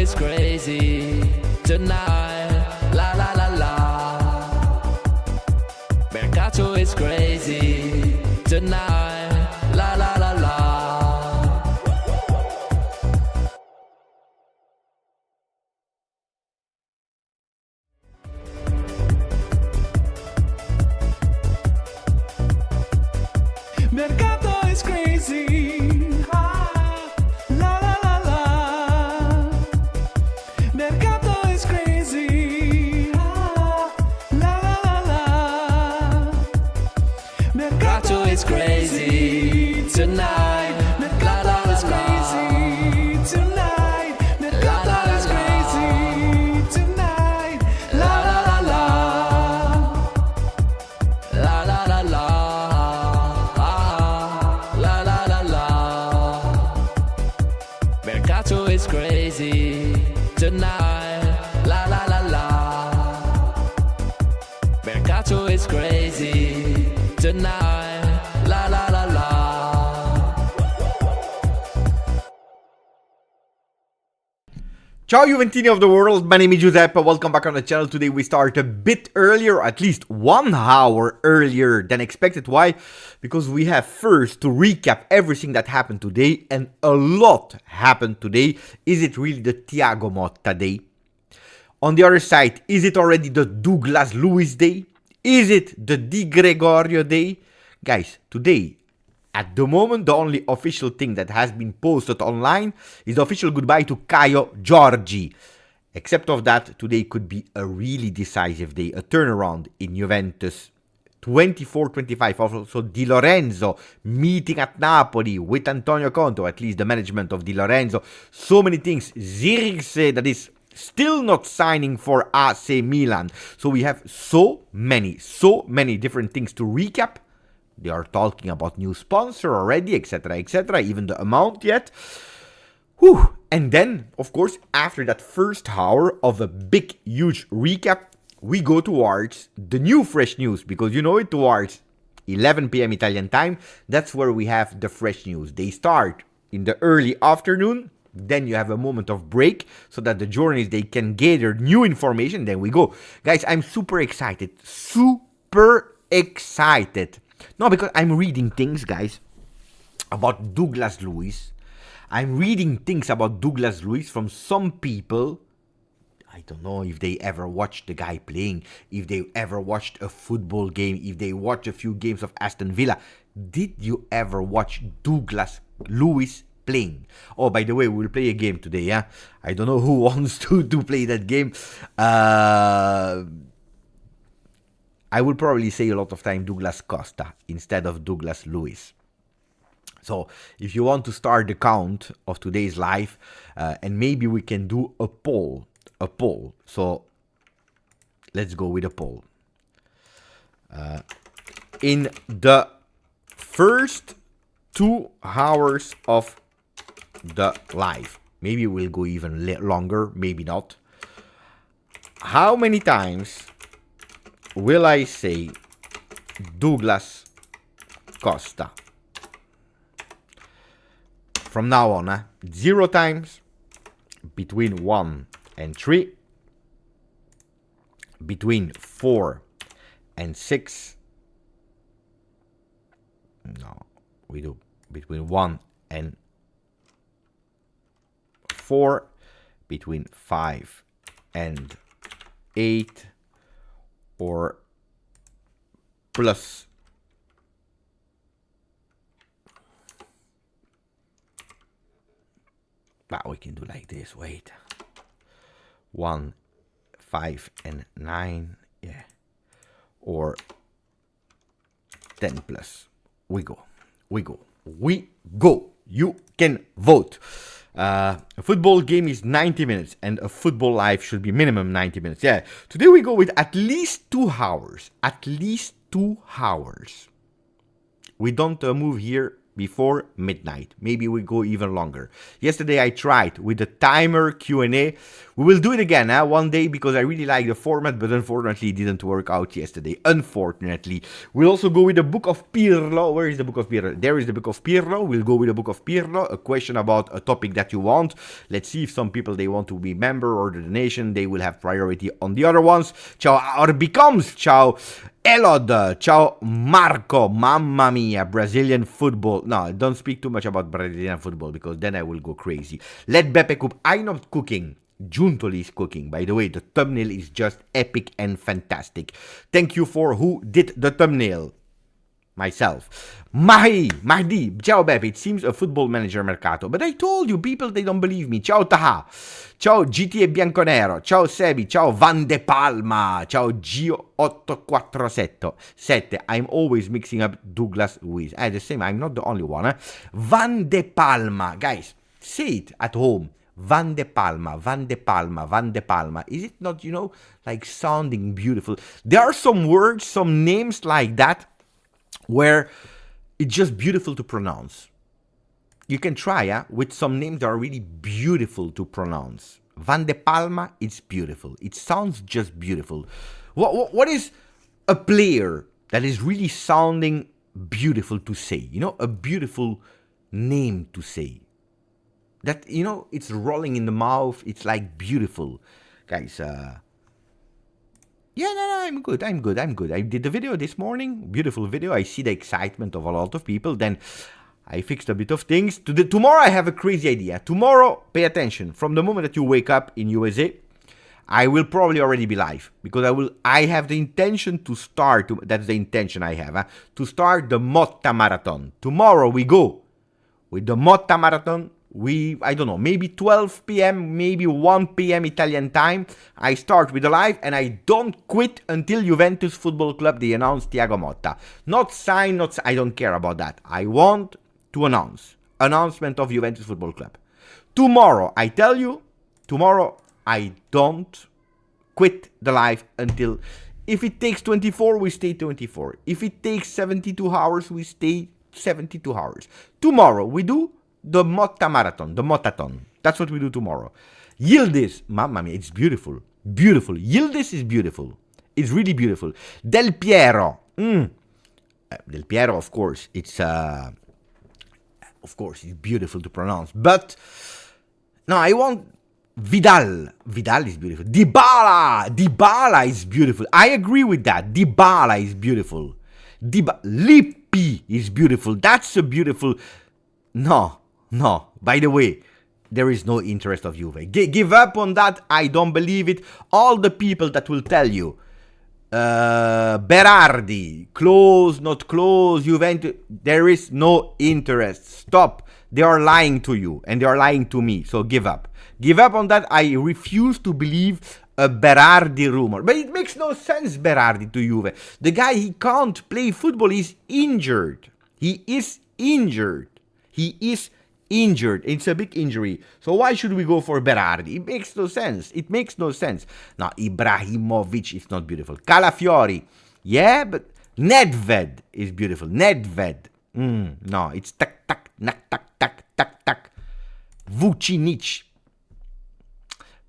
is crazy tonight. La la la la. Mercato is crazy tonight. La la la la. Mercato is crazy. Ah, la la la la. Mercato is crazy. Ah, la la la la. Mercato is crazy tonight. Mercato is crazy tonight. Mercato is crazy tonight. La la la la. La la la la. La la la la. Mercato is crazy tonight. La la la la. Mercato is crazy tonight. La la la la. Ciao Juventini of the world, my name is Giuseppe, welcome back on the channel. Today we start a bit earlier, at least 1 hour earlier than expected. Why? Because we have first to recap everything that happened today, and a lot happened today. Is it really the Thiago Motta day? On the other side, is it already the Douglas Luiz day? Is it the Di Gregorio day? Guys, today, at the moment, the only official thing that has been posted online is the official goodbye to Ciao Juventini. Except of that, today could be a really decisive day, a turnaround in Juventus. 24-25, also Di Lorenzo meeting at Napoli with Antonio Conte, or at least the management of Di Lorenzo. So many things. Zirkzee that is still not signing for AC Milan. So we have so many different things to recap. They are talking about new sponsor already, etc., even the amount yet. Whew. And then, of course, after that first hour of a big, huge recap, we go towards the new fresh news, because you know it, towards 11 p.m. Italian time, that's where we have the fresh news. They start in the early afternoon, then you have a moment of break so that the journalists, they can gather new information, then we go. Guys, I'm super excited. No, because I'm reading things, guys, about Douglas Luiz. I'm reading things about Douglas Luiz from some people. I don't know if they ever watched the guy playing, if they ever watched a football game, if they watched a few games of Aston Villa. Did you ever watch Douglas Luiz playing? Oh, by the way, we'll play a game today, yeah? I don't know who wants to play that game. I will probably say a lot of time Douglas Costa instead of Douglas Luiz. So if you want to start the count of today's live, and maybe we can do a poll. So let's go with a poll. In the first 2 hours of the live, maybe we'll go even longer, maybe not. How many times will I say Douglas Costa? From now on, 0 times, between 1 and 3, between 4 and 6. No, we do between 1 and 4, between 5 and 8, or plus we can do like this. Wait, 1, 5 and 9, yeah, or 10 plus. We go. You can vote. A football game is 90 minutes, and a football live should be minimum 90 minutes. Yeah, today we go with at least 2 hours. We don't move here before midnight. Maybe we go even longer. Yesterday I tried with the timer Q&A. We will do it again one day because I really like the format, but unfortunately it didn't work out yesterday. Unfortunately. We'll also go with the Book of Pirlo. Where is the Book of Pirlo? There is the Book of Pirlo. We'll go with the Book of Pirlo. A question about a topic that you want. Let's see if some people, they want to be member or the donation. They will have priority on the other ones. Ciao Orbicoms. Ciao Elod. Ciao Marco. Mamma mia. Brazilian football. No, don't speak too much about Brazilian football because then I will go crazy. Let Beppe cook. I'm not cooking. Giuntoli is cooking. By the way, the thumbnail is just epic and fantastic. Thank you for who did the thumbnail. Myself. Mahdi. Ciao Beppe. It seems a football manager mercato. But I told you, people, they don't believe me. Ciao Taha. Ciao GTA Bianconero. Ciao Sebi. Ciao Van de Palma. Ciao Gio847. I'm always mixing up Douglas Luiz. The same. I'm not the only one. Van de Palma. Guys, say it at home. Van de Palma, Van de Palma, Van de Palma. Is it not, like sounding beautiful? There are some words, some names like that where it's just beautiful to pronounce. You can try, with some names that are really beautiful to pronounce. Van de Palma, it's beautiful. It sounds just beautiful. What is a player that is really sounding beautiful to say? A beautiful name to say. That, it's rolling in the mouth. It's like beautiful. Guys, yeah, no, I'm good. I did the video this morning. Beautiful video. I see the excitement of a lot of people. Then I fixed a bit of things. Tomorrow I have a crazy idea. Tomorrow, pay attention. From the moment that you wake up in USA, I will probably already be live. Because I have the intention to start. That's the intention I have. To start the Motta Marathon. Tomorrow we go with the Motta Marathon. I don't know, maybe 12 p.m., maybe 1 p.m. Italian time. I start with the live and I don't quit until Juventus Football Club, they announce Thiago Motta. Not sign, I don't care about that. I want to announcement of Juventus Football Club. Tomorrow, I tell you, I don't quit the live until, if it takes 24, we stay 24. If it takes 72 hours, we stay 72 hours. Tomorrow, we do the Motta Marathon, the Mottathon. That's what we do tomorrow. Yildiz, mamma mia, it's beautiful. Beautiful. Yildiz is beautiful. It's really beautiful. Del Piero. Del Piero, of course, it's beautiful to pronounce. But, no, I want Vidal. Vidal is beautiful. Dybala is beautiful. I agree with that. Dybala is beautiful. Lippi is beautiful. That's a beautiful... No, by the way, there is no interest of Juve. Give up on that, I don't believe it. All the people that will tell you, Berardi, close, not close, Juventus, there is no interest. Stop. They are lying to you, and they are lying to me, so give up. Give up on that, I refuse to believe a Berardi rumor. But it makes no sense, Berardi to Juve. The guy, he can't play football, he's injured. He is injured. It's a big injury. So why should we go for Berardi? It makes no sense. Now, Ibrahimovic is not beautiful. Calafiori. Yeah, but Nedved is beautiful. Nedved. No, it's tak, tak, nak, tak, tak, tak, tak. Vucinic.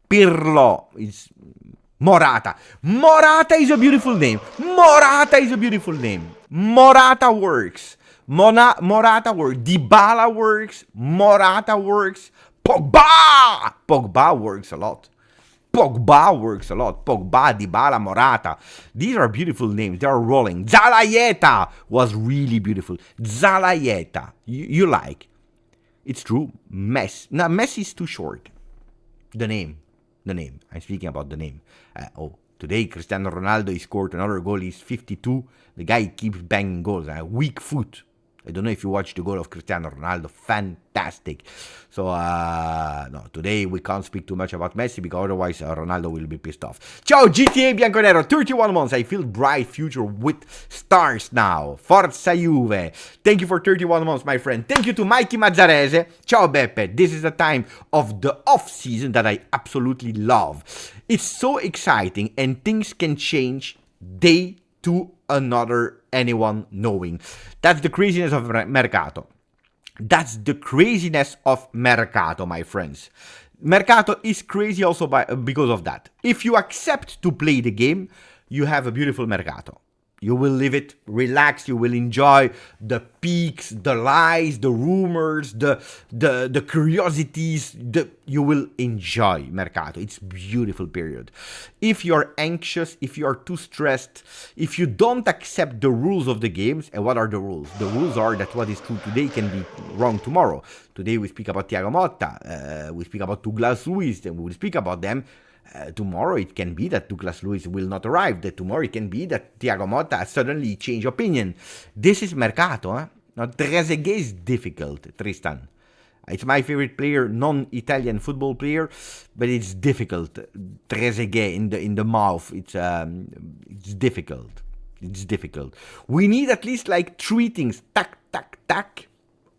Pirlo is Morata. Morata is a beautiful name. Morata works. Morata works. Dybala works. Morata works. Pogba works a lot. Pogba, Dybala, Morata. These are beautiful names. They are rolling. Zalaeta was really beautiful. Zalaeta. You like. It's true. Messi is too short. The name. I'm speaking about the name. Today Cristiano Ronaldo, he scored another goal. He's 52. The guy keeps banging goals. Weak foot. I don't know if you watched the goal of Cristiano Ronaldo. Fantastic. So, no, today we can't speak too much about Messi because otherwise Ronaldo will be pissed off. Ciao, GTA Bianconero. 31 months. I feel bright future with stars now. Forza Juve. Thank you for 31 months, my friend. Thank you to Mikey Mazzarese. Ciao, Beppe. This is the time of the off-season that I absolutely love. It's so exciting and things can change day to another, anyone knowing. That's the craziness of Mercato. My friends. Mercato is crazy also because of that. If you accept to play the game, you have a beautiful Mercato. You will live it, relax, you will enjoy the peaks, the lies, the rumors, the curiosities, you will enjoy Mercato. It's beautiful period. If you're anxious, if you're too stressed, if you don't accept the rules of the games, and what are the rules? The rules are that what is true today can be wrong tomorrow. Today we speak about Thiago Motta, we speak about Douglas Luiz, and we will speak about them. Tomorrow it can be that Douglas Luiz will not arrive. That tomorrow it can be that Thiago Motta suddenly change opinion. This is Mercato. Now Trezeguet is difficult, Tristan. It's my favorite player, non-Italian football player, but it's difficult. Trezeguet in the mouth. It's difficult. It's difficult. We need at least like 3 things. Tac, tac, tac.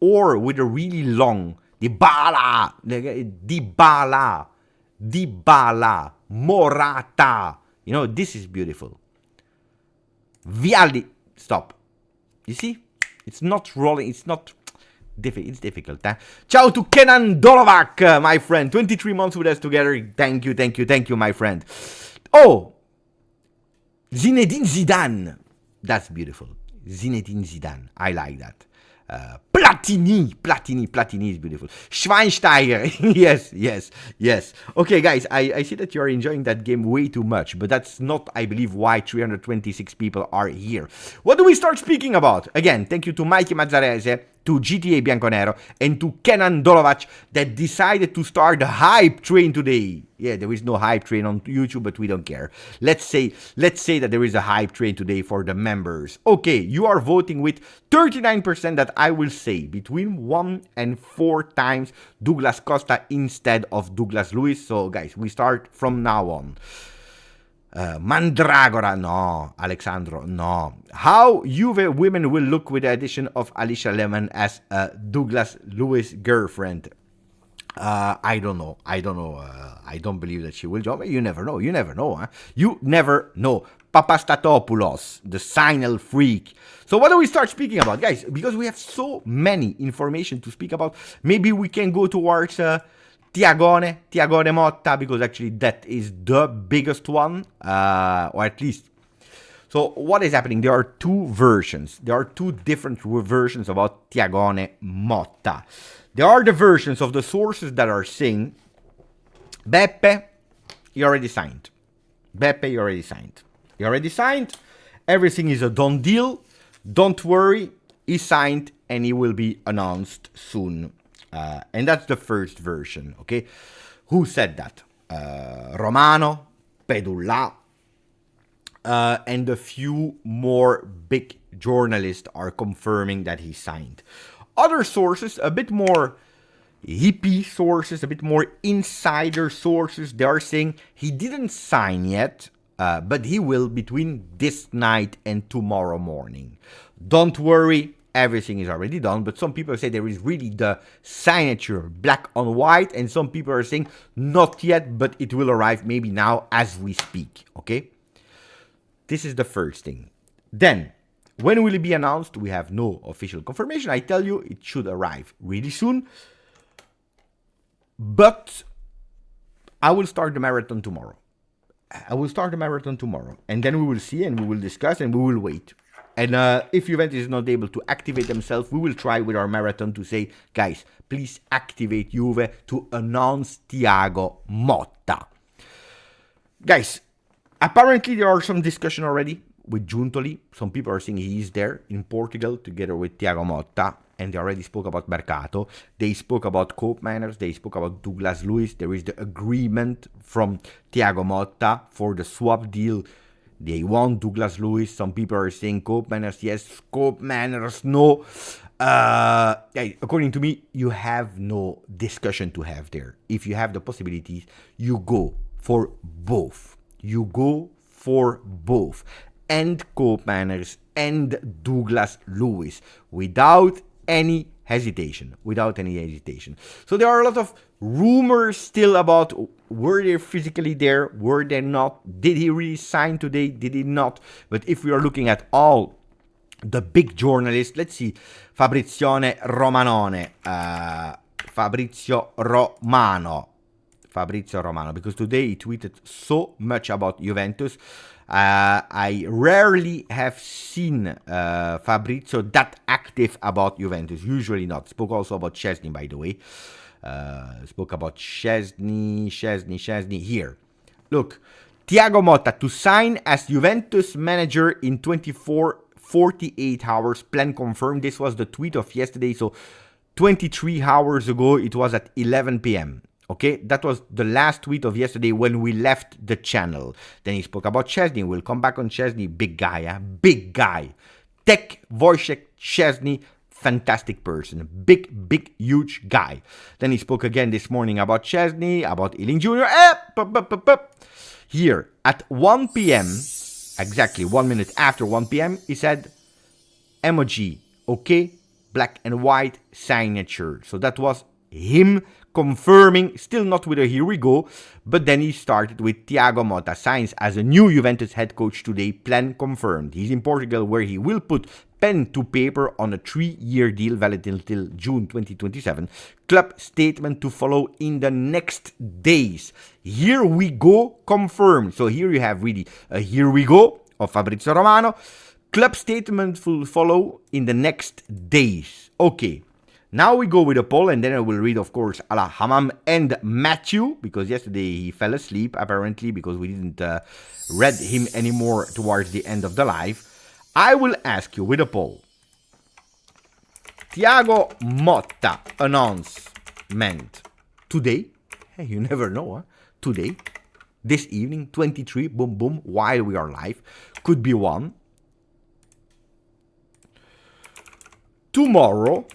Or with a really long Dybala. Dybala, Morata. You know, this is beautiful. Vialli. Stop. You see? It's not rolling. It's not... It's difficult. Ciao to Kenan Dolovac, my friend. 23 months with us together. Thank you, my friend. Oh! Zinedine Zidane. That's beautiful. Zinedine Zidane. I like that. Platini is beautiful. Schweinsteiger. yes. Okay, guys, I see that you are enjoying that game way too much, but that's not, I believe, why 326 people are here. What do we start speaking about? Again, thank you to Mikey Mazzarese, to GTA Bianconero, and to Kenan Dolovac that decided to start the hype train today. Yeah, there is no hype train on YouTube, but we don't care. Let's say that there is a hype train today for the members. Okay, you are voting with 39% that I will say between 1 and 4 times Douglas Costa instead of Douglas Luiz. So, guys, we start from now on. Mandragora, no. Alexandro, no. How Juve women will look with the addition of Alicia Lemon as Douglas Luiz girlfriend. I don't know. I don't believe that she will join. You never know. You never know. Papastatopoulos, the signal freak. So what do we start speaking about, guys? Because we have so many information to speak about. Maybe we can go towards Thiago Motta, because actually that is the biggest one, or at least. So what is happening? There are 2 versions. There are 2 different versions about Thiago Motta. There are the versions of the sources that are saying, Beppe, you already signed. Everything is a done deal. Don't worry, he signed and he will be announced soon. And that's the first version, okay? Who said that? Romano, Pedulla, and a few more big journalists are confirming that he signed. Other sources, a bit more hippie sources, a bit more insider sources, they are saying he didn't sign yet, but he will between this night and tomorrow morning. Don't worry, everything is already done, but some people say there is really the signature black on white, and some people are saying not yet, but it will arrive maybe now as we speak, okay? This is the first thing. Then, when will it be announced? We have no official confirmation. I tell you, it should arrive really soon. But I will start the marathon tomorrow. And then we will see and we will discuss and we will wait. And if Juventus is not able to activate themselves, we will try with our marathon to say, guys, please activate Juve to announce Thiago Motta. Guys, apparently there are some discussion already with Giuntoli. Some people are saying he is there in Portugal together with Thiago Motta. And they already spoke about Mercato. They spoke about Koopmeiners. They spoke about Douglas Luiz. There is the agreement from Thiago Motta for the swap deal. They want Douglas Luiz. Some people are saying Koopmeiners yes, Koopmeiners no. According to me, you have no discussion to have there. If you have the possibilities, you go for both. And Koopmeiners and Douglas Luiz without any hesitation. So there are a lot of rumors still about were they physically there, were they not, did he really sign today, did he not? But if we are looking at all the big journalists, let's see, Fabrizio Romano, Fabrizio Romano, because today he tweeted so much about Juventus. I rarely have seen Fabrizio that active about Juventus. Usually not. Spoke also about Szczesny, by the way. Spoke about Szczesny here. Look, Thiago Motta to sign as Juventus manager in 48 hours. Plan confirmed. This was the tweet of yesterday. So 23 hours ago, it was at 11 p.m. Okay, that was the last tweet of yesterday when we left the channel. Then he spoke about Szczesny. We'll come back on Szczesny. Big guy, big guy. Tech Wojciech Szczesny, fantastic person. Big, huge guy. Then he spoke again this morning about Szczesny, about Iling Jr. Here, at 1 p.m., exactly 1 minute after 1 p.m., he said, emoji, okay, black and white signature. So that was him confirming, still not with a here we go, but then he started with Thiago Motta signs as a new Juventus head coach today, plan confirmed. He's in Portugal where he will put pen to paper on a 3-year deal valid until June 2027. Club statement to follow in the next days. Here we go confirmed. So here you have really a here we go of Fabrizio Romano. Club statement will follow in the next days. Okay. Now we go with a poll, and then I will read, of course, Ala Hammam and Matthew, because yesterday he fell asleep, apparently, because we didn't read him anymore towards the end of the live. I will ask you with a poll. Thiago Motta announcement today. Hey, you never know, huh? Today, this evening, 23, boom, boom, while we are live. Could be one. Tomorrow,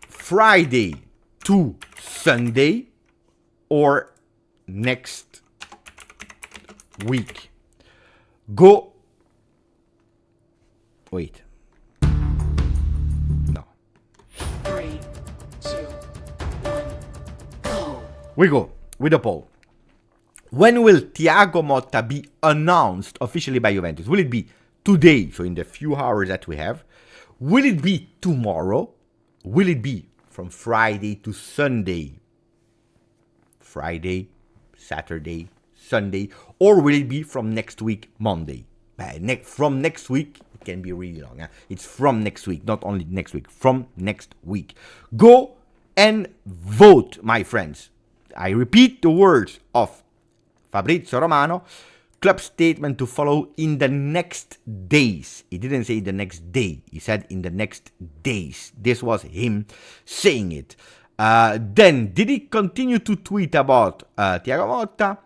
Friday to Sunday, or next week. Go. Wait. No. 3, 2, 1, go. We go with a poll. When will Thiago Motta be announced officially by Juventus? Will it be today, so in the few hours that we have? Will it be tomorrow? Will it be from Friday to Sunday? Friday, Saturday, Sunday, or will it be from next week, Monday? From next week, it can be really long. Huh? It's from next week, not only next week, from next week. Go and vote, my friends. I repeat the words of Fabrizio Romano. Club statement to follow in the next days. He didn't say the next day. He said in the next days. This was him saying it. Then, did he continue to tweet about Thiago Motta?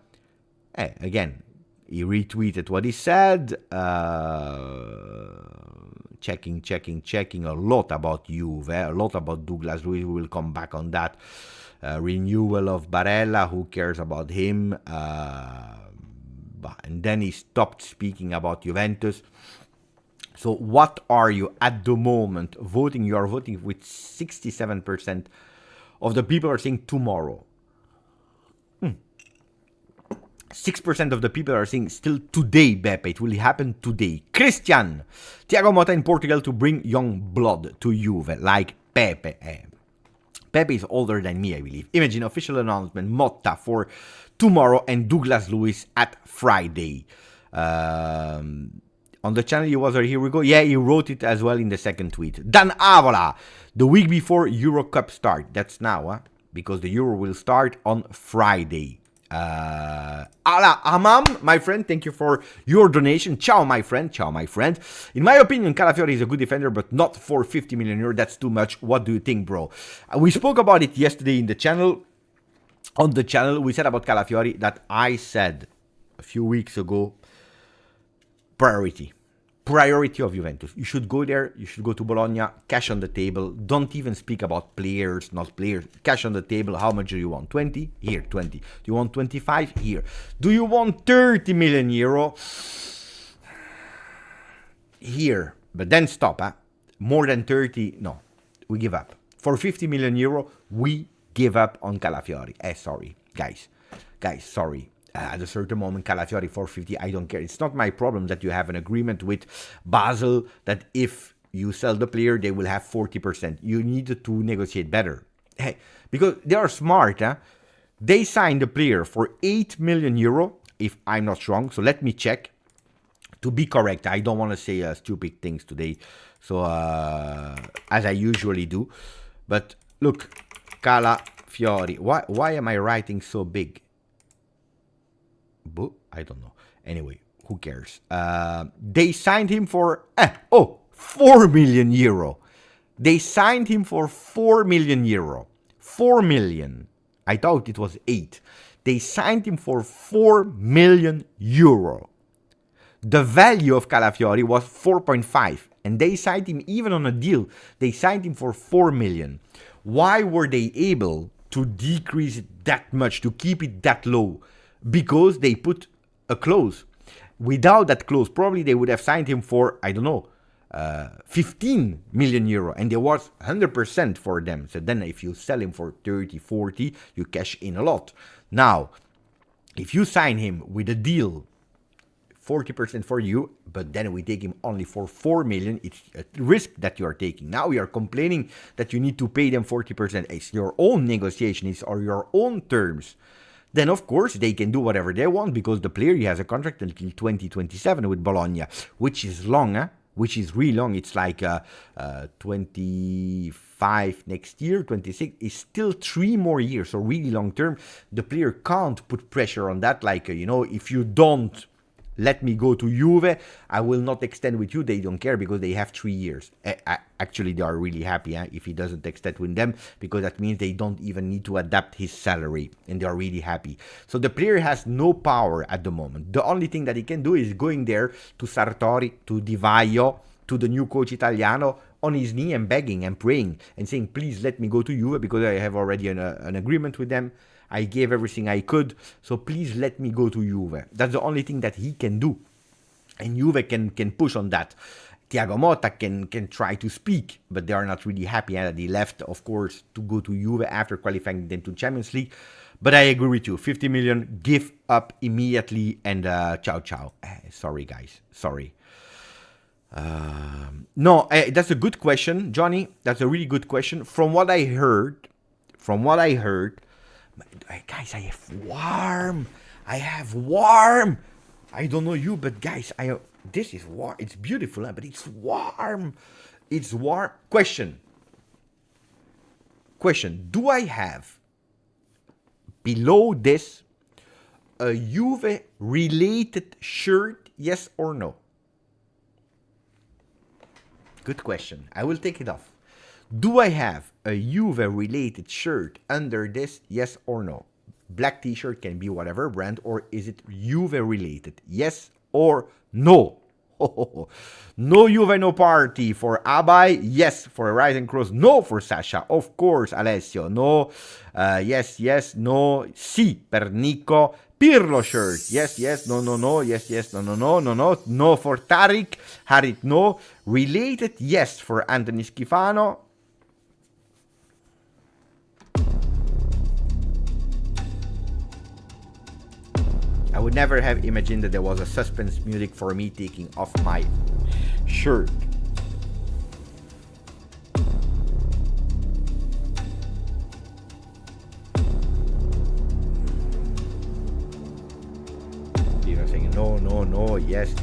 Again, he retweeted what he said. Checking a lot about Juve, a lot about Douglas Luiz. We will come back on that. Renewal of Barella. Who cares about him? And then he stopped speaking about Juventus. So what are you at the moment voting? You are voting with 67% of the people are saying tomorrow. 6% of the people are saying still today, Beppe. It will happen today. Christian. Thiago Motta in Portugal to bring young blood to Juve, like Pepe. Pepe is older than me, I believe. Imagine official announcement, Motta for tomorrow and Douglas Luiz at Friday. On the channel he was there, here we go. Yeah, he wrote it as well in the second tweet. Dan Avola, the week before Euro Cup start. That's now, huh? Because the Euro will start on Friday. Ala Amam, my friend, thank you for your donation. Ciao, my friend. Ciao, my friend. In my opinion, Calafiori is a good defender, but not for 50 million euro. That's too much. What do you think, bro? We spoke about it yesterday in the channel. On the channel, we said about Calafiori that I said a few weeks ago, priority of Juventus. You should go there. You should go to Bologna. Cash on the table. Don't even speak about players, not players. Cash on the table. How much do you want? 20? Here, 20. Do you want 25? Here. Do you want 30 million euro? Here. But then stop. Huh? More than 30? No. We give up. For 50 million euro, we give up on Calafiori. Sorry, guys. Sorry. At a certain moment, Calafiori 450, I don't care. It's not my problem that you have an agreement with Basel that if you sell the player, they will have 40%. You need to negotiate better. Hey, because they are smart, huh? They signed the player for 8 million euro, if I'm not wrong. So let me check to be correct. I don't want to say stupid things today, so as I usually do. But look, Calafiori. Why am I writing so big? I don't know. Anyway, who cares? They signed him for 4 million euro. They signed him for 4 million euro. 4 million. I thought it was 8. They signed him for 4 million euro. The value of Calafiori was 4.5, and they signed him even on a deal. They signed him for 4 million. Why were they able to decrease it that much, to keep it that low? Because they put a clause. Without that clause, probably they would have signed him for, I don't know, 15 million euro, and there was 100% for them. So then if you sell him for 30, 40, you cash in a lot. Now, if you sign him with a deal, 40% for you, but then we take him only for 4 million, it's a risk that you are taking. Now we are complaining that you need to pay them 40%. It's your own negotiation, it's or your own terms. Then, of course, they can do whatever they want, because the player, he has a contract until 2027 with Bologna, which is long, huh? Which is really long. It's like 25 next year, 26. It's still 3 more years, so really long term. The player can't put pressure on that, like, if you don't let me go to Juve, I will not extend with you. They don't care because they have 3 years. Actually, they are really happy if he doesn't extend with them, because that means they don't even need to adapt his salary, and they are really happy. So the player has no power at the moment. The only thing that he can do is going there to Sartori, to Di Vaio, to the new coach Italiano, on his knee and begging and praying and saying, please let me go to Juve, because I have already an agreement with them. I gave everything I could, so please let me go to Juve. That's the only thing that he can do. And Juve can push on that. Thiago Motta can try to speak, but they are not really happy that he left, of course, to go to Juve after qualifying them to Champions League. But I agree with you. 50 million, give up immediately, and ciao. Sorry, guys. Sorry. No, that's a good question, Johnny. That's a really good question. From what I heard, guys, I have warm. I don't know you, but guys, this is warm. It's beautiful, but it's warm. It's warm. Question. Do I have below this a Juve related shirt? Yes or no? Good question. I will take it off. Do I have a Juve-related shirt under this? Yes or no? Black t-shirt can be whatever brand, or is it Juve-related? Yes or no? No Juve, no party for Abai. Yes for Rise and Cross. No for Sasha. Of course, Alessio. No. Yes. No. Si per Nico. Pirlo shirt. Yes. No. Yes. No. No for Tariq. Harit. No. Related. Yes for Anthony Schifano. I would never have imagined that there was a suspense music for me taking off my shirt. People saying no, yes.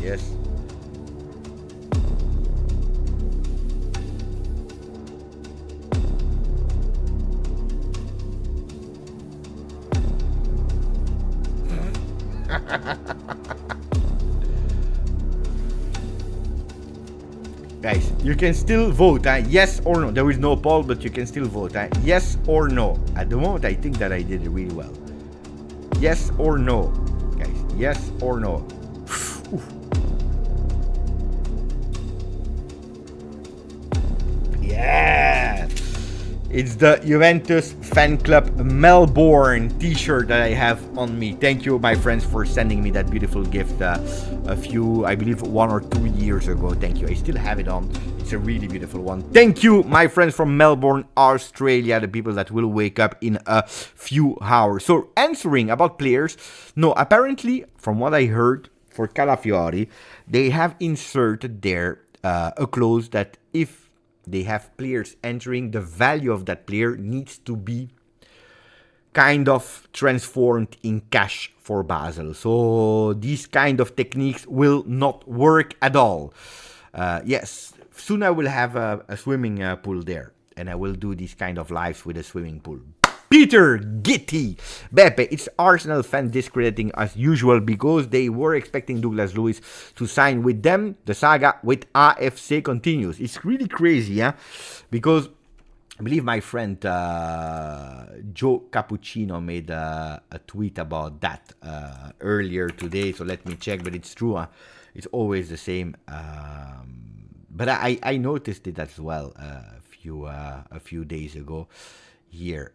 Guys, you can still vote, yes or no. There is no poll, but you can still vote, yes or no. At the moment, I think that I did it really well. Yes or no, guys, yes or no. Yeah, it's the Juventus Fan Club Melbourne t-shirt that I have on me. Thank you, my friends, for sending me that beautiful gift a few, I believe 1 or 2 years ago. Thank you. I still have it on. It's a really beautiful one. Thank you, my friends from Melbourne, Australia, the people that will wake up in a few hours. So answering about players, no, apparently, from what I heard, for Calafiori, they have inserted there a clause that if they have players entering, the value of that player needs to be kind of transformed in cash for Basel. So these kind of techniques will not work at all. Yes, soon I will have a swimming pool there, and I will do these kind of lives with a swimming pool. Peter Gitty. Beppe, it's Arsenal fan discrediting as usual because they were expecting Douglas Luiz to sign with them. The saga with AFC continues. It's really crazy, because I believe my friend Joe Cappuccino made a tweet about that earlier today. So let me check, but it's true. It's always the same. But I noticed it as well a few days ago. Here.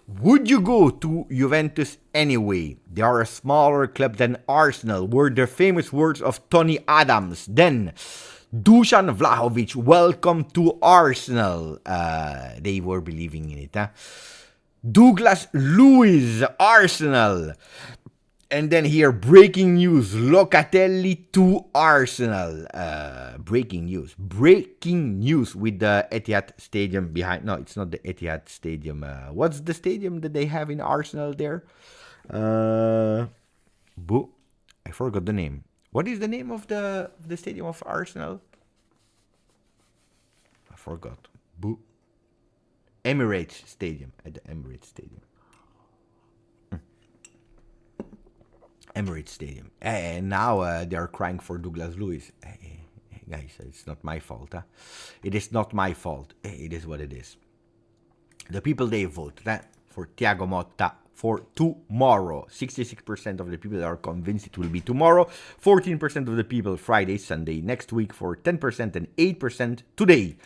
Would you go to Juventus anyway? They are a smaller club than Arsenal, were the famous words of Tony Adams. Then, Dusan Vlahovic, welcome to Arsenal. They were believing in it. Douglas Luiz, Arsenal. And then here, breaking news, Locatelli to Arsenal. Breaking news with the Etihad Stadium behind. No, it's not the Etihad Stadium. What's the stadium that they have in Arsenal there? I forgot the name. What is the name of the stadium of Arsenal? I forgot. Emirates Stadium. At the Emirates Stadium. Emirates Stadium. And now they are crying for Douglas Luiz. Guys, it's not my fault. It is not my fault. It is what it is. The people, they vote for Thiago Motta for tomorrow. 66% of the people are convinced it will be tomorrow. 14% of the people Friday, Sunday, next week for 10% and 8% today.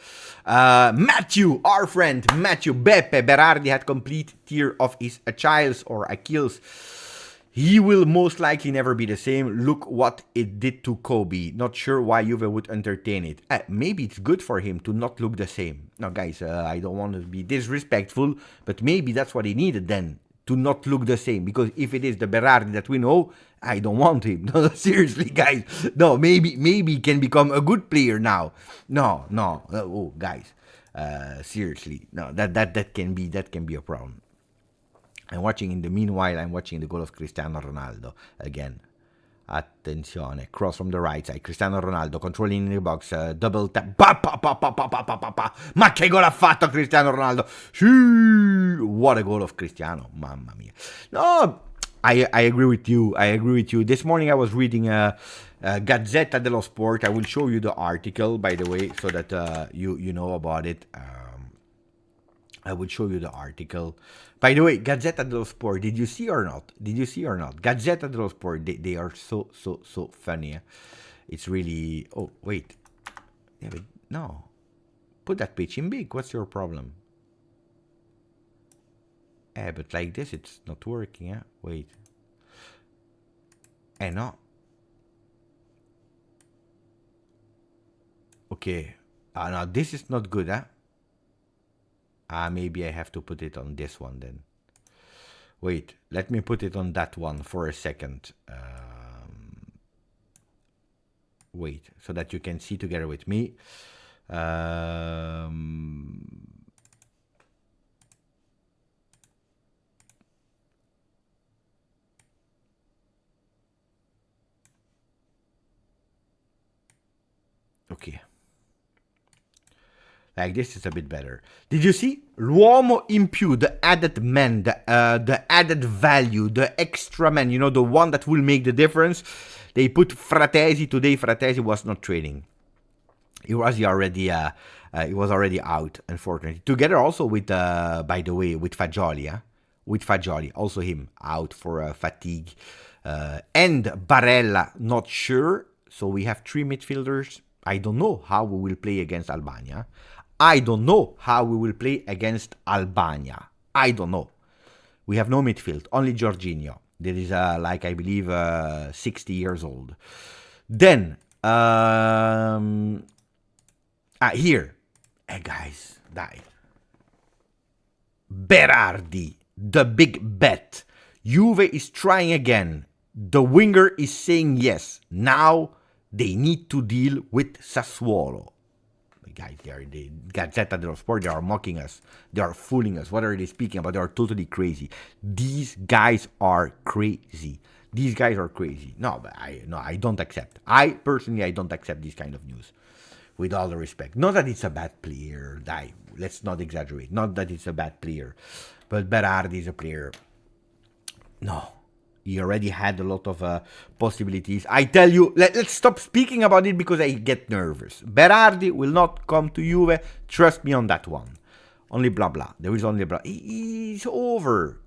Matthew, our friend Matthew Beppe Berardi had complete tear of his Achilles or Achilles. He will most likely never be the same. Look what it did to Kobe. Not sure why Juve would entertain it. Maybe it's good for him to not look the same. Now, guys, I don't want to be disrespectful, but maybe that's what he needed then, to not look the same. Because if it is the Berardi that we know, I don't want him. No, seriously, guys. No, maybe he can become a good player now. No. Oh, guys, seriously, no. That can be a problem. In the meanwhile, I'm watching the goal of Cristiano Ronaldo. Again, attenzione, cross from the right side, Cristiano Ronaldo controlling in the box, double tap, ma che gol ha fatto Cristiano Ronaldo? What a goal of Cristiano, mamma mia. No, I agree with you. This morning I was reading Gazetta dello Sport. I will show you the article, by the way, so that you know about it. I will show you the article. By the way, Gazetta dello Sport, did you see or not? Gazetta dello Sport, they are so funny. It's really... Oh, wait. Yeah, but no. Put that page in big. What's your problem? But like this, it's not working. Wait. No. Okay. No, this is not good, maybe I have to put it on this one then. Wait, let me put it on that one for a second. Wait, so that you can see together with me. Okay. Like this is a bit better. Did you see? L'uomo in più, the added man, the added value, the extra man, the one that will make the difference. They put Fratesi. Today Fratesi was not training. He was already out, unfortunately. Together also with, by the way, with Fagioli. With Fagioli, also him out for fatigue. And Barella, not sure. So we have three midfielders. I don't know how we will play against Albania. I don't know. We have no midfield, only Jorginho. There is, I believe, 60 years old. Then, here. Guys, die. Berardi, the big bet. Juve is trying again. The winger is saying yes. Now, they need to deal with Sassuolo. The guys, the Gazetta dello Sport, they are mocking us. They are fooling us. What are they speaking about? They are totally crazy. These guys are crazy. These guys are crazy. No, I don't accept. I don't accept this kind of news. With all the respect. Not that it's a bad player. Let's not exaggerate. Not that it's a bad player. But Berardi is a player. No. He already had a lot of possibilities. I tell you, let's stop speaking about it because I get nervous. Berardi will not come to Juve. Trust me on that one. Only blah blah. There is only blah. He's over.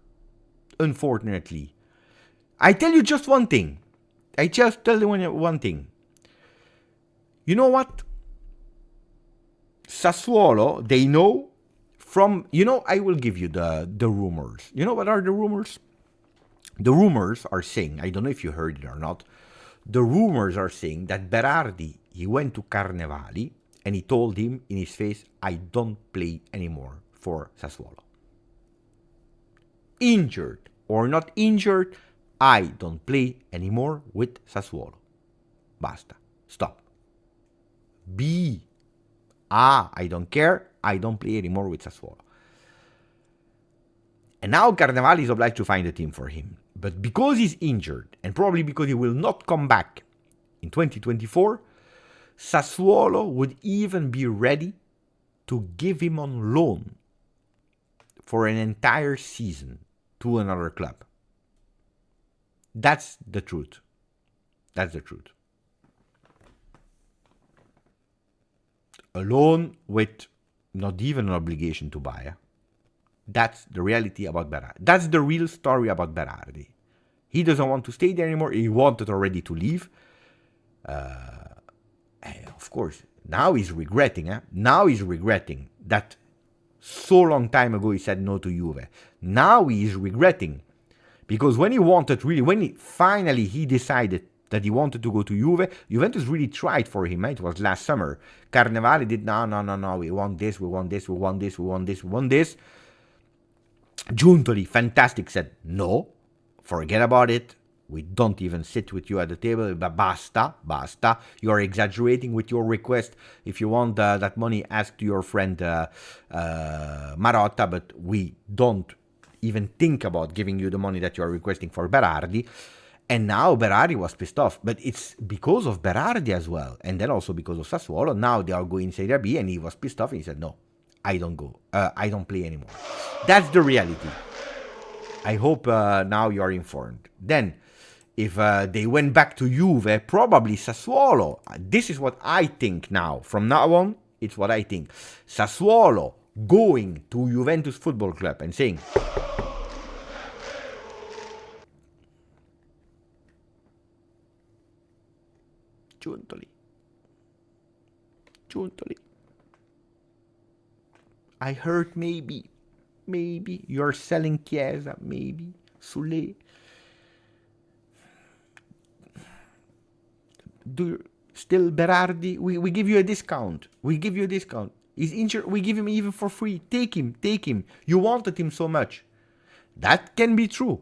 Unfortunately. I tell you just one thing. I just tell you one thing. You know what? Sassuolo, they know from... I will give you the rumors. You know what are the rumors? The rumors are saying, I don't know if you heard it or not, the rumors are saying that Berardi, he went to Carnevali and he told him in his face, I don't play anymore for Sassuolo. Injured or not injured, I don't play anymore with Sassuolo. Basta. Stop. I don't care, I don't play anymore with Sassuolo. And now Carnevali is obliged to find a team for him. But because he's injured, and probably because he will not come back in 2024, Sassuolo would even be ready to give him on loan for an entire season to another club. That's the truth. That's the truth. A loan with not even an obligation to buy. That's the reality about Berardi. That's the real story about Berardi. He doesn't want to stay there anymore. He wanted already to leave. Of course, now he's regretting. Now he's regretting that so long time ago he said no to Juve. Now he is regretting. Because when he finally decided that he wanted to go to Juve, Juventus really tried for him. It was last summer. Carnevali did, no, we want this, we want this, we want this, we want this, we want this. Giuntoli, fantastic, said, no, forget about it. We don't even sit with you at the table. Basta. You are exaggerating with your request. If you want that money, ask to your friend Marotta, but we don't even think about giving you the money that you are requesting for Berardi. And now Berardi was pissed off. But it's because of Berardi as well. And then also because of Sassuolo. Now they are going Serie B and he was pissed off and he said, no, I don't go. I don't play anymore. That's the reality. I hope now you are informed. Then, if they went back to Juve, probably Sassuolo. This is what I think now. From now on, it's what I think. Sassuolo going to Juventus Football Club and saying, Giuntoli. I heard maybe you're selling Chiesa, maybe Sule. Still Berardi, we give you a discount. He's injured, we give him even for free. Take him. You wanted him so much. That can be true.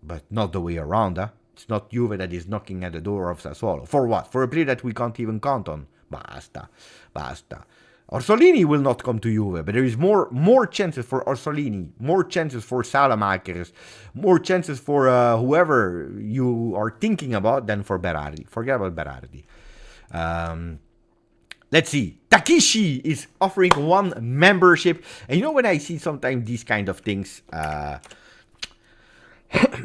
But not the way around, It's not Juve that is knocking at the door of Sassuolo. For what? For a player that we can't even count on. Basta. Orsolini will not come to Juve, but there is more chances for Orsolini, more chances for Salamakers, more chances for whoever you are thinking about than for Berardi. Forget about Berardi. Let's see. Takishi is offering 1 membership. And when I see sometimes these kind of things,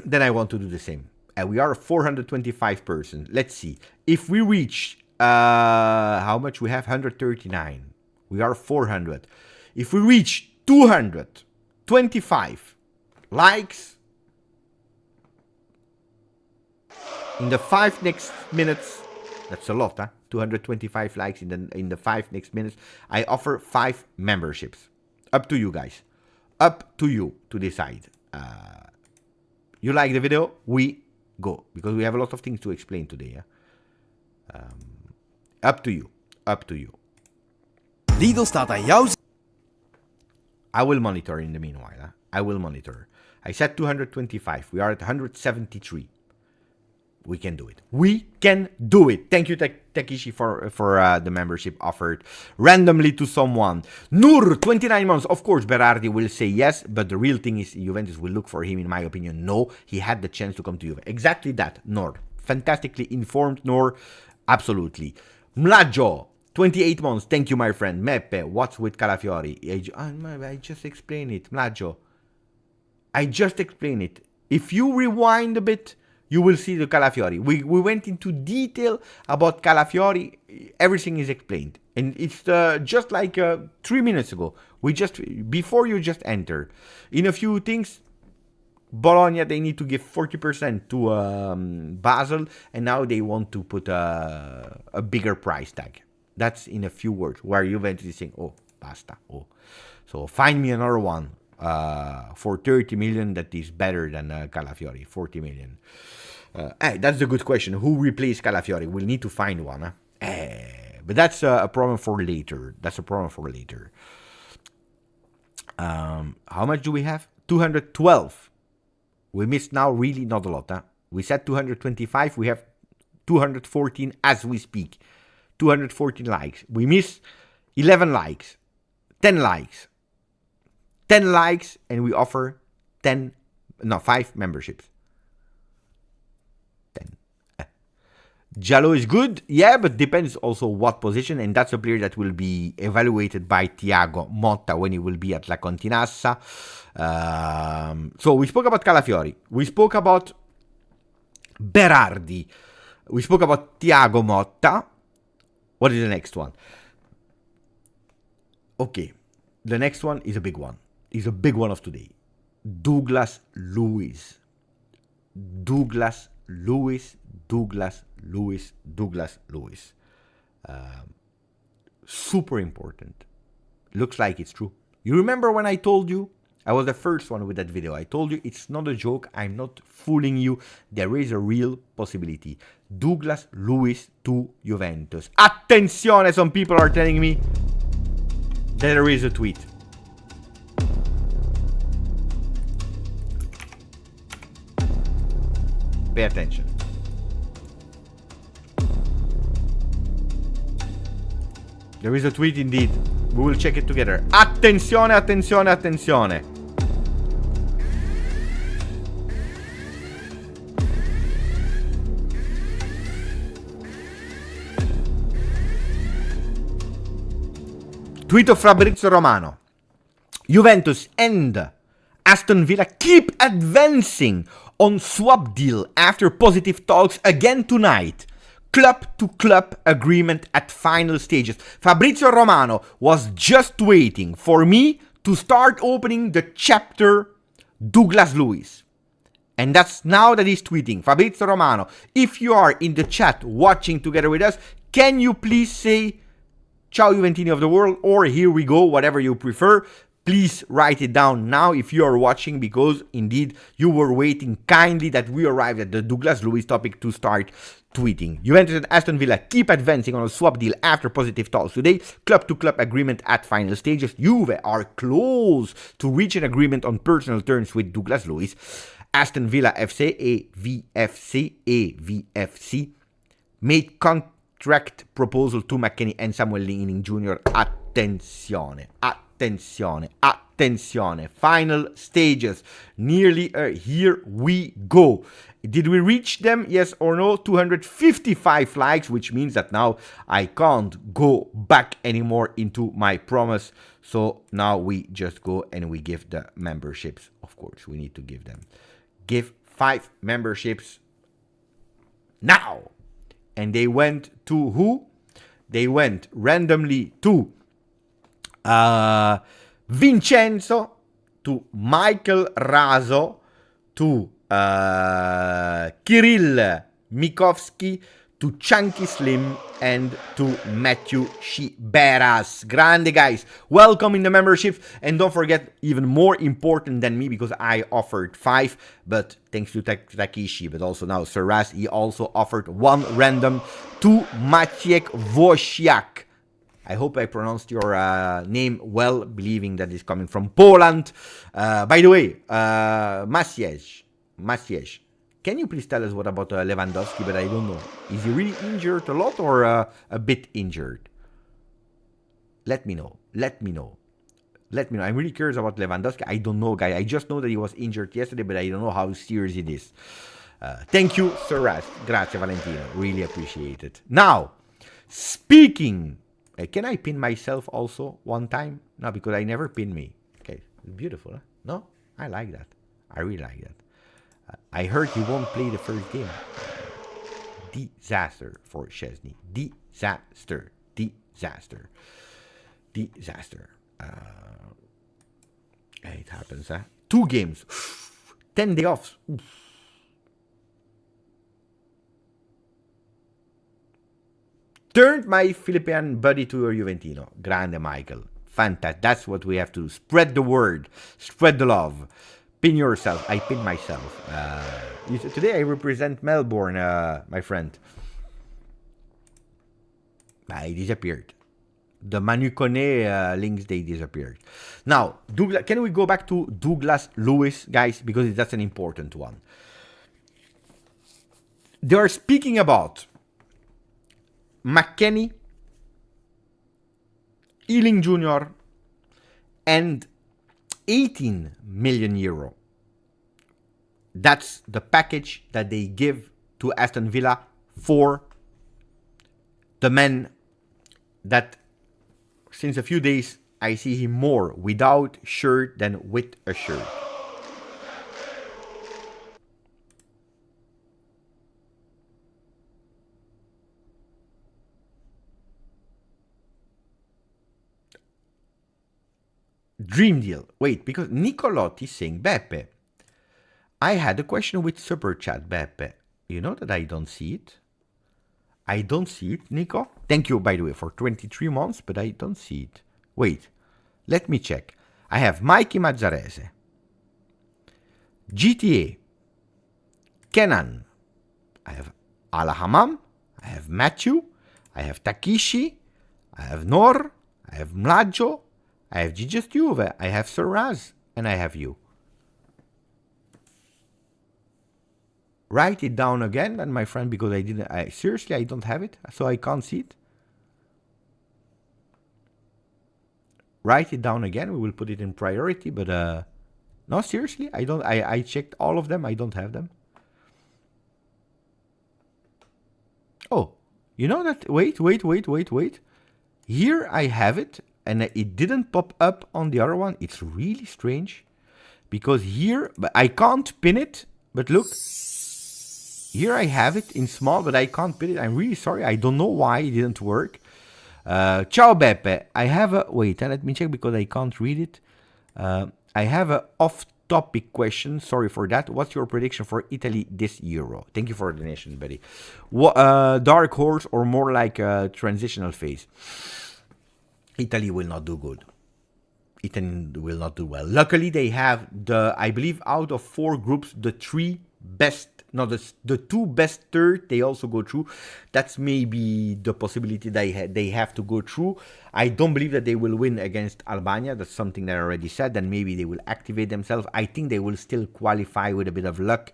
then I want to do the same. And we are 425 persons. Let's see. If we reach, how much we have? 139. We are 400. If we reach 225 likes in the 5 next minutes, that's a lot, 225 likes in the 5 next minutes, I offer 5 memberships. Up to you guys. Up to you to decide. You like the video? We go. Because we have a lot of things to explain today. Up to you. Lidl staat aan jou. I will monitor in the meanwhile. I will monitor. I said 225. We are at 173. We can do it. We can do it. Thank you, Takishi, for the membership offered randomly to someone. Nur, 29 months. Of course, Berardi will say yes, but the real thing is Juventus will look for him, in my opinion. No, he had the chance to come to Juve. Exactly that, Nur. Fantastically informed, Nur. Absolutely. Mlaggio, 28 months. Thank you, my friend. Meppe, what's with Calafiori? I just explained it, Mlaggio. I just explained it. If you rewind a bit, you will see the Calafiori. We went into detail about Calafiori. Everything is explained. And it's just like 3 minutes ago. Before you just enter. In a few things, Bologna, they need to give 40% to Basel. And now they want to put a bigger price tag. That's in a few words. Where Juventus is saying, oh, basta. Oh. So find me another one. For 30 million that is better than Calafiori. 40 million. That's a good question. Who replaced Calafiori? We'll need to find one. But that's a problem for later. How much do we have? 212. We missed now really not a lot. We said 225. We have 214 as we speak. 214 likes. We miss 11 likes. 10 likes. 10 likes, and we offer 5 memberships. 10. Jallo is good, yeah, but depends also what position, and that's a player that will be evaluated by Thiago Motta when he will be at La Continassa. So we spoke about Calafiori. We spoke about Berardi. We spoke about Thiago Motta. What is the next one? Okay, the next one is a big one. Is a big one of today. Douglas Luiz. Super important. Looks like it's true. You remember when I told you? I was the first one with that video. I told you it's not a joke. I'm not fooling you. There is a real possibility. Douglas Luiz to Juventus. Attenzione, some people are telling me there is a tweet. Pay attention. There is a tweet indeed. We will check it together. Attenzione, attenzione, attenzione. Tweet of Fabrizio Romano. Juventus and Aston Villa keep advancing on swap deal after positive talks again tonight. Club-to-club agreement at final stages. Fabrizio Romano was just waiting for me to start opening the chapter Douglas Luiz. And that's now that he's tweeting. Fabrizio Romano, if you are in the chat watching together with us, can you please say Ciao Juventini of the world, or here we go, whatever you prefer. Please write it down now if you are watching, because indeed you were waiting kindly that we arrived at the Douglas Luiz topic to start tweeting. Juventus and Aston Villa keep advancing on a swap deal after positive talks today. Club-to-club agreement at final stages. Juve are close to reach an agreement on personal terms with Douglas Luiz. Aston Villa FC, AVFC, made contract proposal to McKennie and Samuel Iling Jr. Attenzione. Attenzione. Final stages. Nearly here we go. Did we reach them? Yes or no? 255 likes, which means that now I can't go back anymore into my promise. So now we just go and we give the memberships. Of course, we need to give them. Give 5 memberships now. And they went to who? They went randomly to Vincenzo, to Michael Raso, to Kirill Mikovsky, to Chunky Slim, and to Matthew Shiberas. Grande, guys. Welcome in the membership. And don't forget, even more important than me, because I offered 5, but thanks to Takishi, but also now Sir Raz, he also offered 1 random to Maciek Wosiak. I hope I pronounced your name well, believing that it's coming from Poland. By the way, Maciej, Can you please tell us what about Lewandowski? But I don't know. Is he really injured a lot or a bit injured? Let me know. Let me know. Let me know. I'm really curious about Lewandowski. I don't know, guy. I just know that he was injured yesterday, but I don't know how serious it is. Thank you, Sir Raz. Grazie, Valentino. Really appreciate it. Now, speaking... can I pin myself also one time? No, because I never pin me. Okay, beautiful, huh? No? I like that. I really like that. I heard he won't play the first game. Disaster for Szczesny. Disaster. Disaster. Disaster. It happens, huh? 2 games. 10 day offs. Oof. Turned my Philippine buddy to your Juventino. Grande Michael. Fantastic. That's what we have to do. Spread the word. Spread the love. Pin yourself. I pin myself. Today I represent Melbourne, my friend. I disappeared. The Manu Kone links, they disappeared. Now, Douglas, can we go back to Douglas Luiz, guys? Because that's an important one. They are speaking about McKennie, Iling Jr, and 18 million euro. That's the package that they give to Aston Villa for the man that since a few days I see him more without shirt than with a shirt. Dream deal. Wait, because Nicolotti is saying, Beppe, I had a question with Super Chat, Beppe. You know that I don't see it? I don't see it, Nico. Thank you, by the way, for 23 months, but I don't see it. Wait, let me check. I have Mikey Mazzarese, GTA, Kenan, I have Alahamam, I have Matthew, I have Takishi, I have Nor, I have Mlaggio, I have GJustjuve, I have Sir Raz, and I have you. Write it down again, and my friend, because seriously, I don't have it, so I can't see it. Write it down again, we will put it in priority, but no, seriously, I checked all of them, I don't have them. Oh, you know that, wait. Here I have it, and it didn't pop up on the other one. It's really strange, because here, but I can't pin it, but look, here I have it in small, but I can't pin it. I'm really sorry, I don't know why it didn't work. Ciao Beppe, I have a, wait, let me check because I can't read it. I have a off-topic question, sorry for that. What's your prediction for Italy this Euro? Thank you for the donation, buddy. Dark horse or more like a transitional phase? Italy will not do good. Italy will not do well. Luckily, they have I believe out of 4 groups, the 3 best, no, the 2 best third, they also go through. That's maybe the possibility they have to go through. I don't believe that they will win against Albania. That's something that I already said. Then maybe they will activate themselves. I think they will still qualify with a bit of luck.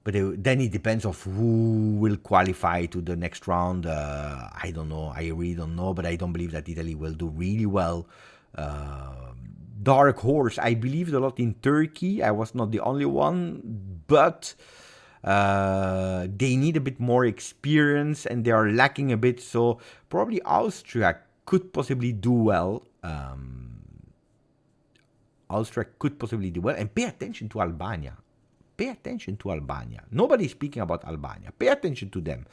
But then it depends on who will qualify to the next round. I don't know. I really don't know. But I don't believe that Italy will do really well. Dark horse. I believed a lot in Turkey. I was not the only one. But they need a bit more experience. And they are lacking a bit. So probably Austria could possibly do well. Austria could possibly do well. And pay attention to Albania. Pay attention to Albania. Nobody's speaking about Albania. Pay attention to them.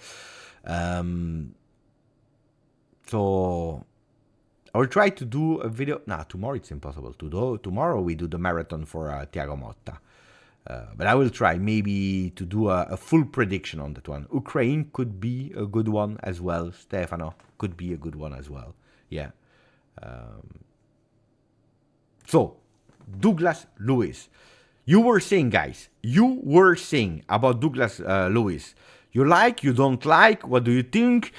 So I will try to do a video. Nah, tomorrow it's impossible. Tomorrow we do the marathon for Thiago Motta. But I will try maybe to do a full prediction on that one. Ukraine could be a good one as well. Stefano could be a good one as well. Yeah. So, Douglas Luiz. You were saying, guys, about Douglas Luiz. You like, you don't like, what do you think?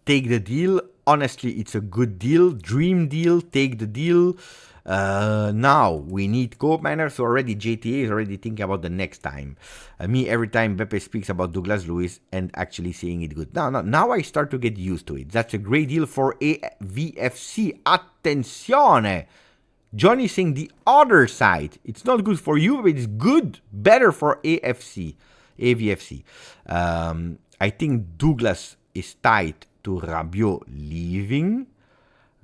Take the deal. honestly, it's a good deal, dream deal, take the deal. Now we need Koopmeiners, so already JTA is already thinking about the next time. Me, every time Beppe speaks about Douglas Luiz and actually seeing it good. Now I start to get used to it. That's a great deal for AVFC. Attenzione! Johnny saying the other side. It's not good for you, but it's good, better for AVFC. I think Douglas is tied to Rabiot leaving.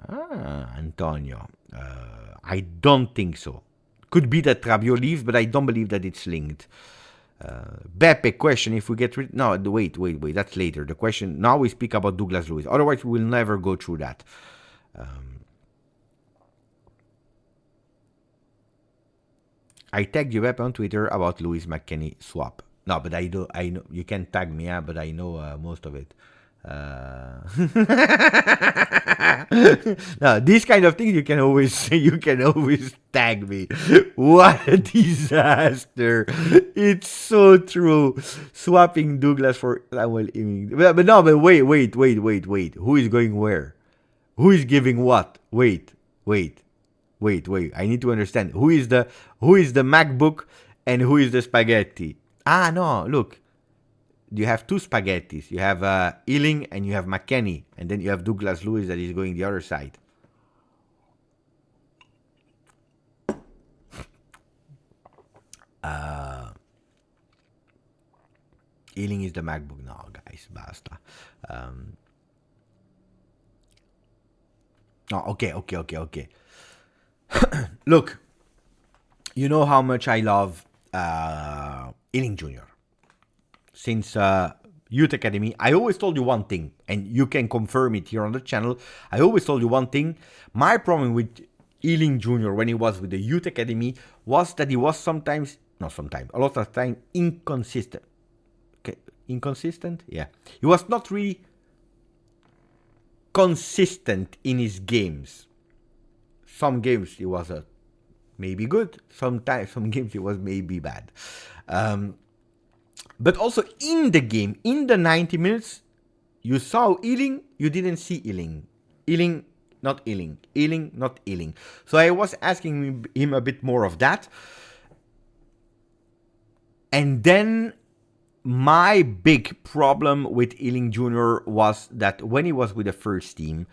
Antonio. I don't think so. Could be that Rabiot leaves, but I don't believe that it's linked. Beppe question, if we get rid... No, wait, that's later. The question, now we speak about Douglas Luiz. Otherwise, we will never go through that. I tagged you Beppe on Twitter about Lewis McKennie swap. No, but I know you can tag me, but I know most of it. No, these kind of things you can always tag me. What a disaster! It's so true. Swapping Douglas for Samuel Iling. But wait. Who is going where? Who is giving what? Wait. I need to understand. Who is the MacBook and who is the spaghetti? No, look. You have two spaghettis. You have Iling and you have McKennie. And then you have Douglas Luiz that is going the other side. Iling is the MacBook. No, guys, basta. Okay. Look, you know how much I love Iling Jr. Since Youth Academy, I always told you one thing, and you can confirm it here on the channel. I always told you one thing. My problem with Iling Jr. when he was with the Youth Academy was that he was a lot of time inconsistent. Okay, inconsistent? Yeah. He was not really consistent in his games. Some games he was maybe good. Some games he was maybe bad. But also in the game, in the 90 minutes, you saw Iling, you didn't see Iling. Iling, not Iling. So I was asking him a bit more of that. And then my big problem with Iling Jr. was that when he was with the first team,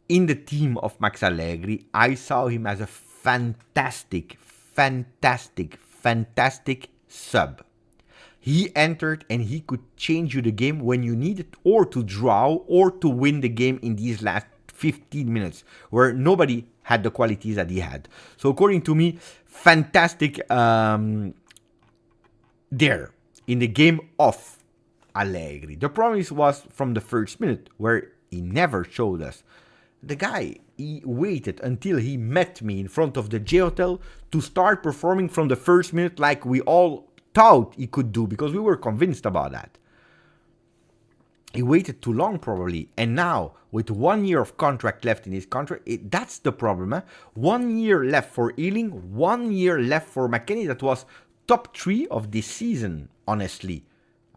in the team of Max Allegri, I saw him as a fantastic sub. He entered and he could change you the game when you needed or to draw or to win the game in these last 15 minutes where nobody had the qualities that he had. So according to me, fantastic there in the game of Allegri. The problem was from the first minute where he never showed us. The guy, he waited until he met me in front of the J Hotel to start performing from the first minute like we all thought he could do because we were convinced about that. He waited too long probably, and now with 1 year of contract left in his contract, that's the problem. 1 year left for Iling, 1 year left for McKennie. That was top 3 of this season, honestly.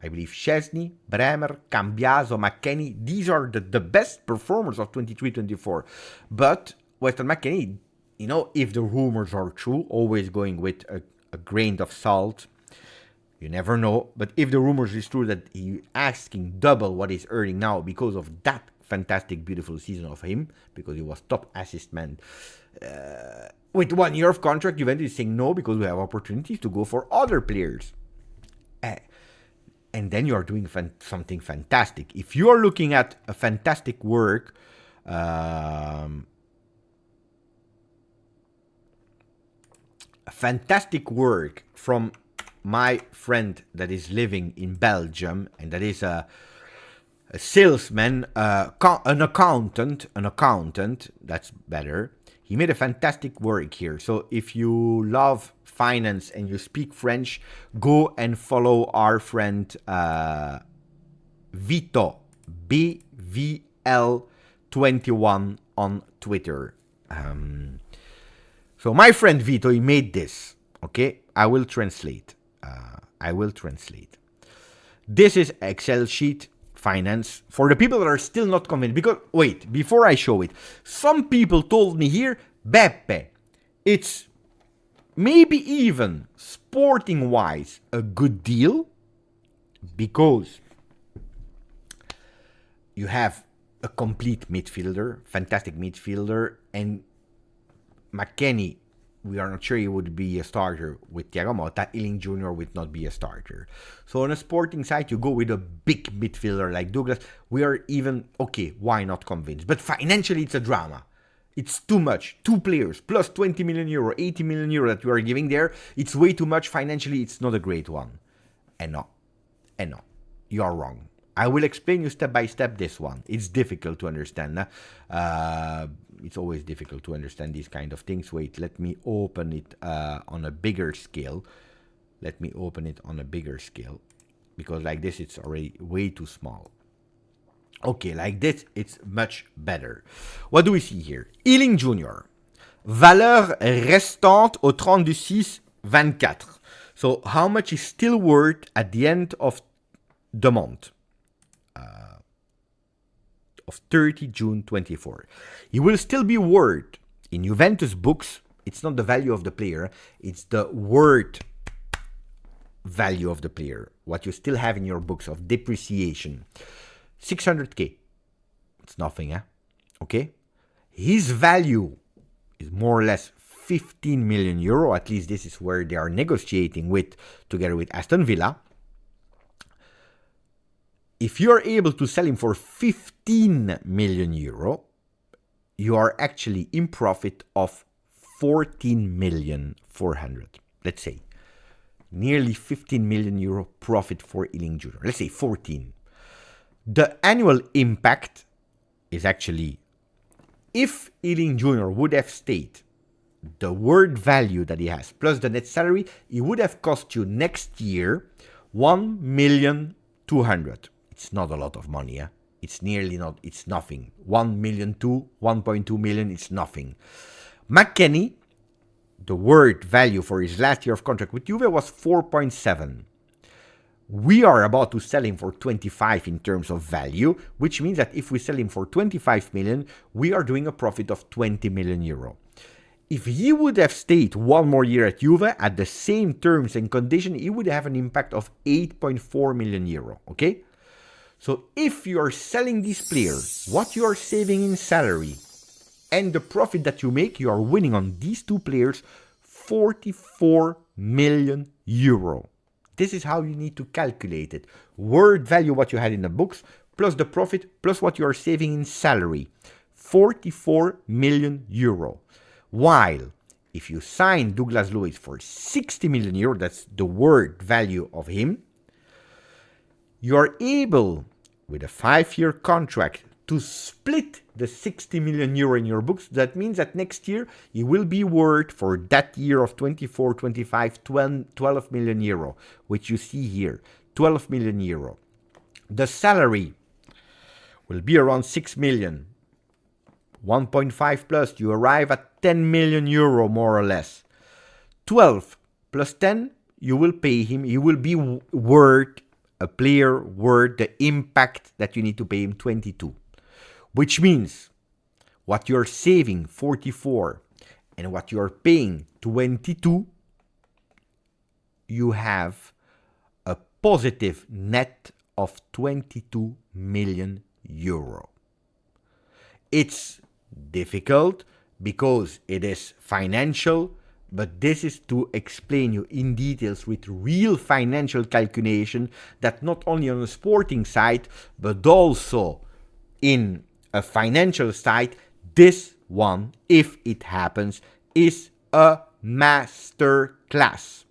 I believe Szczesny, Bremer, Cambiaso, McKennie, these are the best performers of 23-24. But Weston McKennie, you know, if the rumors are true, always going with a grain of salt, you never know. But if the rumors is true that he's asking double what he's earning now because of that fantastic, beautiful season of him, because he was top assist man, with 1 year of contract, Juventus is saying no because we have opportunities to go for other players. And then you are doing something fantastic. If you are looking at a fantastic work, from my friend that is living in Belgium, and that is a salesman, an accountant, that's better. He made a fantastic work here. So if you love finance and you speak French, go and follow our friend Vito, BVL21 on Twitter. So my friend Vito, he made this. Okay, I will translate. This is Excel sheet, finance for the people that are still not convinced. Because, wait, before I show it, some people told me here, Beppe, it's maybe even sporting-wise a good deal because you have a complete midfielder, fantastic midfielder, and McKennie, we are not sure he would be a starter with Thiago Motta. Iling Jr. would not be a starter. So on a sporting side, you go with a big midfielder like Douglas. We are even, okay, why not convinced? But financially, it's a drama. It's too much. 2 players plus 20 million euro, 80 million euro that we are giving there. It's way too much. Financially, it's not a great one. And no, you are wrong. I will explain you step by step this one. It's difficult to understand. It's always difficult to understand these kind of things. Wait, let me open it on a bigger scale. Because like this, it's already way too small. Okay, like this, it's much better. What do we see here? Iling Jr. Valeur restante au 30/6/24. So how much is still worth at the end of the month? Of 30 June 24. He will still be worth in Juventus books. It's not the value of the player, it's the worth value of the player. What you still have in your books of depreciation. 600k. It's nothing, eh? Okay? His value is more or less 15 million euro. At least this is where they are negotiating with, together with Aston Villa. If you are able to sell him for 15 million euro, you are actually in profit of 14,400,000. Let's say nearly 15 million euro profit for Iling Jr. Let's say 14. The annual impact is actually, if Iling Jr. would have stayed the word value that he has plus the net salary, it would have cost you next year 1,200,000. It's not a lot of money, eh? It's nearly not, it's nothing. 1.2 million, it's nothing. McKennie, the word value for his last year of contract with Juve was 4.7. We are about to sell him for 25 in terms of value, which means that if we sell him for 25 million, we are doing a profit of 20 million euro. If he would have stayed one more year at Juve at the same terms and condition, he would have an impact of 8.4 million euro, okay? So if you are selling these players, what you are saving in salary and the profit that you make, you are winning on these two players 44 million euro. This is how you need to calculate it. Word value, what you had in the books, plus the profit, plus what you are saving in salary. 44 million euro. While if you sign Douglas Luiz for 60 million euro, that's the word value of him, you are able, with a 5-year contract, to split the 60 million euro in your books. That means that next year he will be worth for that year of 24-25 12 million euro, which you see here, 12 million euro. The salary will be around 6 million. 1.5 plus, you arrive at 10 million euro more or less. 12 plus 10, you will pay him. He will be worth, a player worth the impact that you need to pay him, 22. Which means what you're saving, 44, and what you're paying, 22, you have a positive net of 22 million euro. It's difficult because it is financial, but this is to explain you in details with real financial calculation that not only on the sporting side, but also in a financial side, this one, if it happens, is a master class.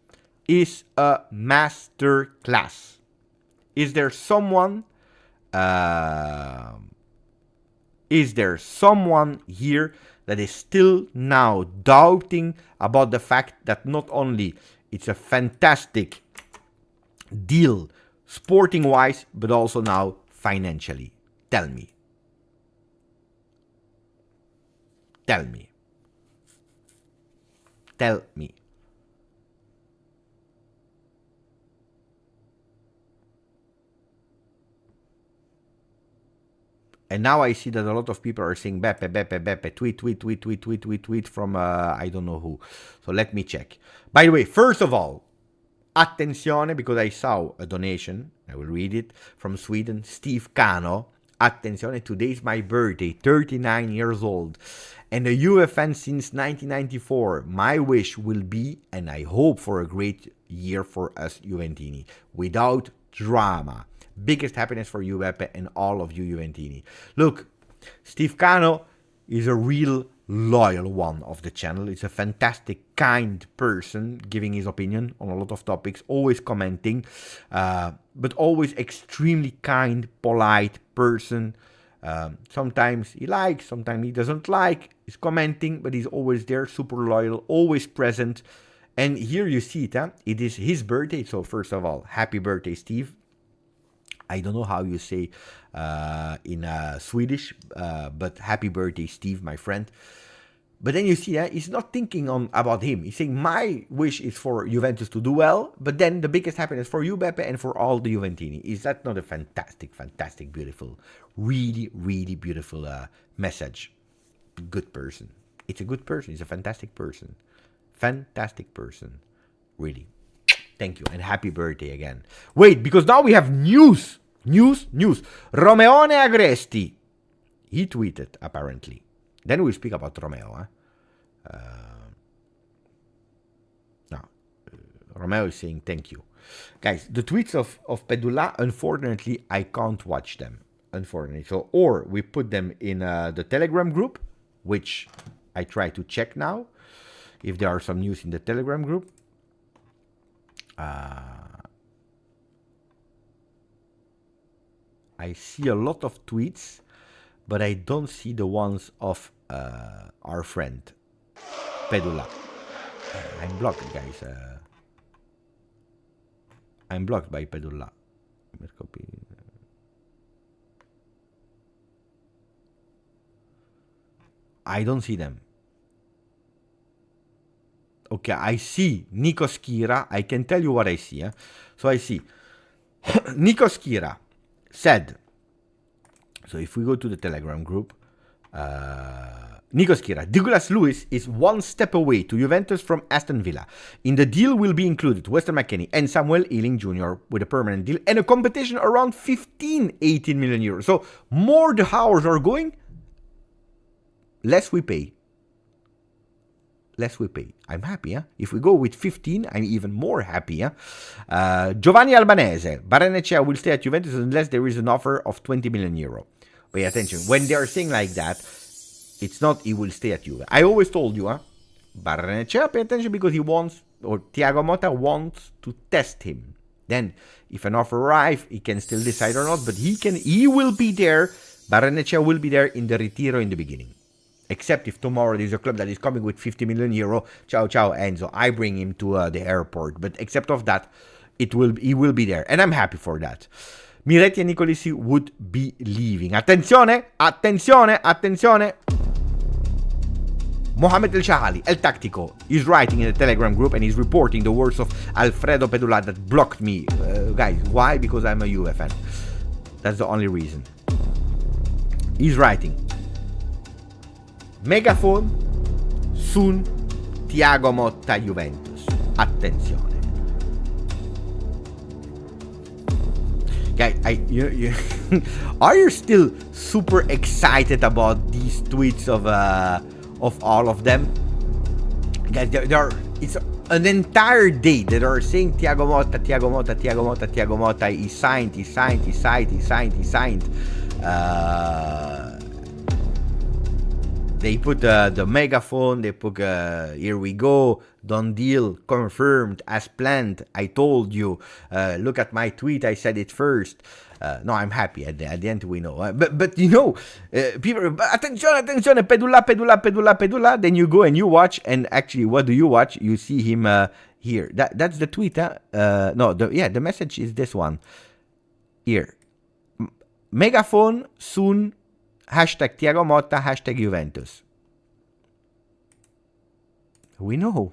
Is a master class. Is there someone here that is still now doubting about the fact that not only it's a fantastic deal sporting wise, but also now financially? Tell me. Tell me. Tell me. And now I see that a lot of people are saying Beppe, tweet from I don't know who. So let me check. By the way, first of all, attenzione, because I saw a donation, I will read it, from Sweden, Steve Cano. Attenzione, today's my birthday, 39 years old, and a Juve fan since 1994. My wish will be, and I hope for a great year for us Juventini, without drama. Biggest happiness for you, Beppe, and all of you Juventini. Look, Steve Cano is a real loyal one of the channel. He's a fantastic, kind person, giving his opinion on a lot of topics, always commenting, but always extremely kind, polite person. Sometimes he likes, sometimes he doesn't like. He's commenting, but he's always there, super loyal, always present. And here you see it, it is his birthday. So first of all, happy birthday, Steve. I don't know how you say in Swedish, but happy birthday, Steve, my friend. But then you see, he's not thinking about him. He's saying, my wish is for Juventus to do well, but then the biggest happiness for you, Beppe, and for all the Juventini. Is that not a fantastic, fantastic, beautiful, really, really beautiful message? Good person. It's a good person. He's a fantastic person. Fantastic person. Really. Thank you, and happy birthday again. Wait, because now we have news. News. Romeone Agresti. He tweeted, apparently. Then we'll speak about Romeo. Romeo is saying thank you. Guys, the tweets of Pedula, unfortunately, I can't watch them. Unfortunately. So, or we put them in the Telegram group, which I try to check now, if there are some news in the Telegram group. I see a lot of tweets, but I don't see the ones of our friend Pedula. I'm blocked, guys. I'm blocked by Pedula. I don't see them. Okay, I see Nico Schira. I can tell you what I see. So I see Nico Schira said, so if we go to the Telegram group, Nico Schira, Douglas Luiz is one step away to Juventus from Aston Villa. In the deal will be included Weston McKennie and Samuel Iling Jr. with a permanent deal and a competition around 18 million euros. So more the hours are going, less we pay. Less we pay. I'm happy, If we go with 15, I'm even more happy, Giovanni Albanese, Barrenechea will stay at Juventus unless there is an offer of 20 million euro. Pay attention. When they are saying like that, it's not he will stay at Juve. I always told you, Barrenechea, pay attention because he wants, or Thiago Motta wants to test him. Then, if an offer arrives, he can still decide or not, but he will be there. Barrenechea will be there in the Retiro in the beginning. Except if tomorrow there's a club that is coming with 50 million euro, ciao Enzo, I bring him to the airport. But except of that, he will be there. And I'm happy for that. Miretti and Nicolisi would be leaving. Attenzione! Mohamed El Shahali, El Tactico, is writing in the Telegram group and he's reporting the words of Alfredo Pedula that blocked me. Guys, why? Because I'm a Juve fan. That's the only reason. He's writing. Megaphone, soon, Thiago Motta, Juventus. Attenzione. Guys, are you still super excited about these tweets of all of them? Guys, it's an entire day that are saying Thiago Motta, he signed. They put the megaphone, they put, here we go, done deal, confirmed, as planned, I told you, look at my tweet, I said it first. No, I'm happy, at the end we know. But you know, people, attenzione, Pedula, then you go and you watch, and actually, what do you watch? You see him here. That's the tweet, the message is this one. Here. Megaphone, soon, hashtag Thiago Motta, hashtag Juventus. We know.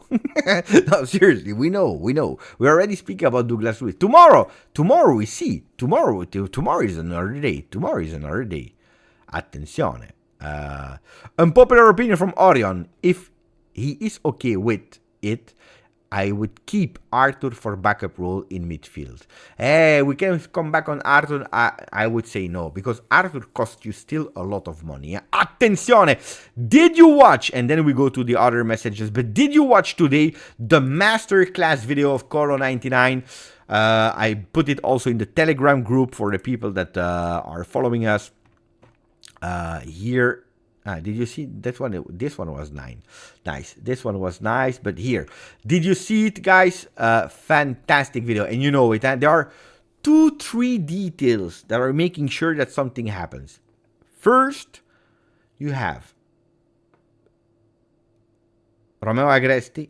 No, seriously, we know. We already speak about Douglas Luiz. Tomorrow we see. Tomorrow is another day. Attenzione. Unpopular opinion from Orion. If he is okay with it, I would keep Arthur for backup role in midfield. We can come back on Arthur. I would say no, because Arthur costs you still a lot of money. Attenzione! Did you watch, and then we go to the other messages, but did you watch today the masterclass video of Colo99? I put it also in the Telegram group for the people that are following us. Here. Did you see that one? This one was nice. This one was nice, but here. Did you see it, guys? Fantastic video. And you know it. There are 2-3 details that are making sure that something happens. First, you have Romeo Agresti.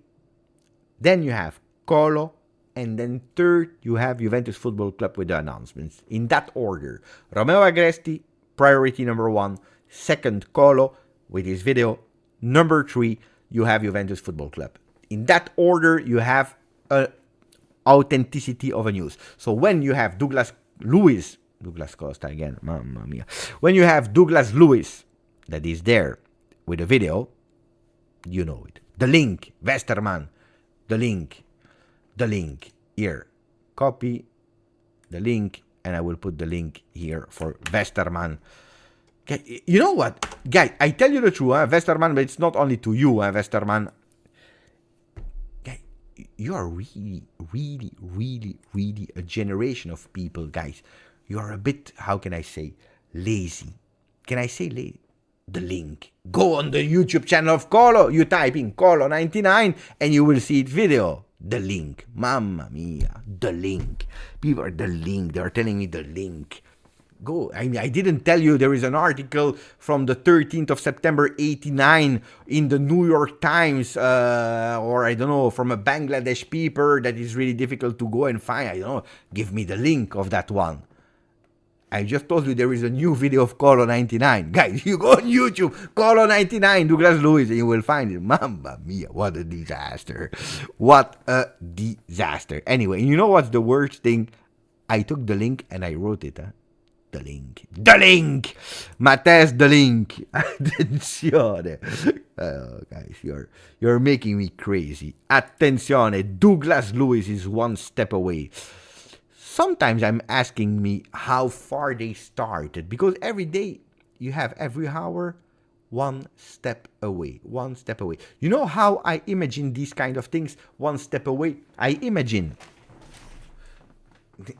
Then you have Colo. And then third, you have Juventus Football Club with the announcements. In that order. Romeo Agresti, priority number 1. Second, Colo with his video. Number 3, you have Juventus Football Club. In that order, you have authenticity of a news. So when you have Douglas Costa again, mamma mia. When you have Douglas Luiz that is there with a video, you know it. The link, Westerman, the link here. Copy the link, and I will put the link here for Westerman. You know what, guy? I tell you the truth, Westerman, but it's not only to you, Westerman. Guy, you are really a generation of people, guys. You are a bit, how can I say, lazy. Can I say lazy? The link. Go on the YouTube channel of Colo. You type in Colo99 and you will see its video. The link. Mamma mia. The link. People are the link. They are telling me the link. Go. I didn't tell you there is an article from the 13th of September 89 in the New York Times, or I don't know, from a Bangladesh paper that is really difficult to go and find. I don't know. Give me the link of that one. I just told you there is a new video of Colo99. Guys, you go on YouTube, Colo99, Douglas Luiz, and you will find it. Mamma mia, what a disaster. What a disaster. Anyway, you know what's the worst thing? I took the link and I wrote it, The link. Matthias, the link. Attenzione. Guys, you're making me crazy. Attenzione. Douglas Luiz is one step away. Sometimes I'm asking me how far they started, because every day you have every hour one step away. You know how I imagine these kind of things? One step away. I imagine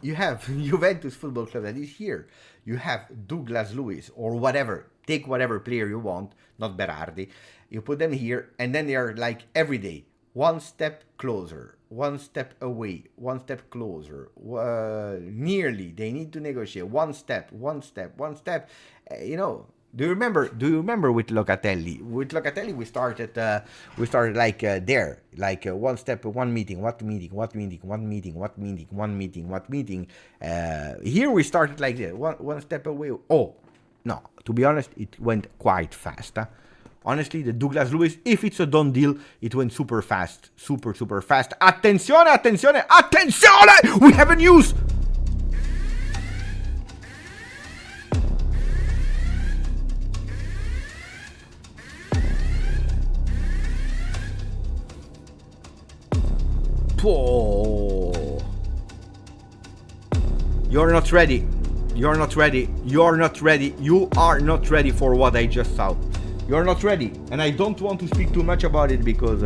you have Juventus Football Club that is here. You have Douglas Luiz or whatever. Take whatever player you want, not Berardi. You put them here, and then they are like every day. One step closer, one step away, one step closer. Nearly, they need to negotiate. One step. You know. Do you remember with Locatelli? With Locatelli, we started like there, like one step, one meeting. Here we started like this, one step away. Oh, no, to be honest, it went quite fast. Honestly, the Douglas Luiz, if it's a done deal, it went super fast, super fast. Attenzione! We have a news. Oh. You're not ready. You are not ready for what I just saw. You're not ready. And I don't want to speak too much about it because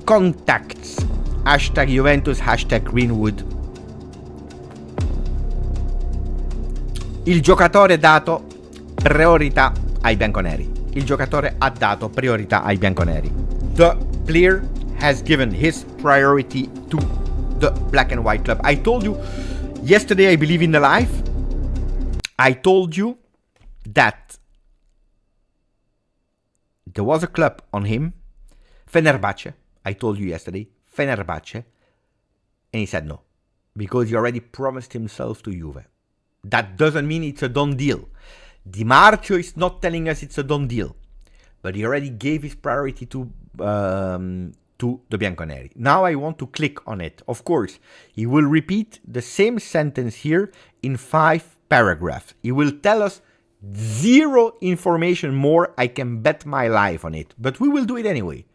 contacts, hashtag Juventus, hashtag Greenwood. Il giocatore dato priorità ai bianconeri. The player has given his priority to the black and white club. I told you yesterday, I believe in the live, I told you that there was a club on him, Fenerbahce. I told you yesterday, Fenerbahce, and he said no. because he already promised himself to Juve. That doesn't mean it's a done deal. Di Marzio is not telling us it's a done deal, but he already gave his priority to the Bianconeri. Now I want to click on it. Of course, he will repeat the same sentence here in 5 paragraphs. He will tell us zero information more. I can bet my life on it, but we will do it anyway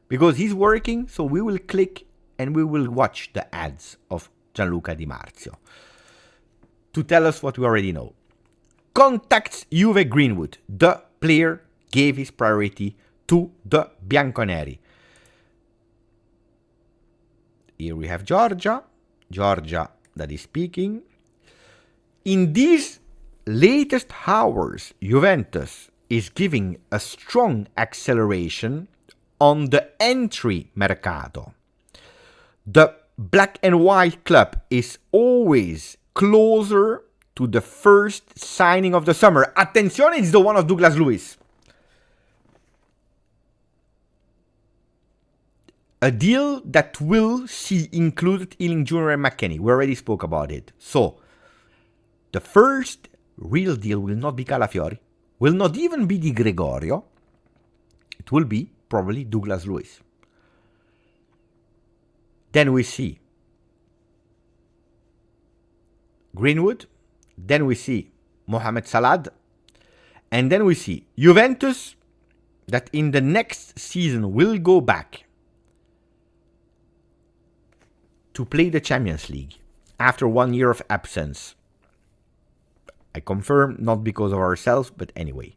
because he's working. So we will click and we will watch the ads of Gianluca Di Marzio to tell us what we already know. Contacts Juve Greenwood. The player gave his priority to the Bianconeri. Here we have Georgia that is speaking. In these latest hours, Juventus is giving a strong acceleration on the entry mercato. The black and white club is always closer to the first signing of the summer. Attenzione, it's the one of Douglas Luiz. A deal that will see included Iling Jr. and McKennie. We already spoke about it. So, the first real deal will not be Calafiori, will not even be Di Gregorio. It will be probably Douglas Luiz. Then we see Greenwood. Then we see Mohamed Salah. And then we see Juventus that in the next season will go back to play the Champions League after 1 year of absence. I confirm, not because of ourselves, but anyway.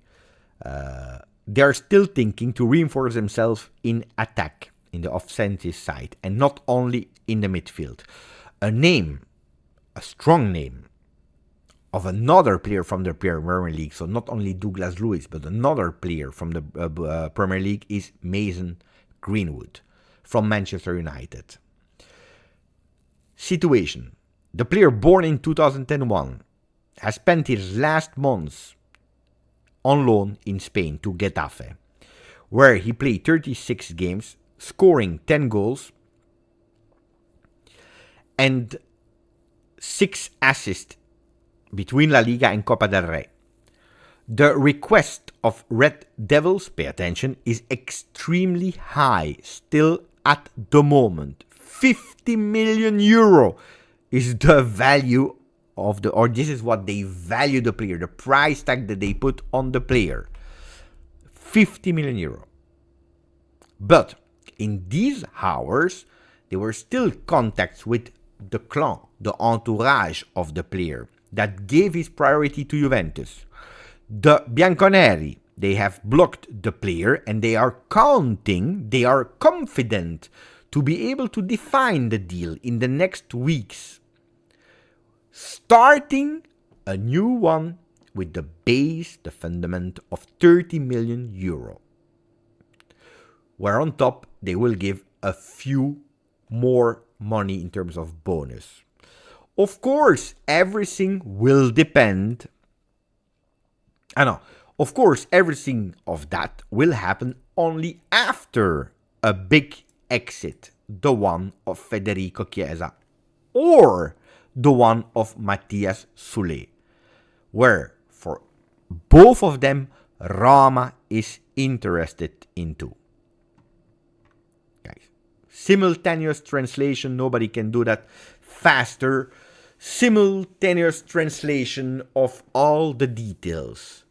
They are still thinking to reinforce themselves in attack, in the offensive side, and not only in the midfield. A strong name, of another player from the Premier League, so not only Douglas Luiz, but another player from the Premier League is Mason Greenwood from Manchester United. Situation. The player born in 2001 has spent his last months on loan in Spain to Getafe, where he played 36 games, scoring 10 goals and 6 assists between La Liga and Copa del Rey. The request of Red Devils, pay attention, is extremely high still at the moment. 50 million euro is the value of the, or this is what they value the player, the price tag that they put on the player. 50 million euro. But in these hours, there were still contacts with the clan, the entourage of the player that gave his priority to Juventus. The Bianconeri, they have blocked the player and they are confident to be able to define the deal in the next weeks, starting a new one with the base, the fundament of 30 million euro, where on top they will give a few more money in terms of bonus. Of course, everything will depend. Of course, everything of that will happen only after a big exit, the one of Federico Chiesa or the one of Matthias Soulé, where for both of them Roma is interested into. Guys, simultaneous translation, nobody can do that faster. Simultaneous translation of all the details.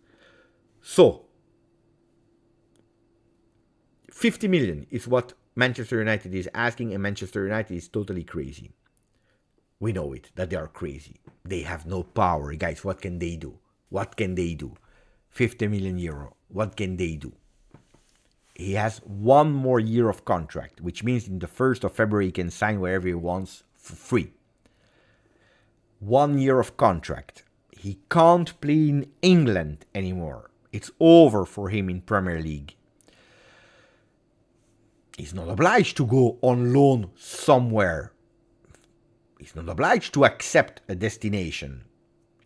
So, 50 million is what Manchester United is asking, and Manchester United is totally crazy. We know it, that they are crazy. They have no power. Guys, what can they do? What can they do? 50 million euro. What can they do? He has 1 more year of contract, which means in the 1st of February he can sign wherever he wants for free. 1 year of contract. He can't play in England anymore. It's over for him in Premier League. He's not obliged to go on loan somewhere. He's not obliged to accept a destination.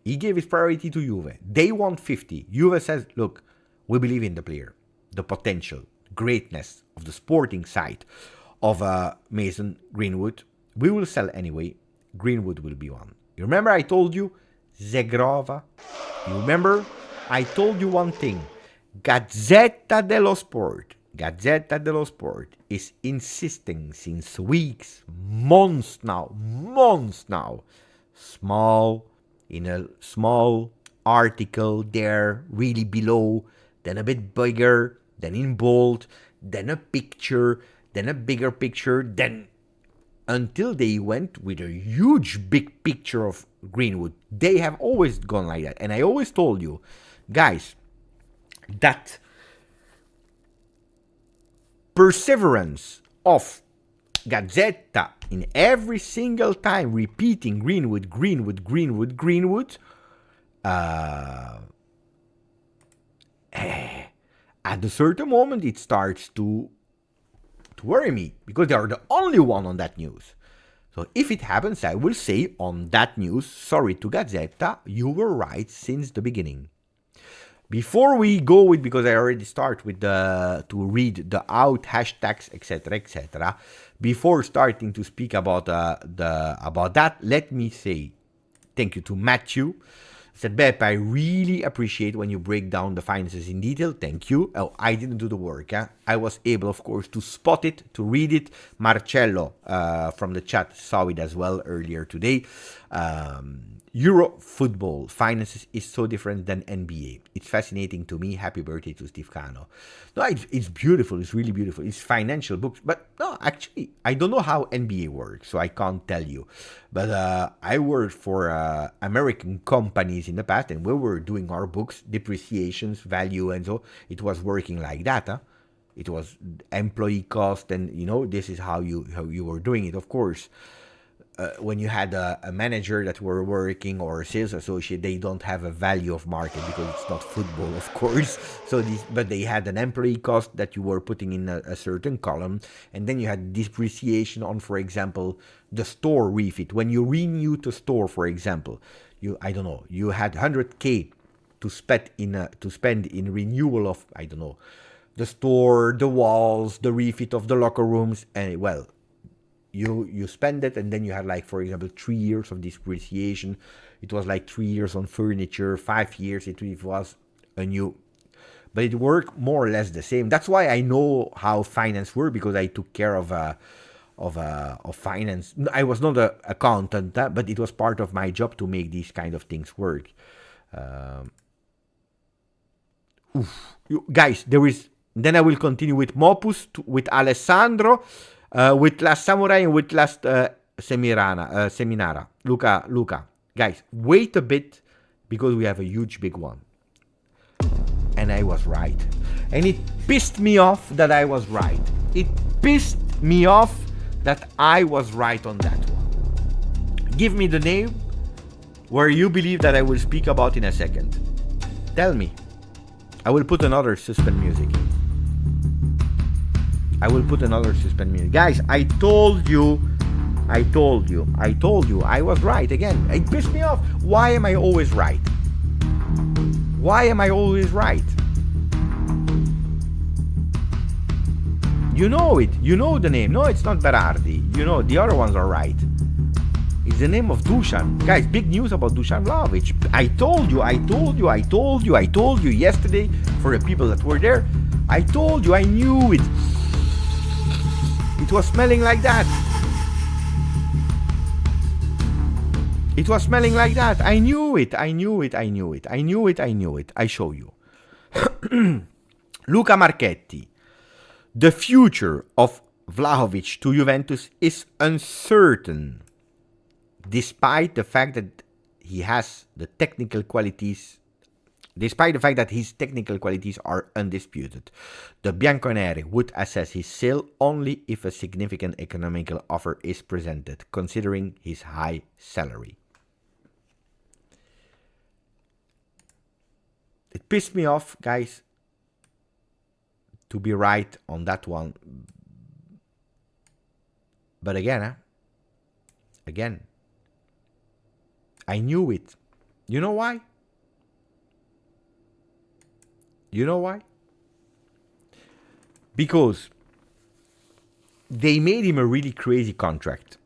He gave his priority to Juve. They want 50. Juve says, look, we believe in the player, the potential, greatness of the sporting side of Mason Greenwood. We will sell anyway. Greenwood will be one. You remember I told you Zegrova? You remember I told you one thing. Gazetta dello Sport is insisting since weeks, months now, in a small article there, really below, then a bit bigger, then in bold, then a picture, then a bigger picture, then until they went with a huge big picture of Greenwood. They have always gone like that. And I always told you, guys, that perseverance of Gazetta in every single time repeating Greenwood, at a certain moment it starts to worry me, because they are the only one on that news. So if it happens, I will say on that news, sorry to Gazetta, you were right since the beginning. Before we go with, because I already start with to read the out hashtags, etc. Before starting to speak about that, let me say thank you to Matthew. Said, Beppe, I really appreciate when you break down the finances in detail. Thank you. Oh, I didn't do the work. I was able, of course, to spot it, to read it. Marcello from the chat saw it as well earlier today. Euro football finances is so different than NBA. It's fascinating to me. Happy birthday to Steve Cano. No, it's beautiful. It's really beautiful. It's financial books. But no, actually, I don't know how NBA works, so I can't tell you. But I worked for American companies in the past, and we were doing our books, depreciations, value, and so it was working like that. It was employee cost, and this is how you were doing it, of course. When you had a manager that were working or a sales associate, they don't have a value of market because it's not football, of course. But they had an employee cost that you were putting in a certain column, and then you had depreciation on, for example, the store refit. When you renewed the store, for example, you had 100K to spend in renewal of, the store, the walls, the refit of the locker rooms, and you spend it, and then you had, like, for example, 3 years of depreciation. It was like 3 years on furniture, 5 years it was a new, but it worked more or less the same. That's why I know how finance works, because I took care of finance. I was not an accountant, but it was part of my job to make these kind of things work. Guys, then I will continue with Mopus, with Alessandro, with Last Samurai, and with Last Seminara. Luca. Guys, wait a bit, because we have a huge big one. And I was right. And it pissed me off that I was right. It pissed me off that I was right on that one. Give me the name where you believe that I will speak about in a second. Tell me. I will put another suspend music. Guys, I told you. I was right again. It pissed me off. Why am I always right? You know it. You know the name. No, it's not Berardi. The other ones are right. It's the name of Dusan. Guys, big news about Dusan Vlahovic. I told you yesterday, for the people that were there. I told you, I knew it. It was smelling like that. I knew it. I show you. Luca Marchetti. The future of Vlahovic to Juventus is uncertain, despite the fact that his technical qualities are undisputed. The Bianconeri would assess his sale only if a significant economical offer is presented, considering his high salary. It pissed me off, guys, to be right on that one. But again, I knew it. You know why? Because they made him a really crazy contract.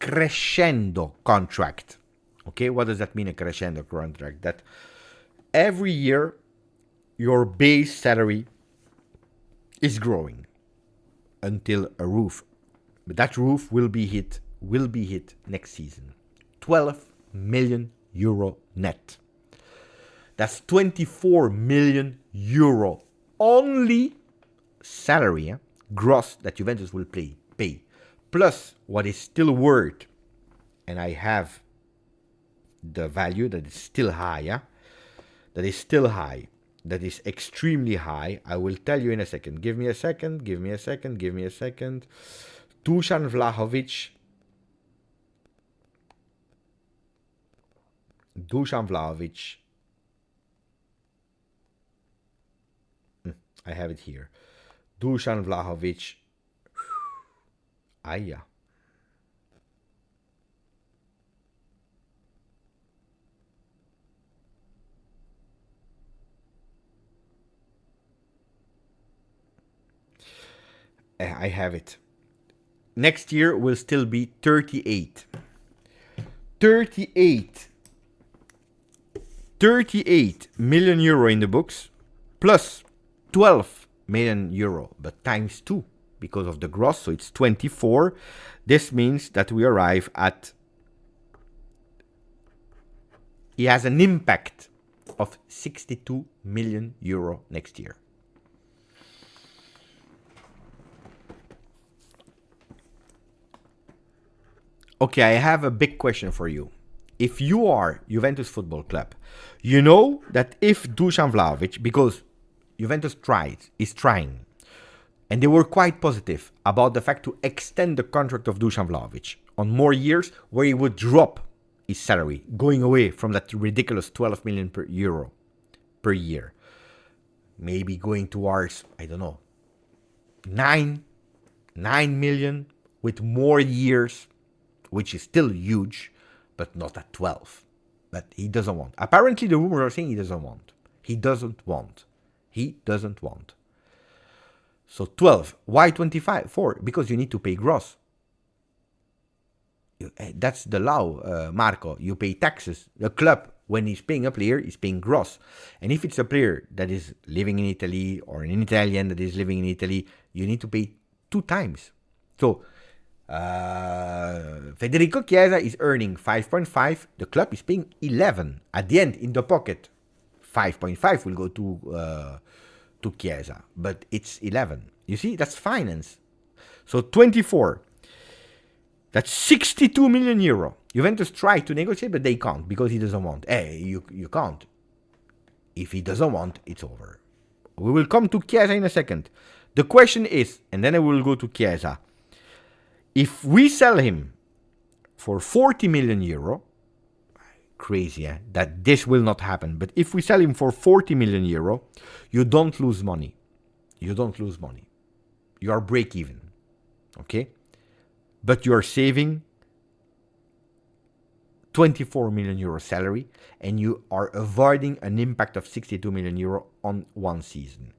crescendo contract. Okay, what does that mean, a crescendo contract? That every year your base salary is growing until a roof. But that roof will be hit next season. 12 million euro net. That's 24 million euro only salary, gross, that Juventus will pay. Plus what is still worth, and I have the value that is still high, that is extremely high. I will tell you in a second. Give me a second. Dusan Vlahovic. I have it here. Dusan Vlahovic. Aya. I have it. Next year will still be 38. 38 million euro in the books, plus 12 million euro, but times 2 because of the gross, so it's 24. This means that we arrive at, he has an impact of 62 million euro next year. Okay, I have a big question for you. If you are Juventus Football Club, you know that if Dusan Vlahovic, because Juventus is trying, and they were quite positive about the fact to extend the contract of Dusan Vlahovic on more years, where he would drop his salary, going away from that ridiculous 12 million euro per year. Maybe going towards, I don't know, 9 million with more years, which is still huge, but not at 12. But he doesn't want. Apparently, the rumors are saying he doesn't want. He doesn't want. So 12. Why 25? 4. Because you need to pay gross. That's the law, Marco. You pay taxes. The club, when he's paying a player, is paying gross. And if it's a player that is living in Italy or an Italian that is living in Italy, you need to pay 2 times. So Federico Chiesa is earning 5.5. The club is paying 11. At the end, in the pocket, 5.5 will go to Chiesa, but it's 11. You see, that's finance. So 24. That's 62 million euro. Juventus tried to negotiate, but they can't because he doesn't want. Hey, you can't. If he doesn't want, it's over. We will come to Chiesa in a second. The question is, and then I will go to Chiesa. If we sell him for 40 million euro, crazy, that this will not happen. But if we sell him for 40 million euro, you don't lose money. You are break even. Okay? But you are saving 24 million euro salary, and you are avoiding an impact of 62 million euro on one season.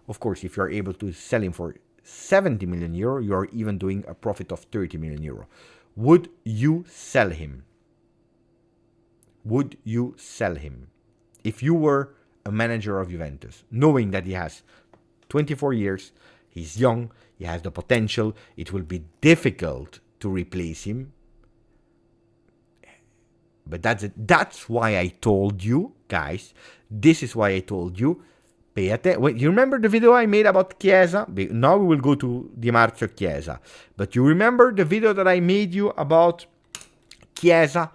Of course, if you are able to sell him for 70 million euro, you are even doing a profit of 30 million euro. Would you sell him? If you were a manager of Juventus, knowing that he has 24 years, he's young, he has the potential, it will be difficult to replace him. But that's it. That's why I told you, guys, this is why I told you, pay attention. You remember the video I made about Chiesa? Now we will go to Di Marzio Chiesa. But you remember the video that I made you about Chiesa?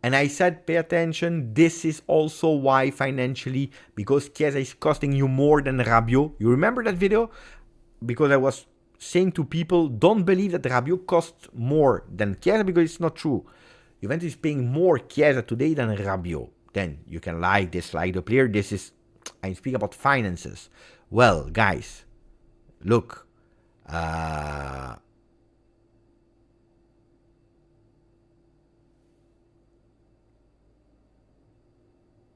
And I said, pay attention, this is also why financially, because Chiesa is costing you more than Rabiot. You remember that video? Because I was saying to people, don't believe that Rabiot costs more than Chiesa, because it's not true. Juventus is paying more Chiesa today than Rabiot. Then you can dislike the player. I speak about finances. Well, guys, look.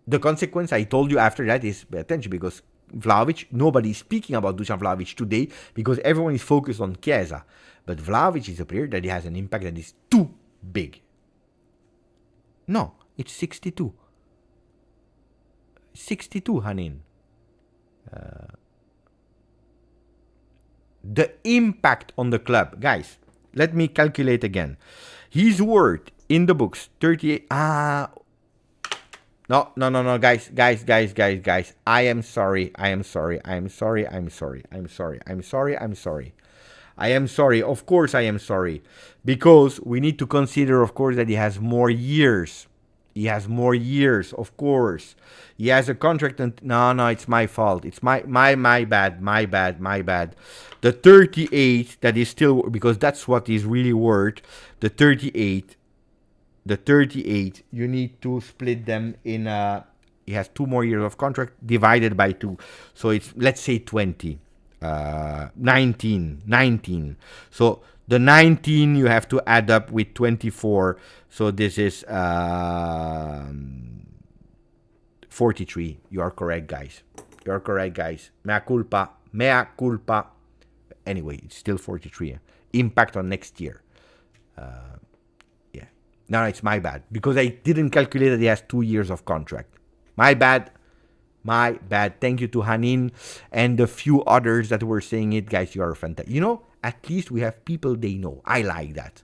The consequence I told you after that is pay attention, because Vlahovic, nobody is speaking about Dusan Vlahovic today because everyone is focused on Chiesa. But Vlahovic is a player that has an impact that is 2 big. No, it's 62. 62, Hanin. The impact on the club. Guys, let me calculate again. He's worth in the books 38. No, guys. I am sorry. Of course, I am sorry. Because we need to consider, of course, that he has more years. Of course. He has a contract. No, it's my fault. It's my bad. The 38, that is still, because that's what is really worth. The 38, you need to split them in, he has 2 more years of contract divided by 2. So it's, let's say 20. 19. So the 19 you have to add up with 24. So this is 43. You are correct, guys. Mea culpa. Anyway, it's still 43. Impact on next year. Yeah. No, it's my bad. Because I didn't calculate that he has 2 years of contract. My bad. Thank you to Hanin and the few others that were saying it. Guys, you are fantastic. You know, at least we have people they know. I like that.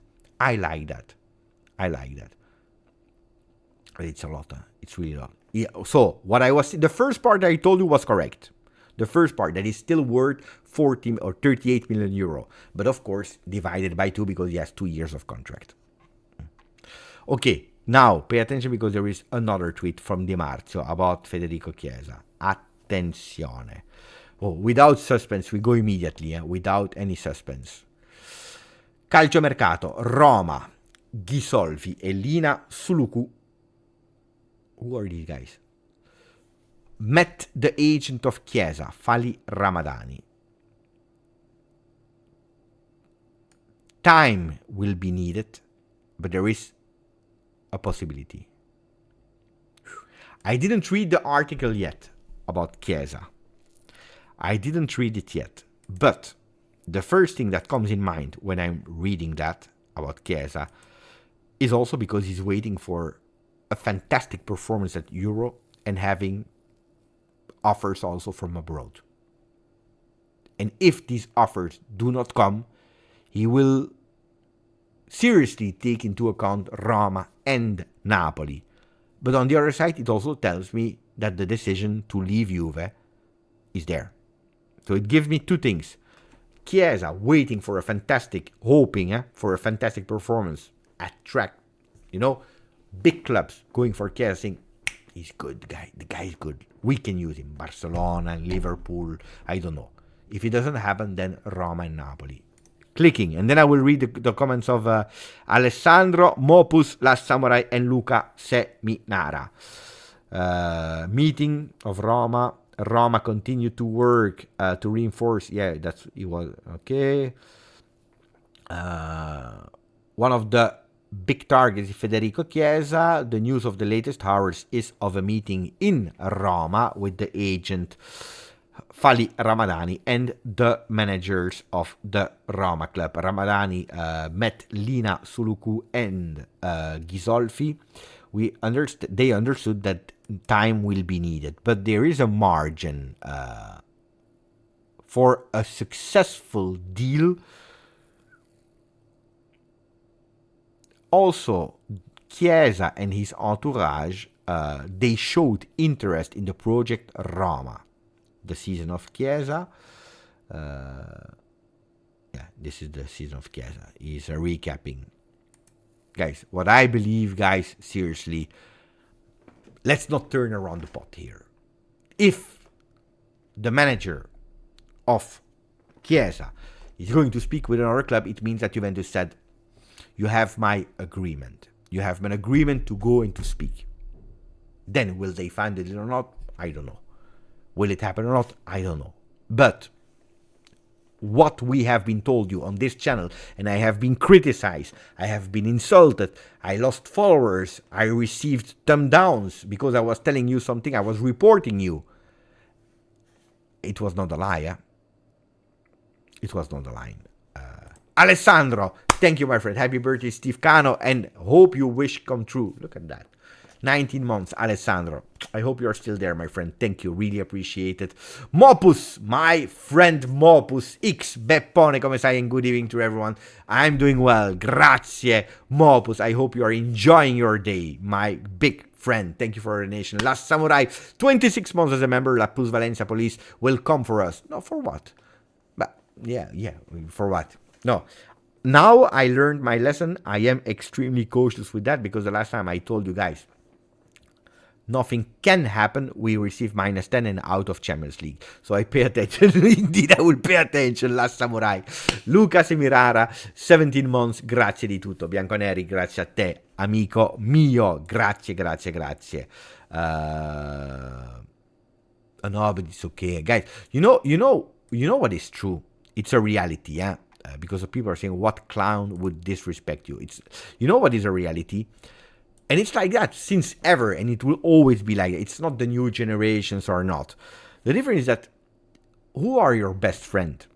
But it's a lot. It's really a lot. Yeah, so, what I was... The first part I told you was correct. The first part, that is still worth 40 or 38 million euro. But of course, divided by 2 because he has 2 years of contract. Okay, now pay attention because there is another tweet from Di Marzio about Federico Chiesa. Attenzione. Oh, without suspense, we go immediately, without any suspense. Calciomercato, Roma, Ghisolfi e Lina Suluku. Who are these guys? Met the agent of Chiesa, Fali Ramadani. Time will be needed, but there is a possibility. I didn't read the article yet about Chiesa. I didn't read it yet, but the first thing that comes in mind when I'm reading that about Chiesa is also because he's waiting for a fantastic performance at Euro and having offers also from abroad. And if these offers do not come, he will seriously take into account Roma and Napoli. But on the other side, it also tells me that the decision to leave Juve is there. So it gives me two things. Chiesa waiting for a fantastic, hoping for a fantastic performance. Attract, big clubs going for Chiesa, saying, he's good, the guy is good. We can use him. Barcelona, Liverpool, I don't know. If it doesn't happen, then Roma and Napoli. Clicking. And then I will read the comments of Alessandro, Mopus, Last Samurai, and Luca Seminara. Meeting of Roma. Roma continued to work to reinforce. Yeah, it was okay. One of the big targets is Federico Chiesa. The news of the latest hours is of a meeting in Roma with the agent Fali Ramadani and the managers of the Roma club. Ramadani met Lina Suluku and Ghisolfi. They understood that time will be needed, but there is a margin for a successful deal. Also, Chiesa and his entourage, they showed interest in the project Roma. The season of Chiesa. This is the season of Chiesa. He's recapping. Guys, what I believe, guys, seriously, let's not turn around the pot here. If the manager of Chiesa is going to speak with another club, it means that Juventus said, you have my agreement. You have an agreement to go and to speak. Then will they find it or not? I don't know. Will it happen or not? I don't know. But what we have been told you on this channel, and I have been criticized, I have been insulted, I lost followers, I received thumb downs because I was telling you something, I was reporting you. It was not a lie. It was not a lie. Alessandro, Thank you, my friend. Happy birthday, Steve Cano, and hope your wish come true. Look at that. 19 months, Alessandro. I hope you're still there, my friend. Thank you. Really appreciate it. Mopus, my friend Mopus X. Beppone, come stai? And good evening to everyone. I'm doing well. Grazie, Mopus. I hope you are enjoying your day, my big friend. Thank you for the nation. Last Samurai, 26 months as a member. La Plus Valencia Police will come for us. No, for what? But yeah, for what? No. Now I learned my lesson. I am extremely cautious with that because the last time I told you guys, nothing can happen. We receive -10 and out of Champions League. So I pay attention. Indeed, I will pay attention. Last Samurai. Luca Semirara, 17 months. Grazie di tutto. Bianconeri, grazie a te. Amico mio. Grazie. No, but it's okay. Guys, you know what is true? It's a reality, yeah? Because people are saying, what clown would disrespect you? You know what is a reality? And it's like that since ever, and it will always be like that. It's not the new generations or not. The difference is that who are your best friend?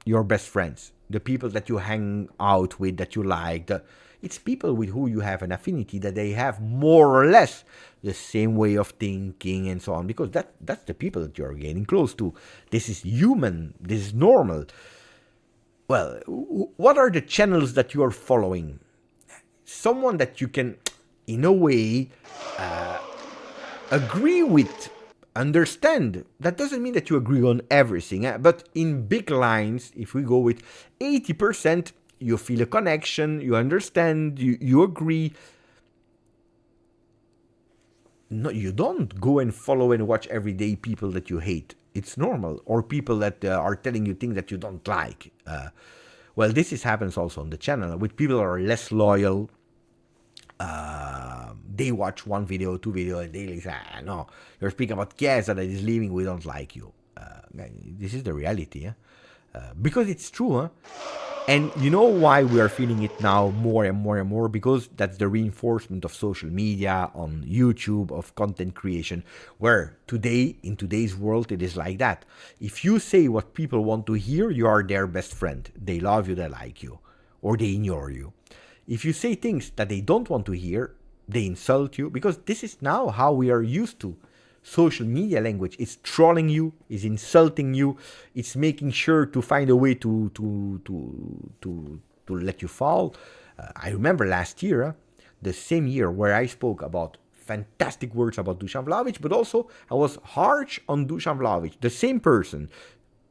Your best friends. The people that you hang out with, that you like. It's people with who you have an affinity, that they have more or less the same way of thinking and so on. Because that's the people that you're getting close to. This is human. This is normal. Well, what are the channels that you are following? Someone that you can, in a way, agree with, understand. That doesn't mean that you agree on everything, but in big lines, if we go with 80%, you feel a connection, you understand, you agree. No, you don't go and follow and watch everyday people that you hate. It's normal. Or people that are telling you things that you don't like. Well, this happens also on the channel. With people who are less loyal, they watch one video, two videos, and they say, no, you're speaking about Chiesa that is leaving, we don't like you. This is the reality, because it's true, huh? And you know why we are feeling it now more and more and more? Because that's the reinforcement of social media, on YouTube, of content creation, where today, in today's world, it is like that. If you say what people want to hear, you are their best friend. They love you, they like you, or they ignore you. If you say things that they don't want to hear, they insult you, because this is now how we are used to. Social media language is trolling you, is insulting you, it's making sure to find a way to let you fall. I remember last year, the same year where I spoke about fantastic words about Dusan Vlahovic, but also I was harsh on Dusan Vlahovic. The same person,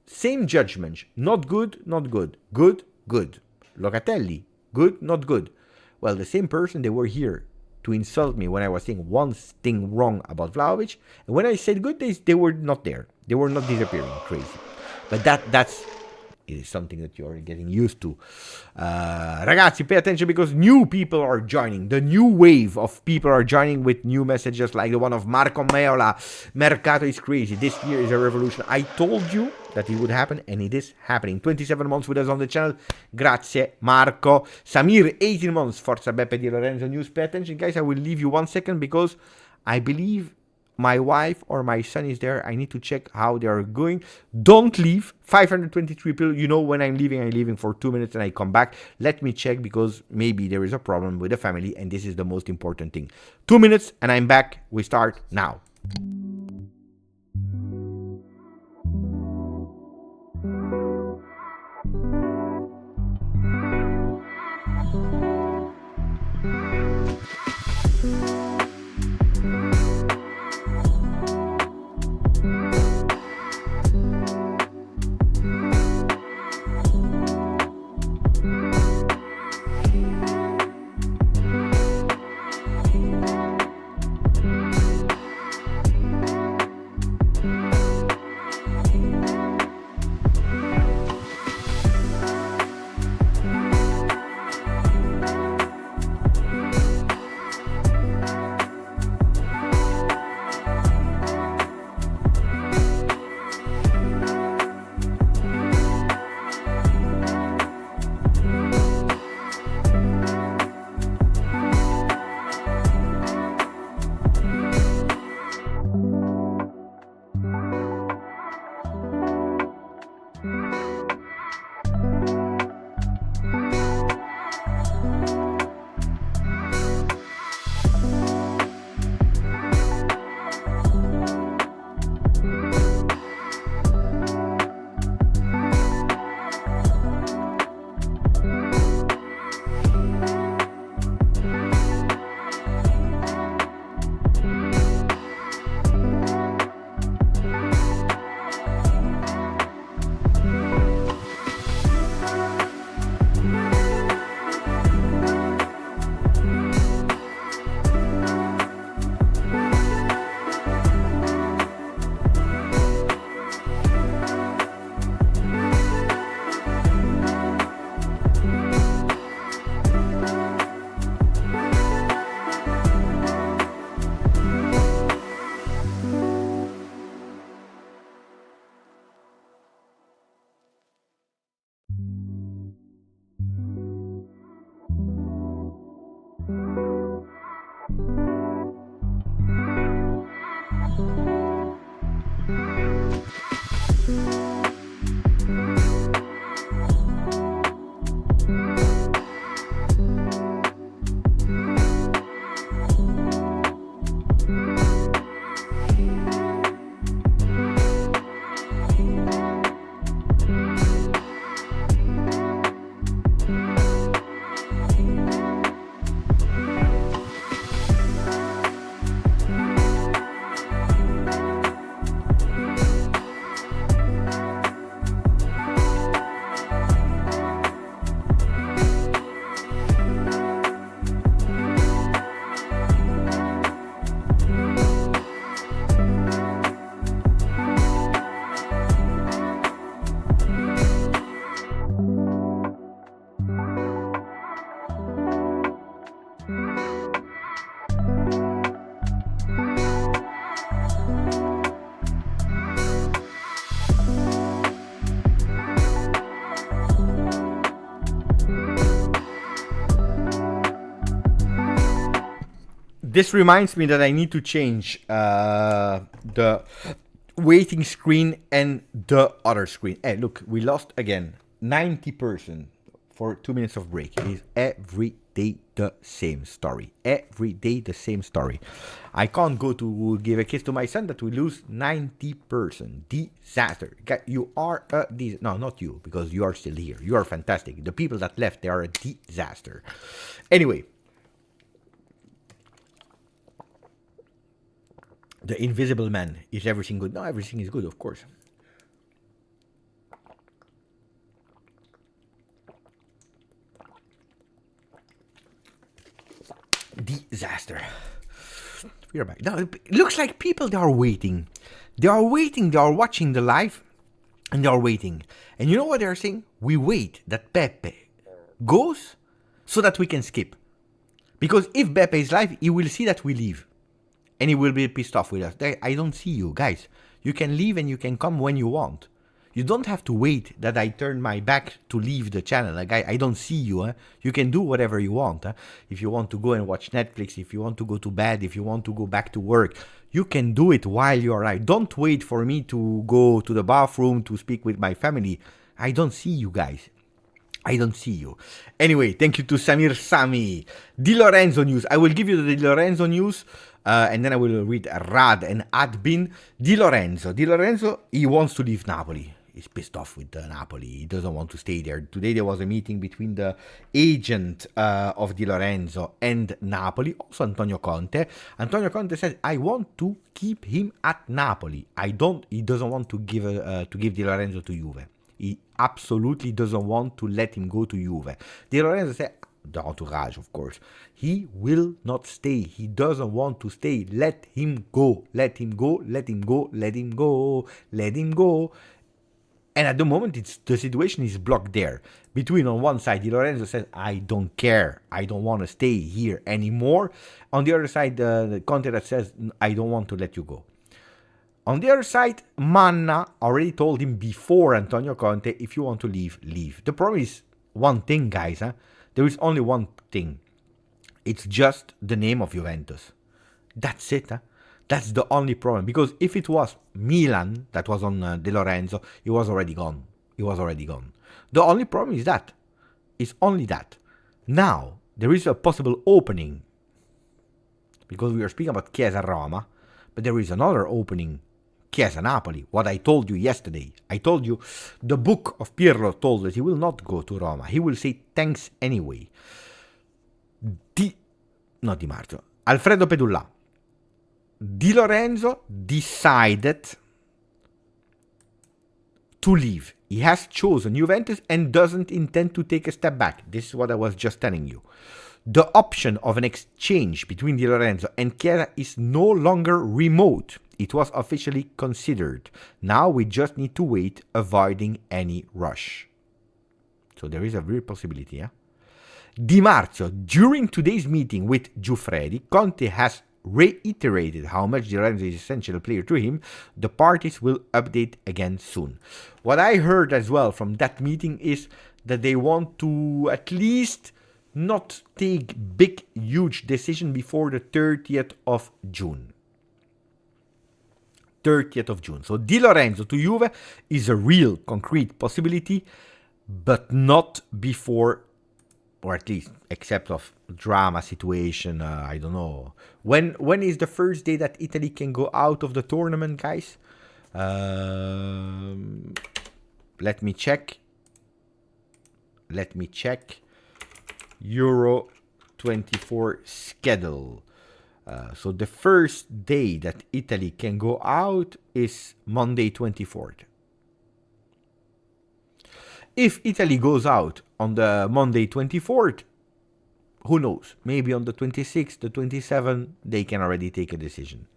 same judgment, not good, not good, good, good. Locatelli, good, not good. Well, the same person, they were here to insult me when I was saying one thing wrong about Vlahovic, and when I said good, they were not there. They were not disappearing. Crazy. But that's it is something that you're getting used to. Ragazzi, pay attention because new people are joining. The new wave of people are joining with new messages like the one of Marco Meola. Mercato is crazy. This year is a revolution. I told you that it would happen, and it is happening. 27 months with us on the channel. Grazie, Marco. Samir, 18 months. Forza Beppe di Lorenzo News. Pay attention, guys. I will leave you 1 second because I believe my wife or my son is there. I need to check how they are going. Don't leave. 523 people. You know when I'm leaving for 2 minutes and I come back. Let me check because maybe there is a problem with the family, and this is the most important thing. 2 minutes and I'm back. We start now. This reminds me that I need to change the waiting screen and the other screen. Hey, look, we lost again 90% for 2 minutes of break. It is every day the same story. Every day the same story. I can't go to give a kiss to my son that we lose 90%. Disaster. You are a disaster. No, not you, because you are still here. You are fantastic. The people that left, they are a disaster. Anyway. The Invisible Man. Is everything good? No, everything is good, of course. Disaster. We are back. Now, it looks like people, they are waiting. They are waiting. They are watching the live. And they are waiting. And you know what they are saying? We wait that Pepe goes so that we can skip. Because if Pepe is live, he will see that we leave. And he will be pissed off with us. I don't see you, guys. You can leave and you can come when you want. You don't have to wait that I turn my back to leave the channel. Like, I don't see you. Huh? You can do whatever you want. Huh? If you want to go and watch Netflix, if you want to go to bed, if you want to go back to work, you can do it while you're alive. Don't wait for me to go to the bathroom to speak with my family. I don't see you guys. I don't see you. Anyway, thank you to Samir Sami. Di Lorenzo news. I will give you the Di Lorenzo news. And then I will read Rad and Adbin. Di Lorenzo, he wants to leave Napoli. He's pissed off with Napoli. He doesn't want to stay there. Today there was a meeting between the agent of Di Lorenzo and Napoli, also Antonio Conte. Antonio Conte said, I want to keep him at Napoli. He doesn't want to give Di Lorenzo to Juve. He absolutely doesn't want to let him go to Juve. Di Lorenzo said, the entourage, of course. He will not stay. He doesn't want to stay. Let him go. Let him go. Let him go. Let him go. Let him go. And at the moment, the situation is blocked there. Between, on one side, Di Lorenzo says, I don't care. I don't want to stay here anymore. On the other side, the Conte that says, I don't want to let you go. On the other side, Manna already told him before Antonio Conte, if you want to leave, leave. The problem is one thing, guys. There is only one thing. It's just the name of Juventus. That's it. That's the only problem. Because if it was Milan that was on Di Lorenzo, he was already gone. He was already gone. The only problem is that. It's only that. Now, there is a possible opening. Because we are speaking about Chiesa Roma. But there is another opening. Chiesa Napoli. What I told you yesterday. I told you the book of Pirlo told us he will not go to Roma. He will say thanks anyway. Alfredo Pedulla. Di Lorenzo decided to leave. He has chosen Juventus and doesn't intend to take a step back. This is what I was just telling you. The option of an exchange between Di Lorenzo and Chiesa is no longer remote. It was officially considered. Now we just need to wait, avoiding any rush. So there is a real possibility, yeah? Di Marzio, during today's meeting with Giuffredi, Conte has reiterated how much Di Lorenzo is an essential player to him. The parties will update again soon. What I heard as well from that meeting is that they want to at least not take big, huge decision before the 30th of June. 30th of June. So Di Lorenzo to Juve is a real concrete possibility, but not before, or at least except of drama situation. I don't know. When is the first day that Italy can go out of the tournament, guys? Let me check. Euro 24 schedule. So the first day that Italy can go out is Monday 24th. If Italy goes out on the Monday 24th, who knows? Maybe on the 26th, the 27th, they can already take a decision.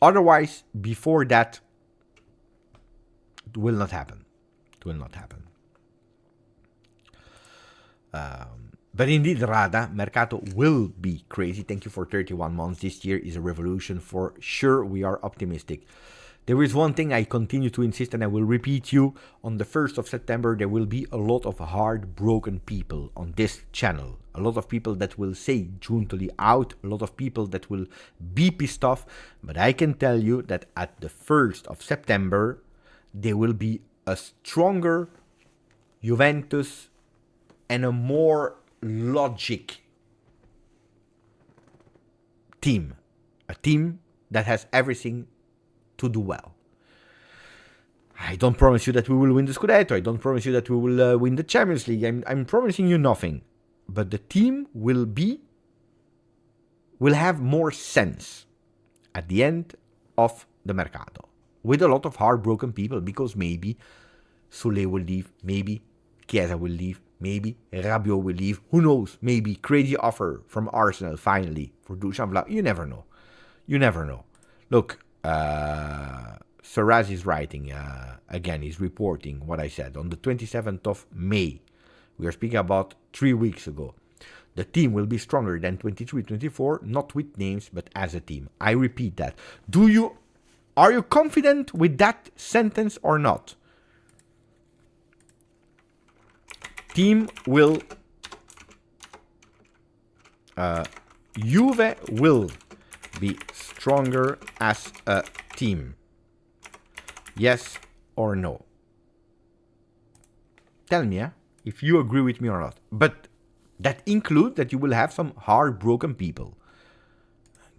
Otherwise, before that, it will not happen. It will not happen. But indeed, Rada, Mercato will be crazy. Thank you for 31 months. This year is a revolution for sure. We are optimistic. There is one thing I continue to insist, and I will repeat you. On the 1st of September, there will be a lot of heartbroken people on this channel. A lot of people that will say Giuntoli out. A lot of people that will be pissed off. But I can tell you that at the 1st of September, there will be a stronger Juventus and a more logic team. A team that has everything to do well. I don't promise you that we will win the Scudetto. I don't promise you that we will win the Champions League. I'm promising you nothing. But the team will have more sense at the end of the Mercato. With a lot of heartbroken people, because maybe Soule will leave, maybe Chiesa will leave, maybe Rabiot will leave. Who knows? Maybe crazy offer from Arsenal finally for Dusan Vlahovic. You never know. You never know. Look, Saraz is writing, again, he's reporting what I said. On the 27th of May, we are speaking about 3 weeks ago. The team will be stronger than 23-24, not with names, but as a team. I repeat that. Are you confident with that sentence or not? Team will... Juve will be stronger as a team. Yes or no? Tell me if you agree with me or not. But that includes that you will have some heartbroken people.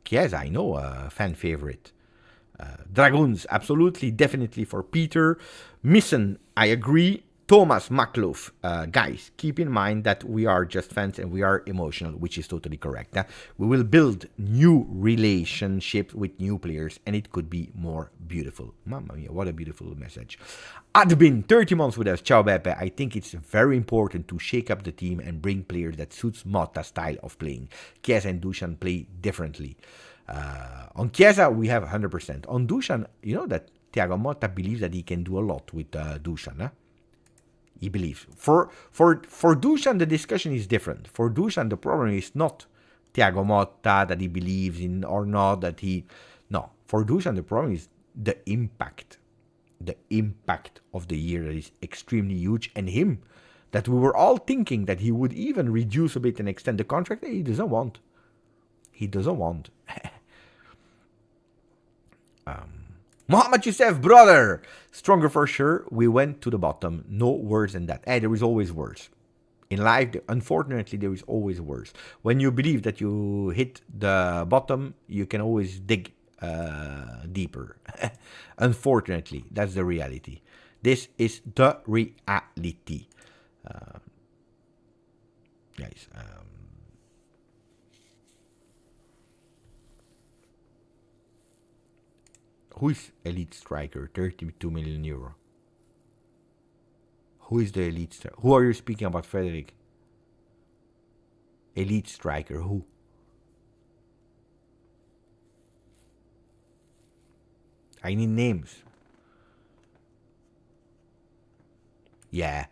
Chiesa, I know, a fan favorite. Dragoons, absolutely, definitely for Peter. Missen, I agree. Thomas Maklouf, guys, keep in mind that we are just fans and we are emotional, which is totally correct. We will build new relationships with new players and it could be more beautiful. Mamma mia, what a beautiful message. Adbin, 30 months with us. Ciao Beppe. I think it's very important to shake up the team and bring players that suits Motta's style of playing. Chiesa and Dusan play differently. On Chiesa, we have 100%. On Dusan, you know that Thiago Motta believes that he can do a lot with Dusan, He believes. For Dusan, the discussion is different. For Dusan, the problem is not Thiago Motta, that he believes in or not, that he... No, for Dusan, the problem is the impact. The impact of the year that is extremely huge. And him, that we were all thinking that he would even reduce a bit and extend the contract. He doesn't want. He doesn't want. Mohamed Youssef, brother! Stronger for sure. We went to the bottom. No worse than that. Hey, there is always worse. In life, unfortunately, there is always worse. When you believe that you hit the bottom, you can always dig deeper. Unfortunately, that's the reality. This is the reality. Guys, who is elite striker? 32 million euro. Who is the elite striker? Who are you speaking about, Frederick? Elite striker, who? I need names. Yeah,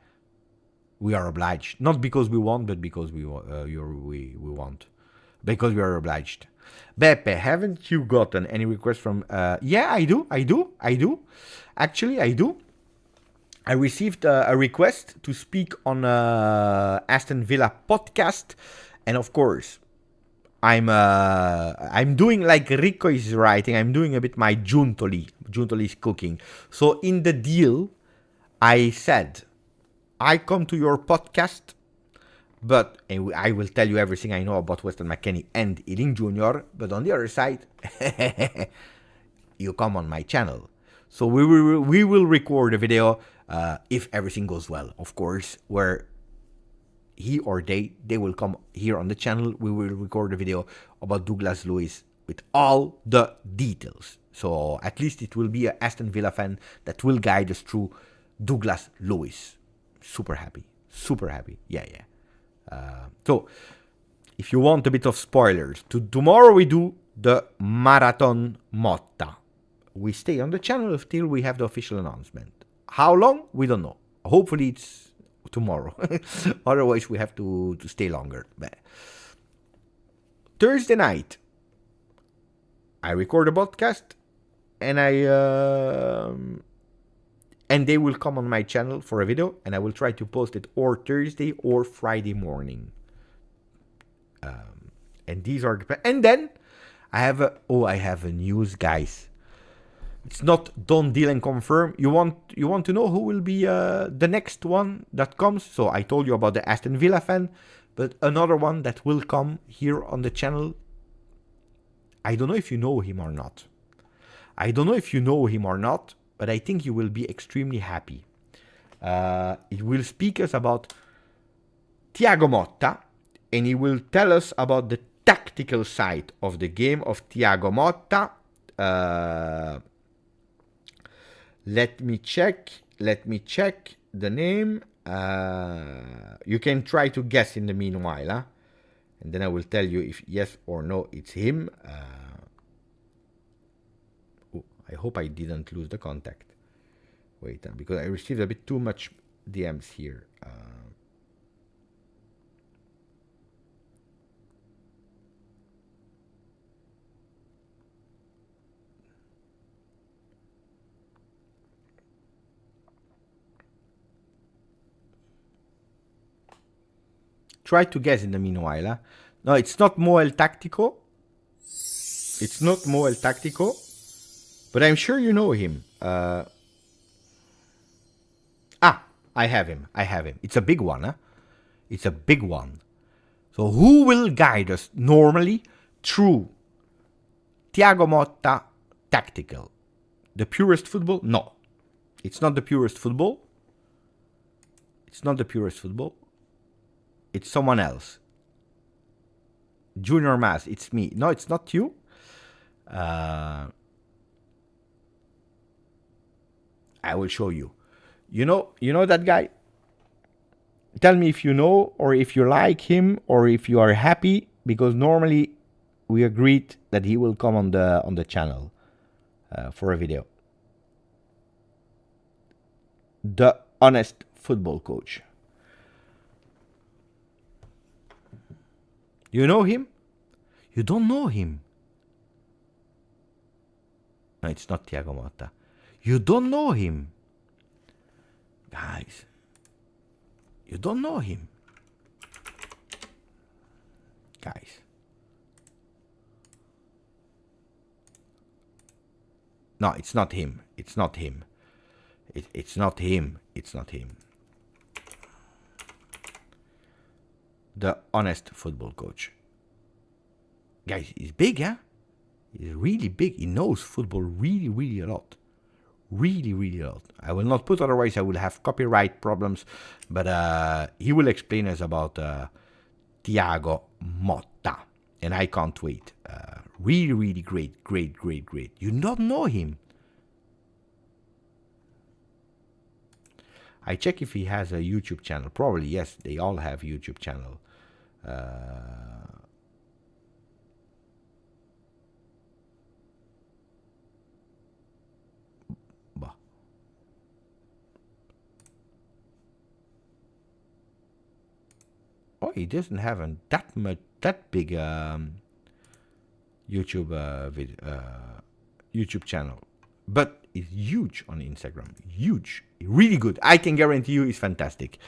we are obliged. Not because we want, but because we want. Because we are obliged. Beppe, haven't you gotten any requests from... yeah, I do. Actually, I do. I received a request to speak on Aston Villa podcast. And of course, I'm doing like Rico is writing. I'm doing a bit my Giuntoli. Giuntoli's cooking. So in the deal, I said, I come to your podcast, but I will tell you everything I know about Weston McKennie and Iling Jr. But on the other side, you come on my channel. So we will record a video if everything goes well, of course, where he or they will come here on the channel. We will record a video about Douglas Luiz with all the details. So at least it will be an Aston Villa fan that will guide us through Douglas Luiz. Super happy. Yeah. So if you want a bit of spoilers, tomorrow we do the Marathon Motta. We stay on the channel till we have the official announcement. How long? We don't know. Hopefully it's tomorrow. Otherwise we have to stay longer. Thursday night, I record a podcast. and and they will come on my channel for a video, and I will try to post it or Thursday or Friday morning. And these are and then I have a news, guys. It's not done, deal, and confirm. You want to know who will be the next one that comes? So I told you about the Aston Villa fan, but another one that will come here on the channel. I don't know if you know him or not. But I think you will be extremely happy. It will speak us about Thiago Motta, and he will tell us about the tactical side of the game of Thiago Motta. Let me check the name. You can try to guess in the meanwhile, huh? And then I will tell you if yes or no it's him. I hope I didn't lose the contact. Wait, because I received a bit too much DMs here. Try to guess in the meanwhile. Huh? No, it's not Mo El Tactico. But I'm sure you know him. I have him. It's a big one, huh? So who will guide us normally through Thiago Motta tactical? The purest football? No. It's not the purest football. It's someone else. Junior Mass, it's me. No, it's not you. I will show you. You know that guy? Tell me if you know, or if you like him, or if you are happy, because normally we agreed that he will come on the channel for a video. The honest football coach. You know him? You don't know him. No, it's not Thiago Motta. You don't know him. Guys, you don't know him. Guys. No, it's not him. It's not him. The honest football coach. Guys, he's big, huh? He's really big. He knows football really, really a lot. Really, really a lot. I will not put, otherwise I will have copyright problems. But he will explain us about Thiago Motta. And I can't wait. Really, really great. You don't know him. I check if he has a YouTube channel. Probably, yes. They all have YouTube channel. Oh, he doesn't have that big YouTube channel, but it's huge on Instagram. Huge, really good. I can guarantee you, he's fantastic.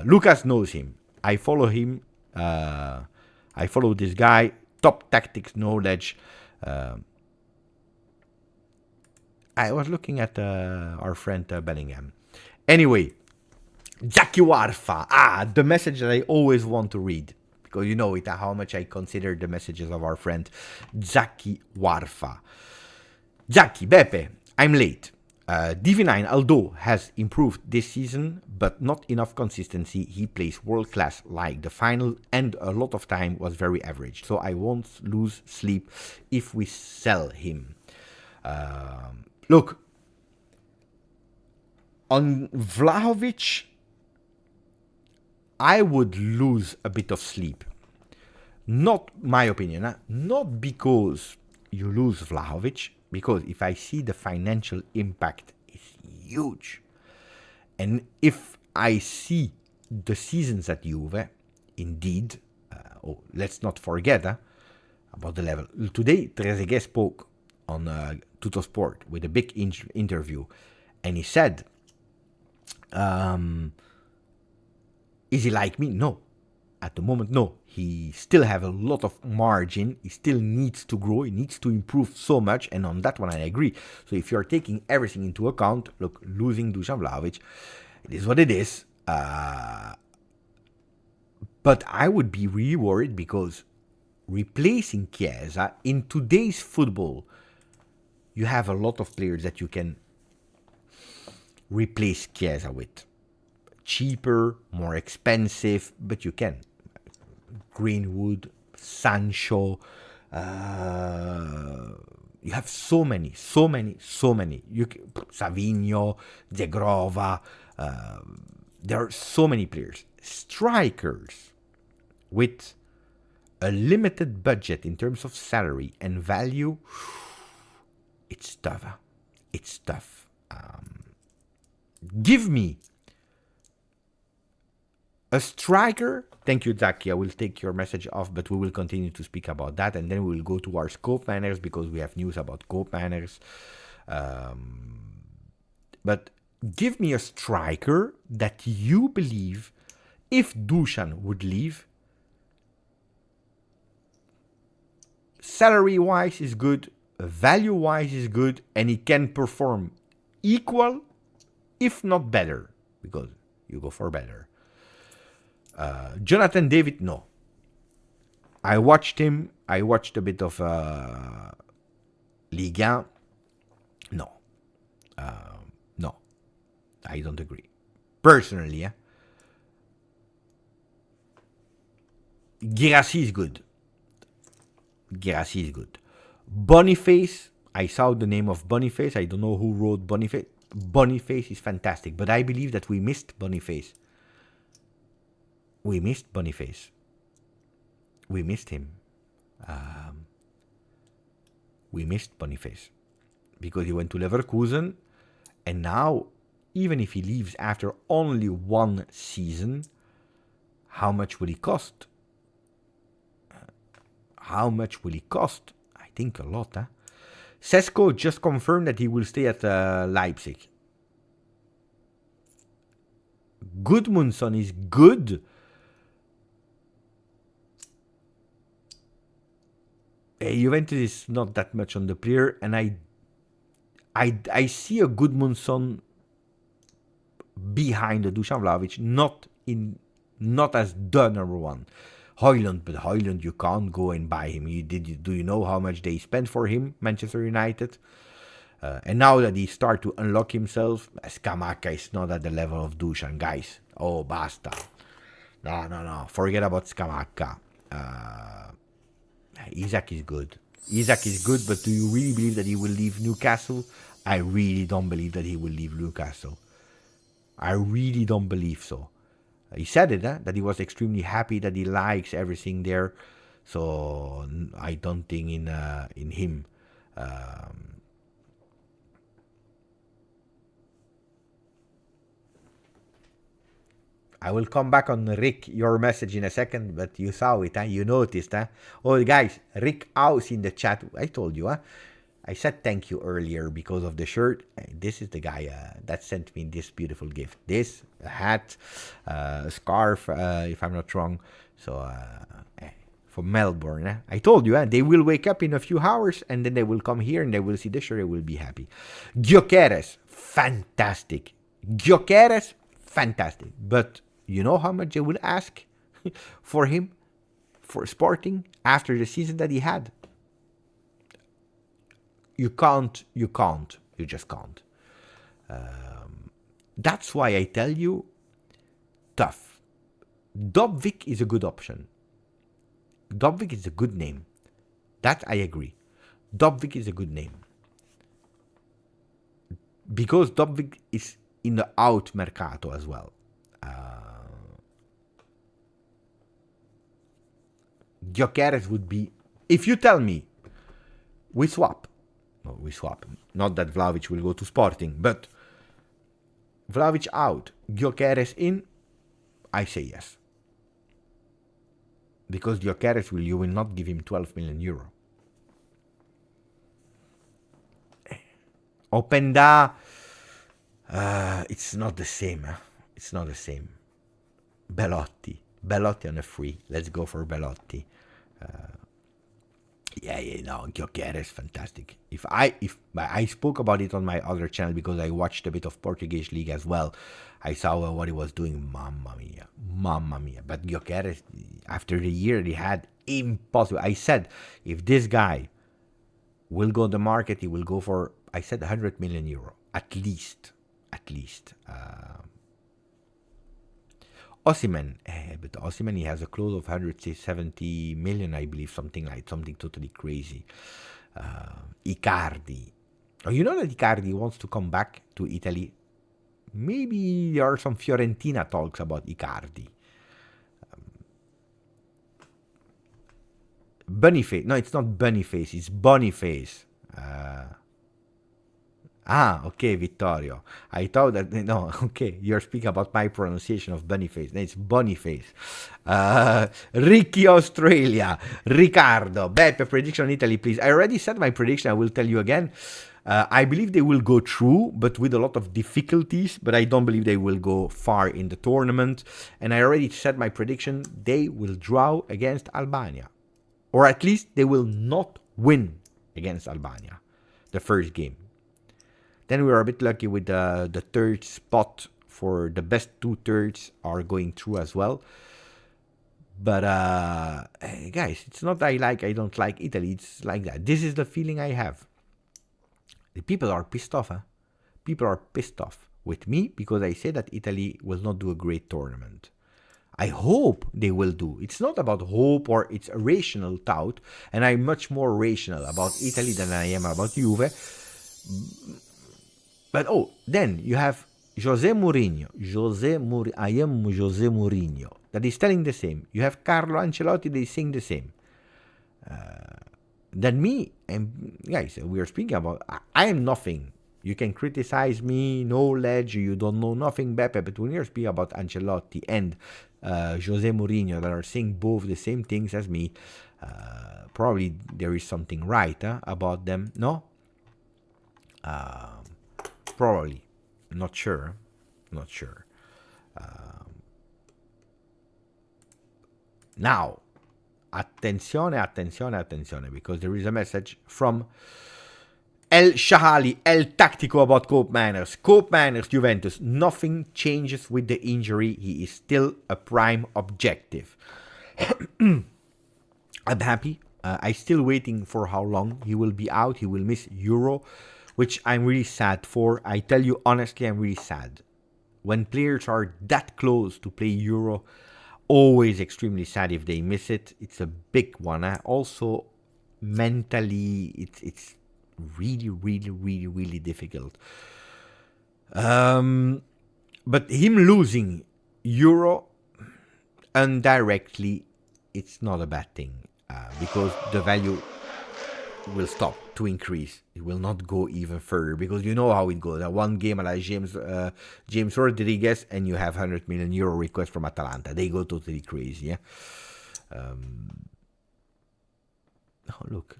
Lucas knows him. I follow him. I follow this guy. Top tactics knowledge. I was looking at our friend Bellingham. Anyway, Jackie Warfa. The message that I always want to read, because you know it, how much I consider the messages of our friend Jackie Warfa. Jackie, Beppe, I'm late. DV9, although has improved this season, but not enough consistency. He plays world class like the final, and a lot of time was very average. So I won't lose sleep if we sell him. Look, on Vlahovic, I would lose a bit of sleep. Not my opinion, huh? Not because you lose Vlahovic, because if I see the financial impact is huge. And if I see the seasons at Juve, indeed, let's not forget about the level. Today, Trezeguet spoke on Tuttosport with a big interview, and he said, is he like me? No. At the moment, no. He still have a lot of margin. He still needs to grow. He needs to improve so much. And on that one, I agree. So if you're taking everything into account, look, losing Dusan Vlahovic, it is what it is. But I would be really worried because replacing Chiesa in today's football, you have a lot of players that you can replace Chiesa with. Cheaper, more expensive, but you can. Greenwood, Sancho, you have so many. Savigno, Zegrova, there are so many players. Strikers with a limited budget in terms of salary and value, it's tough. It's tough. Give me a striker. Thank you, Zaki. I will take your message off, but we will continue to speak about that. And then we will go to our Koopmeiners because we have news about Koopmeiners. But give me a striker that you believe, if Dusan would leave, salary-wise is good, value-wise is good, and he can perform equal, if not better, because you go for better. Jonathan David, no. I watched him. I watched a bit of Ligue 1. No. No. I don't agree. Personally, yeah. Guirassy is good. Boniface, I saw the name of Boniface. I don't know who wrote Boniface. Boniface is fantastic, but I believe that we missed Boniface. We missed Boniface. We missed him. We missed Boniface because he went to Leverkusen, and now, even if he leaves after only one season, how much will he cost? How much will he cost? I think a lot. Sesko just confirmed that he will stay at Leipzig. Gudmundsson is good. Juventus is not that much on the player, and I see a Gudmundsson behind the Dusan Vlahovic, not as the number one. Højlund, but Højlund, you can't go and buy him. Do you know how much they spent for him, Manchester United? And now that he start to unlock himself, Scamacca is not at the level of Dusan, guys. Oh, basta. No. Forget about Scamacca. Isak is good. But do you really believe that he will leave Newcastle? I really don't believe that he will leave Newcastle. I really don't believe so. He said it, that he was extremely happy, that he likes everything there. So I don't think in him. I will come back on Rick, your message in a second, but you saw it, you noticed. Oh, guys, Rick House in the chat. I told you, I said thank you earlier because of the shirt. This is the guy that sent me this beautiful gift. This, a hat, a scarf, if I'm not wrong. So, from Melbourne. I told you, they will wake up in a few hours and then they will come here and they will see the shirt. They will be happy. Gyökeres, fantastic. But you know how much they will ask for him, for Sporting, after the season that he had? You just can't. That's why I tell you, tough. Dobvik is a good option. Dobvik is a good name. That I agree. Dobvik is a good name. Because Dobvik is in the out mercato as well. Gyökeres would be, if you tell me we swap. Not that Vlahovic will go to Sporting, but Vlahovic out, Gyökeres in, I say yes. Because Gyökeres you will not give him 12 million euro. Openda, it's not the same. It's not the same. Belotti on a free. Let's go for Belotti. No, Gyökeres is fantastic. If I spoke about it on my other channel because I watched a bit of Portuguese league as well. I saw what he was doing. Mamma mia. But Gyökeres, after the year he had, impossible. I said, if this guy will go on the market, he will go for, I said, 100 million euro at least. Osimhen, but Osimhen, he has a clause of 170 million, I believe, something totally crazy. Icardi. Oh, you know that Icardi wants to come back to Italy? Maybe there are some Fiorentina talks about Icardi. Boniface. No, it's not Boniface, it's Boniface. Okay, Vittorio. I thought that, no, okay, you're speaking about my pronunciation of Boniface. No, it's Boniface. Ricky Australia. Riccardo. Beppe, prediction on Italy, please. I already said my prediction. I will tell you again. I believe they will go through, but with a lot of difficulties. But I don't believe they will go far in the tournament. And I already said my prediction. They will draw against Albania. Or at least they will not win against Albania. The first game. Then we are a bit lucky with the third spot for the best 2/3 are going through as well. But guys, it's not I don't like Italy. It's like that. This is the feeling I have. The people are pissed off. People are pissed off with me because I say that Italy will not do a great tournament. I hope they will do. It's not about hope or it's a rational thought. And I'm much more rational about Italy than I am about Juve. But then you have José Mourinho. I am José Mourinho. That is telling the same. You have Carlo Ancelotti, they sing the same. Then me, and guys, we are speaking about, I am nothing. You can criticize me, knowledge, you don't know nothing, Beppe, but when you're speaking about Ancelotti and José Mourinho that are saying both the same things as me, probably there is something right about them, no? Probably. Not sure. Now, attenzione, because there is a message from El Shahali, El Tactico about Koopmeiners, Juventus. Nothing changes with the injury. He is still a prime objective. I'm happy. I'm still waiting for how long he will be out. He will miss Euro, which I'm really sad for. I tell you honestly, I'm really sad. When players are that close to play Euro, always extremely sad if they miss it. It's a big one. Also, mentally, it's really difficult. But him losing Euro indirectly, it's not a bad thing because the value will stop to increase. It will not go even further because you know how it goes. One game like James Rodriguez and you have 100 million euro request from Atalanta. They go totally crazy. Yeah. Look.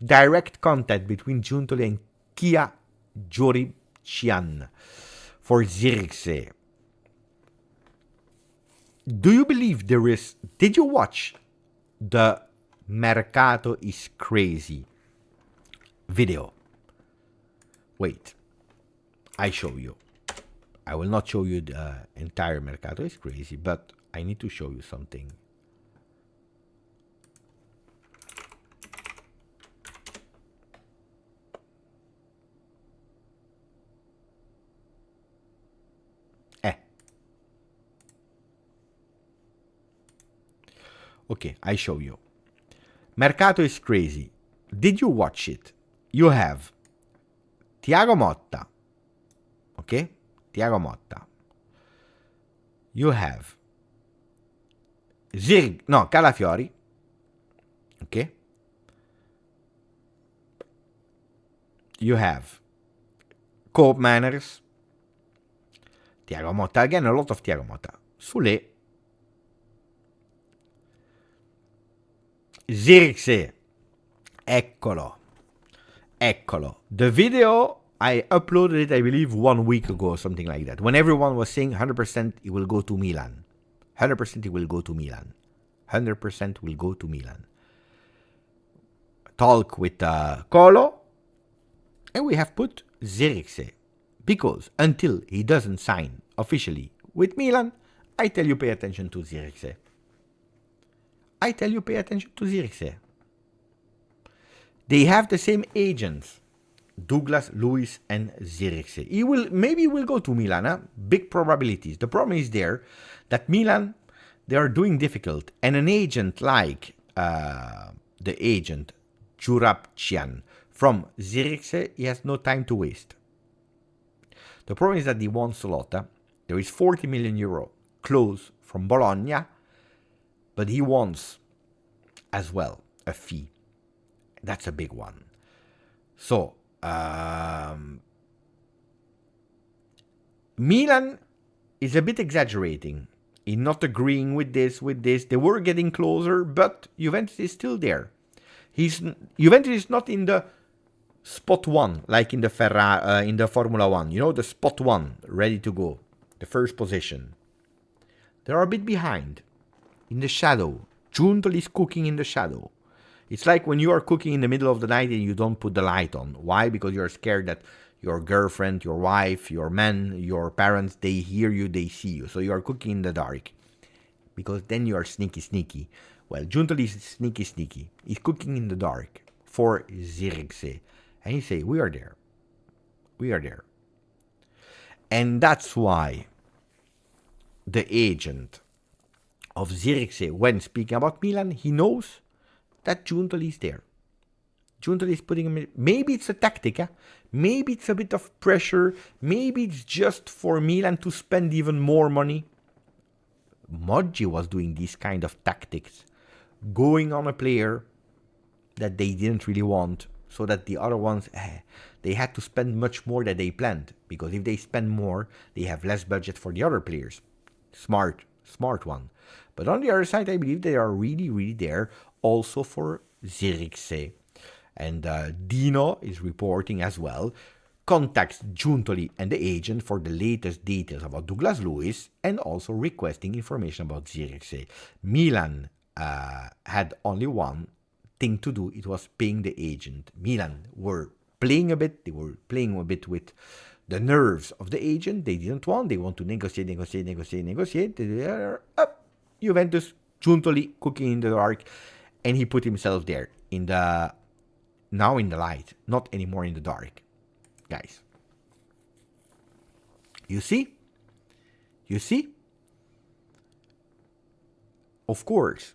Direct contact between Giuntoli and Kia Jorician for Zirkzee. Do you believe there is... Did you watch the Mercato is Crazy video? Wait. I show you. I will not show you the entire Mercato is Crazy, but I need to show you something. Okay, I show you. Mercato is Crazy. Did you watch it? You have Thiago Motta. Okay? Thiago Motta. You have Calafiori. Okay? You have Koopmeiners. Thiago Motta. Again, a lot of Thiago Motta. Sule. Zirkzee. Eccolo. The video, I uploaded it, I believe, 1 week ago or something like that. When everyone was saying 100% it will go to Milan. 100% it will go to Milan. 100% will go to Milan. Talk with Colo. And we have put Zirkzee. Because until he doesn't sign officially with Milan, I tell you pay attention to Zirkzee. They have the same agents, Douglas, Luiz, and Zirkzee. Maybe he will go to Milan. Huh? Big probabilities. The problem is there that Milan, they are doing difficult. And an agent like the agent Jurabcian from Zirkzee, he has no time to waste. The problem is that he wants a lot. Huh? There is 40 million euro close from Bologna, but he wants as well a fee. That's a big one. So, Milan is a bit exaggerating in not agreeing with this. They were getting closer, but Juventus is still there. Juventus is not in the spot one, like in the in the Formula 1. You know, the spot one, ready to go. The first position. They're a bit behind. In the shadow. Giuntoli is cooking in the shadow. It's like when you are cooking in the middle of the night and you don't put the light on. Why? Because you're scared that your girlfriend, your wife, your man, your parents, they hear you, they see you. So you are cooking in the dark. Because then you are sneaky. Well, Giuntoli is sneaky. He's cooking in the dark for Zirkzee. And he say, we are there. And that's why the agent of Zirkzee, when speaking about Milan, he knows that Giuntoli is there. Giuntoli is putting him in. Maybe it's a tactic. Maybe it's a bit of pressure. Maybe it's just for Milan to spend even more money. Moggi was doing these kind of tactics. Going on a player that they didn't really want. So that the other ones, they had to spend much more than they planned. Because if they spend more, they have less budget for the other players. Smart one. But on the other side, I believe they are really there also for Zirkzee. And Dino is reporting as well, contacts Giuntoli and the agent for the latest details about Douglas Luiz and also requesting information about Zirkzee. Milan had only one thing to do, it was paying the agent. Milan were playing a bit, they were playing a bit with the nerves of the agent. They didn't want, they want to negotiate. They are up. Juventus, Giuntoli cooking in the dark, and he put himself there now in the light, not anymore in the dark. Guys, you see? Of course,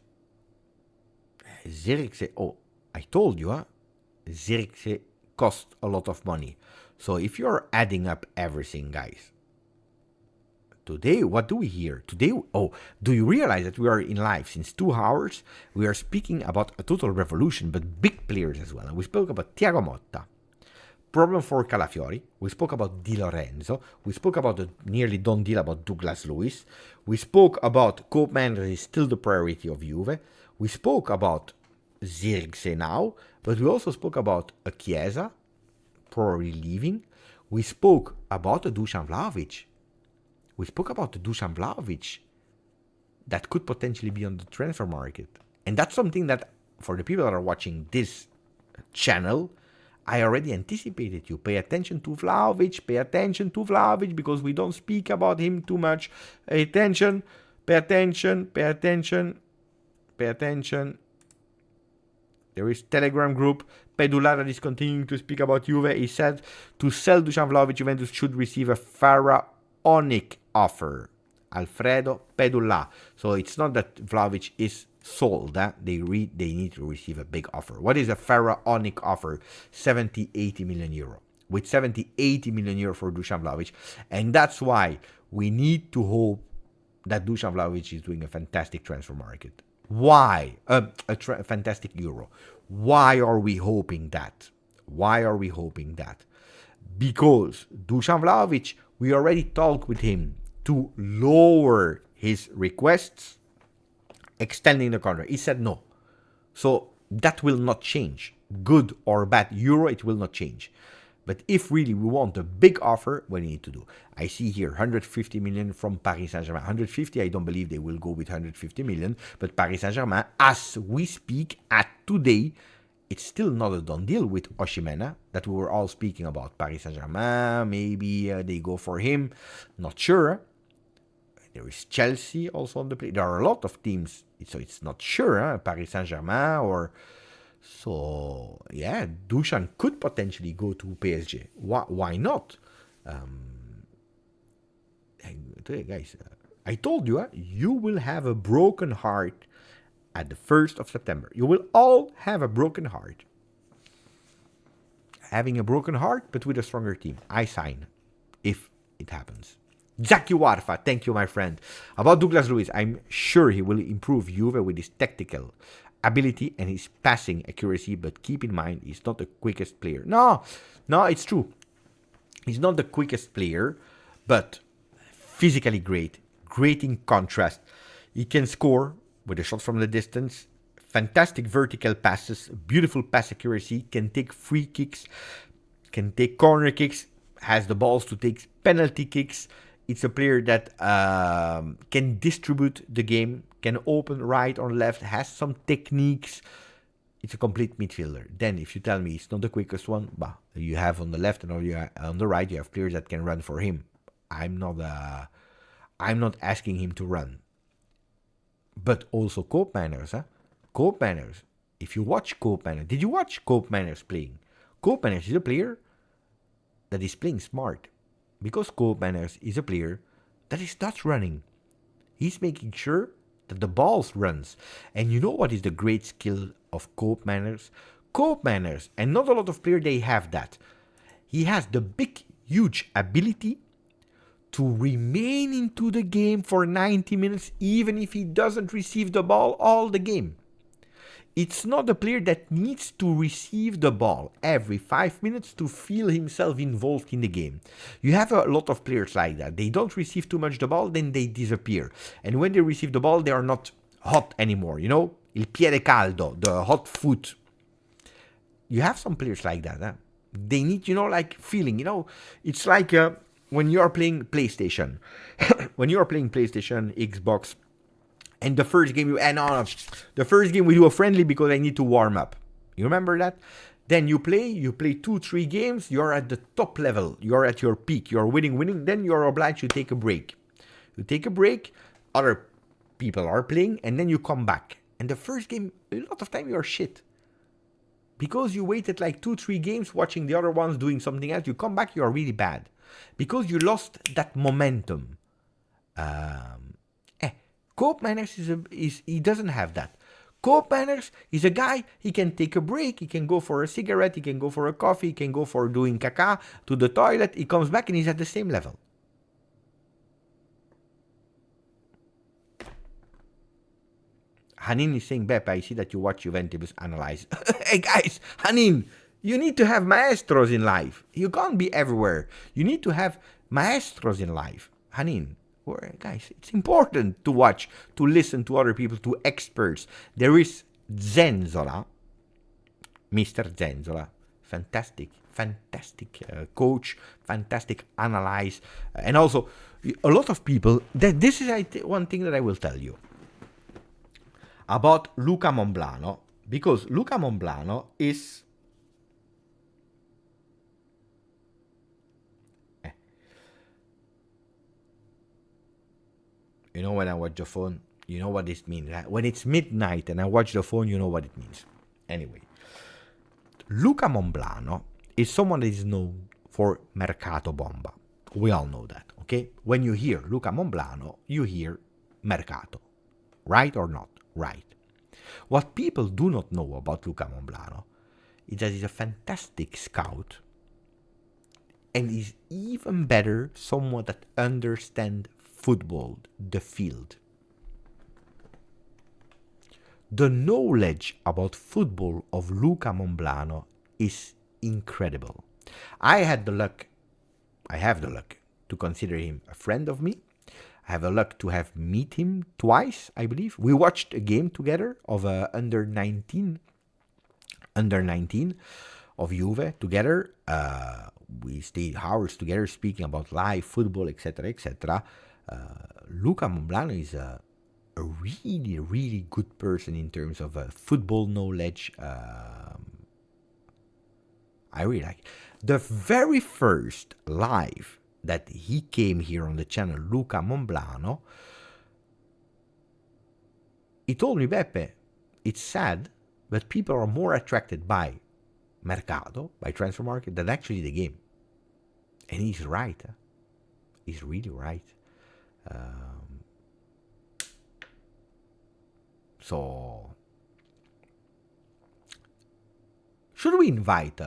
Zirkzee, I told you, Zirkzee cost a lot of money. So if you're adding up everything, guys, today, what do we hear? Today, do you realize that we are in live since 2 hours? We are speaking about a total revolution, but big players as well. And we spoke about Thiago Motta, problem for Calafiori. We spoke about Di Lorenzo. We spoke about the nearly done deal about Douglas Luiz. We spoke about Koopmeiners is still the priority of Juve. We spoke about Zirkzee now, but we also spoke about a Chiesa probably leaving. We spoke about a Dusan Vlahovic. That could potentially be on the transfer market. And that's something that, for the people that are watching this channel, I already anticipated you. Pay attention to Vlahovic, because we don't speak about him too much. Pay attention. There is Telegram group. Pedula that is continuing to speak about Juve. He said to sell Dusan Vlahovic, Juventus should receive a pharaonic offer. Alfredo Pedula. So it's not that Vlahovic is sold. They need to receive a big offer. What is a pharaonic offer? 70-80 million euro. With 70-80 million euro for Dusan Vlahovic. And that's why we need to hope that Dusan Vlahovic is doing a fantastic transfer market. Why? Fantastic Euro. Why are we hoping that? Because Dusan Vlahovic, we already talked with him to lower his requests, extending the contract. He said no. So that will not change. Good or bad euro, it will not change. But if really we want a big offer, what do you need to do? I see here 150 million from Paris Saint-Germain. 150, I don't believe they will go with 150 million. But Paris Saint-Germain, as we speak, at today, it's still not a done deal with Osimhen, that we were all speaking about. Paris Saint-Germain, maybe they go for him. Not sure. There is Chelsea also on the play. There are a lot of teams, so it's not sure. Paris Saint-Germain or... So, yeah, Dusan could potentially go to PSG. Why not? Guys, I told you, you will have a broken heart at the 1st of September. You will all have a broken heart. Having a broken heart, but with a stronger team. I sign, if it happens. Jackie Warfa, thank you, my friend. About Douglas Luiz, I'm sure he will improve Juve with his tactical ability and his passing accuracy, but keep in mind, he's not the quickest player. No, it's true. He's not the quickest player, but physically great in contrast. He can score with a shot from the distance, fantastic vertical passes, beautiful pass accuracy, can take free kicks, can take corner kicks, has the balls to take penalty kicks. It's a player that can distribute the game, can open right or left, has some techniques. It's a complete midfielder. Then if you tell me it's not the quickest one, bah, you have on the left and on the right, you have players that can run for him. I'm not asking him to run. But also Koopmeiners, Koopmeiners. If you watch Koopmeiners, did you watch Koopmeiners playing? Koopmeiners is a player that is playing smart. Because Koopmeiners is a player that is not running. He's making sure that the ball runs. And you know what is the great skill of Koopmeiners? Koopmeiners, and not a lot of players, they have that. He has the big, huge ability to remain into the game for 90 minutes, even if he doesn't receive the ball all the game. It's not a player that needs to receive the ball every 5 minutes to feel himself involved in the game. You have a lot of players like that. They don't receive too much the ball, then they disappear. And when they receive the ball, they are not hot anymore, you know? Il piede caldo, the hot foot. You have some players like that. They need, like feeling, It's like when you're playing PlayStation. When you're playing PlayStation, Xbox, and the first game the first game we do a friendly because I need to warm up. You remember that? Then you play 2-3 games, you're at the top level, you're at your peak, you're winning, then you're obliged to take a break. You take a break, other people are playing, and then you come back. And the first game, a lot of time you're shit. Because you waited like 2-3 games watching the other ones doing something else, you come back, you're really bad. Because you lost that momentum. Koopmeiners he doesn't have that. Koopmeiners is a guy, he can take a break, he can go for a cigarette, he can go for a coffee, he can go for doing caca to the toilet, he comes back and he's at the same level. Hanin is saying, Beppe, I see that you watch Juventus analyze. Hey guys, Hanin, you need to have maestros in life. You can't be everywhere. You need to have maestros in life. Hanin. Guys, it's important to watch, to listen to other people, to experts. There is Zenzola, Mr. Zenzola, fantastic coach, fantastic analyze, and also a lot of people. This is one thing that I will tell you about Luca Monblano, because Luca Monblano is. You know, when I watch the phone, you know what this means. When it's midnight and I watch the phone, you know what it means. Anyway, Luca Monblano is someone that is known for Mercato Bomba. We all know that, okay? When you hear Luca Monblano, you hear Mercato. Right or not? Right. What people do not know about Luca Monblano is that he's a fantastic scout. And he's even better someone that understands football, the field. The knowledge about football of Luca Monblano is incredible. I have the luck to consider him a friend of me. I have the luck to have meet him twice, I believe. We watched a game together of under 19 of Juve together. We stayed hours together speaking about life, football, etc., etc. Luca Monblano is a really, really good person in terms of football knowledge. I really like it. The very first live that he came here on the channel, Luca Monblano, he told me, Beppe, it's sad, but people are more attracted by Mercato, by transfer market, than actually the game. And he's right. He's really right. So, should we invite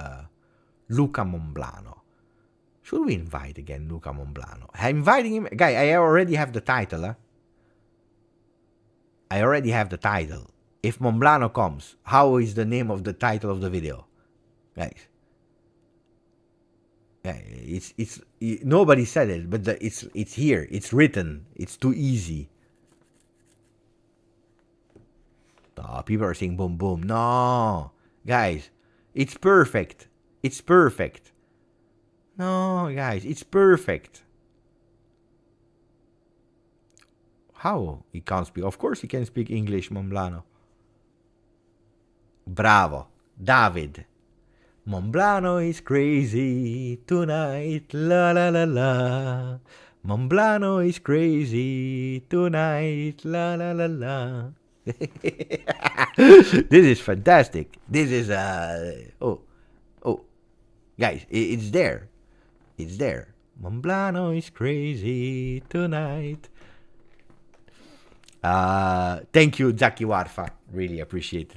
Luca Monblano? Should we invite again Luca Monblano? I'm inviting him. Guy, I already have the title. I already have the title. If Monblano comes, how is the name of the title of the video? Guys. Yeah, it's nobody said it, but it's here. It's written. It's too easy. Oh, people are saying boom boom. No, guys, it's perfect. It's perfect. No, guys, it's perfect. How? He can't speak. Of course he can speak English, Monblano. Bravo. David. Monblano is crazy tonight. La la la la. Monblano is crazy tonight. La la la la. This is fantastic. This is oh, guys, it's there. It's there. Monblano is crazy tonight. Thank you, Zaki Warfa. Really appreciate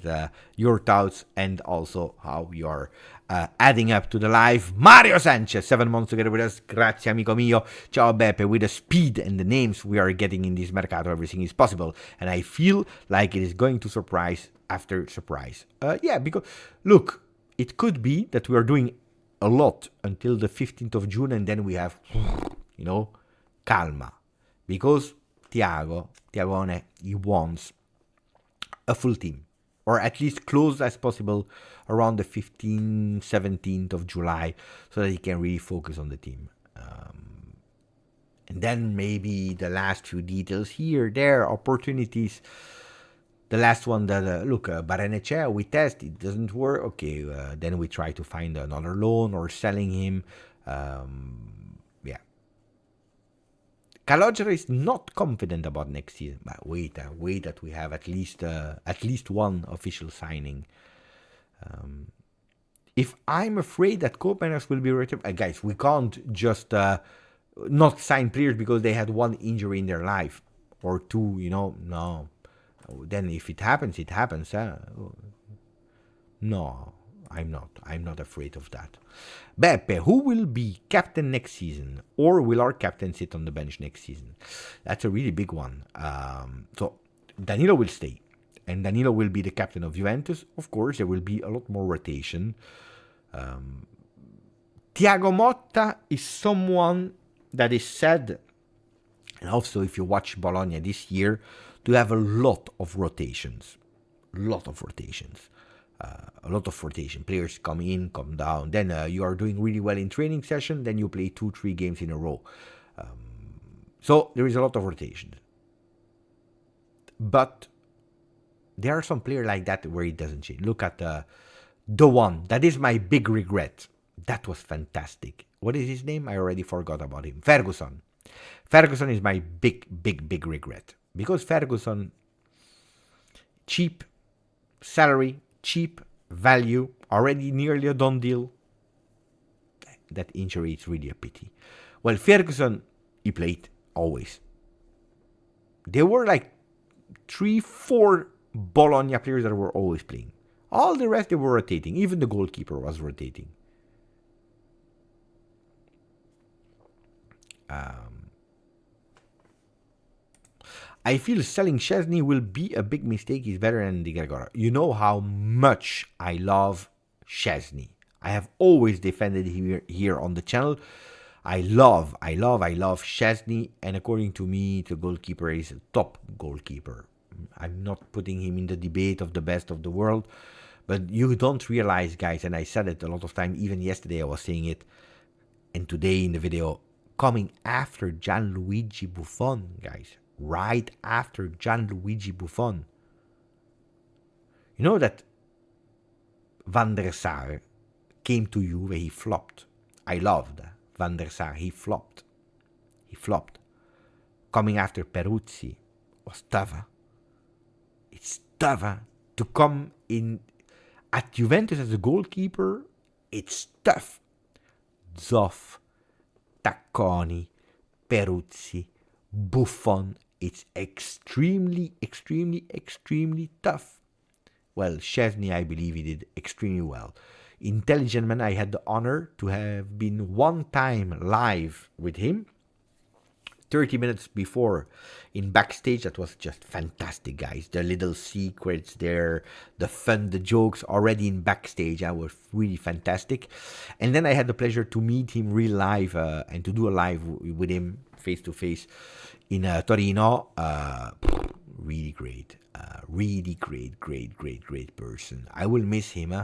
your thoughts and also how you're adding up to the live. Mario Sanchez, 7 months together with us. Grazie, amico mio. Ciao, Beppe. With the speed and the names we are getting in this Mercato, everything is possible. And I feel like it is going to surprise after surprise. Yeah, because, look, it could be that we are doing a lot until the 15th of June and then we have, calma. Because Thiagone, he wants a full team, or at least close as possible around the 15th, 17th of July, so that he can really focus on the team. And then maybe the last few details here, there, opportunities. The last one that, look, Barenechea, we test, it doesn't work. Okay, then we try to find another loan or selling him. Yeah. Calogero is not confident about next season. But wait that we have at least one official signing. If I'm afraid that Koopmeiners will be returned, guys, we can't just not sign players because they had one injury in their life or two. No. Then if it happens, it happens. No, I'm not afraid of that. Beppe, who will be captain next season? Or will our captain sit on the bench next season? That's a really big one. So Danilo will stay. And Danilo will be the captain of Juventus. Of course, there will be a lot more rotation. Thiago Motta is someone that is said, and also if you watch Bologna this year, to have a lot of rotations. A lot of rotation. Players come in, come down. Then you are doing really well in training session. Then you play 2-3 games in a row. So there is a lot of rotation. But there are some players like that where it doesn't change. Look at the one. That is my big regret. That was fantastic. What is his name? I already forgot about him. Ferguson. Ferguson is my big regret. Because Ferguson, cheap salary, cheap value, already nearly a done deal. That injury is really a pity. Well, Ferguson, he played always. There were like 3-4 Bologna players that were always playing. All the rest, they were rotating. Even the goalkeeper was rotating. I feel selling Szczesny will be a big mistake. He's better than Di Gregorio. You know how much I love Szczesny. I have always defended him here on the channel. I love Szczesny, and according to me, the goalkeeper is a top goalkeeper. I'm not putting him in the debate of the best of the world, but you don't realize, guys, and I said it a lot of time, even yesterday I was saying it, and today in the video, coming after Gianluigi Buffon, guys, right after Gianluigi Buffon. You know that Van der Sar came to Juve, he flopped. I loved Van der Sar, he flopped. Coming after Peruzzi was tougher. It's tougher to come in at Juventus as a goalkeeper. It's tough. Zoff, Tacconi, Peruzzi, Buffon. It's extremely tough. Well, Szczesny, I believe he did extremely well. Intelligent man, I had the honor to have been one time live with him. 30 minutes before in backstage. That was just fantastic, guys. The little secrets there, the fun, the jokes already in backstage. I was really fantastic. And then I had the pleasure to meet him real live and to do a live with him face to face in Torino. Really great. Really great person. I will miss him.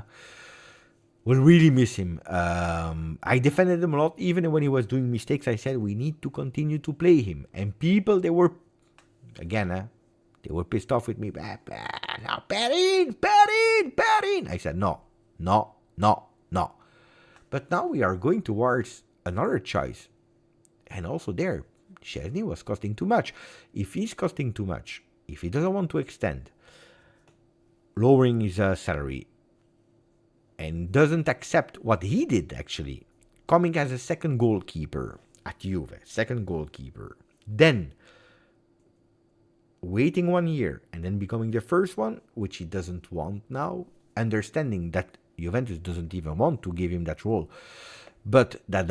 Will really miss him. I defended him a lot, even when he was doing mistakes. I said we need to continue to play him. And people, they were, again, they were pissed off with me. Now, Perin. I said no. But now we are going towards another choice. And also there, Szczesny was costing too much. If he's costing too much, if he doesn't want to extend, lowering his salary, and doesn't accept what he did, actually, coming as a second goalkeeper at Juve, then waiting 1 year and then becoming the first one, which he doesn't want now, understanding that Juventus doesn't even want to give him that role, but that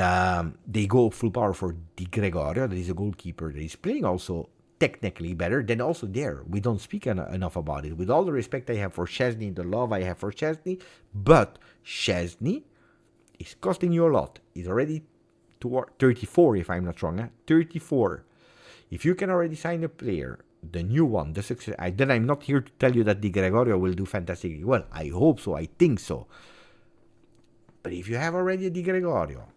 they go full power for Di Gregorio, that is a goalkeeper that is playing also technically better. Then also there, we don't speak enough about it. With all the respect I have for Szczesny, the love I have for Szczesny, but Szczesny is costing you a lot. He's already 34, if I'm not wrong. 34. If you can already sign a player, the new one, the success, then I'm not here to tell you that Di Gregorio will do fantastically well. I hope so. I think so. But if you have already a Di Gregorio,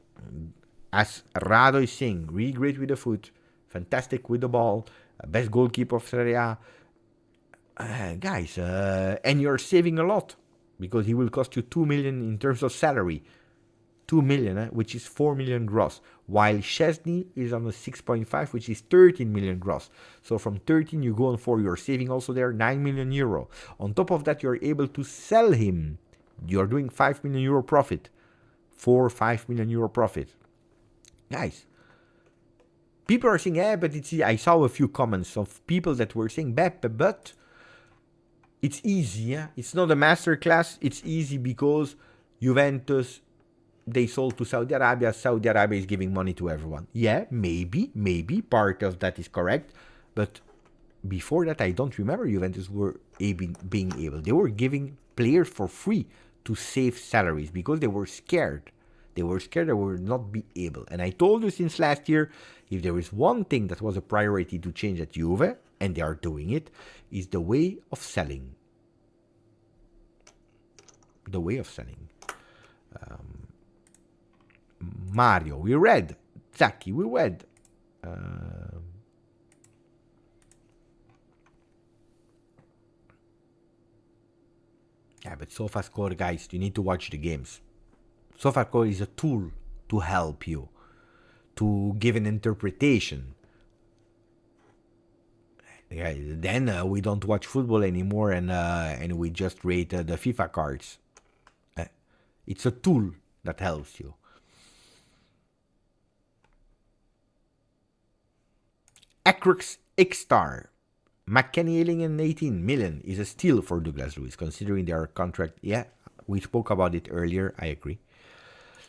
as Rado is saying, really great with the foot, fantastic with the ball, best goalkeeper of Serie A, guys, and you're saving a lot because he will cost you 2 million in terms of salary, 2 million, which is 4 million gross, while Szczesny is on a 6.5, which is 13 million gross. So from 13 you go on 4, you're saving also there 9 million euro. On top of that, you're able to sell him. You're doing 5 million euro profit, 5 million euro profit, guys. People are saying, but it's, I saw a few comments of people that were saying, but it's easy. It's not a masterclass. It's easy because Juventus, they sold to Saudi Arabia. Saudi Arabia is giving money to everyone. Yeah, maybe part of that is correct. But before that, I don't remember Juventus were being able. They were giving players for free to save salaries because they were scared. They were scared they would not be able. And I told you since last year, if there is one thing that was a priority to change at Juve, and they are doing it, is the way of selling. The way of selling. Mario, we read. Zacchi, we read. Yeah, but SofaScore, guys, you need to watch the games. SofaScore is a tool to help you, to give an interpretation. Yeah, then we don't watch football anymore, and we just rate the FIFA cards. It's a tool that helps you. Acrox X-Star. McKennie Iling and 18 million is a steal for Douglas Luiz, considering their contract. Yeah, we spoke about it earlier. I agree.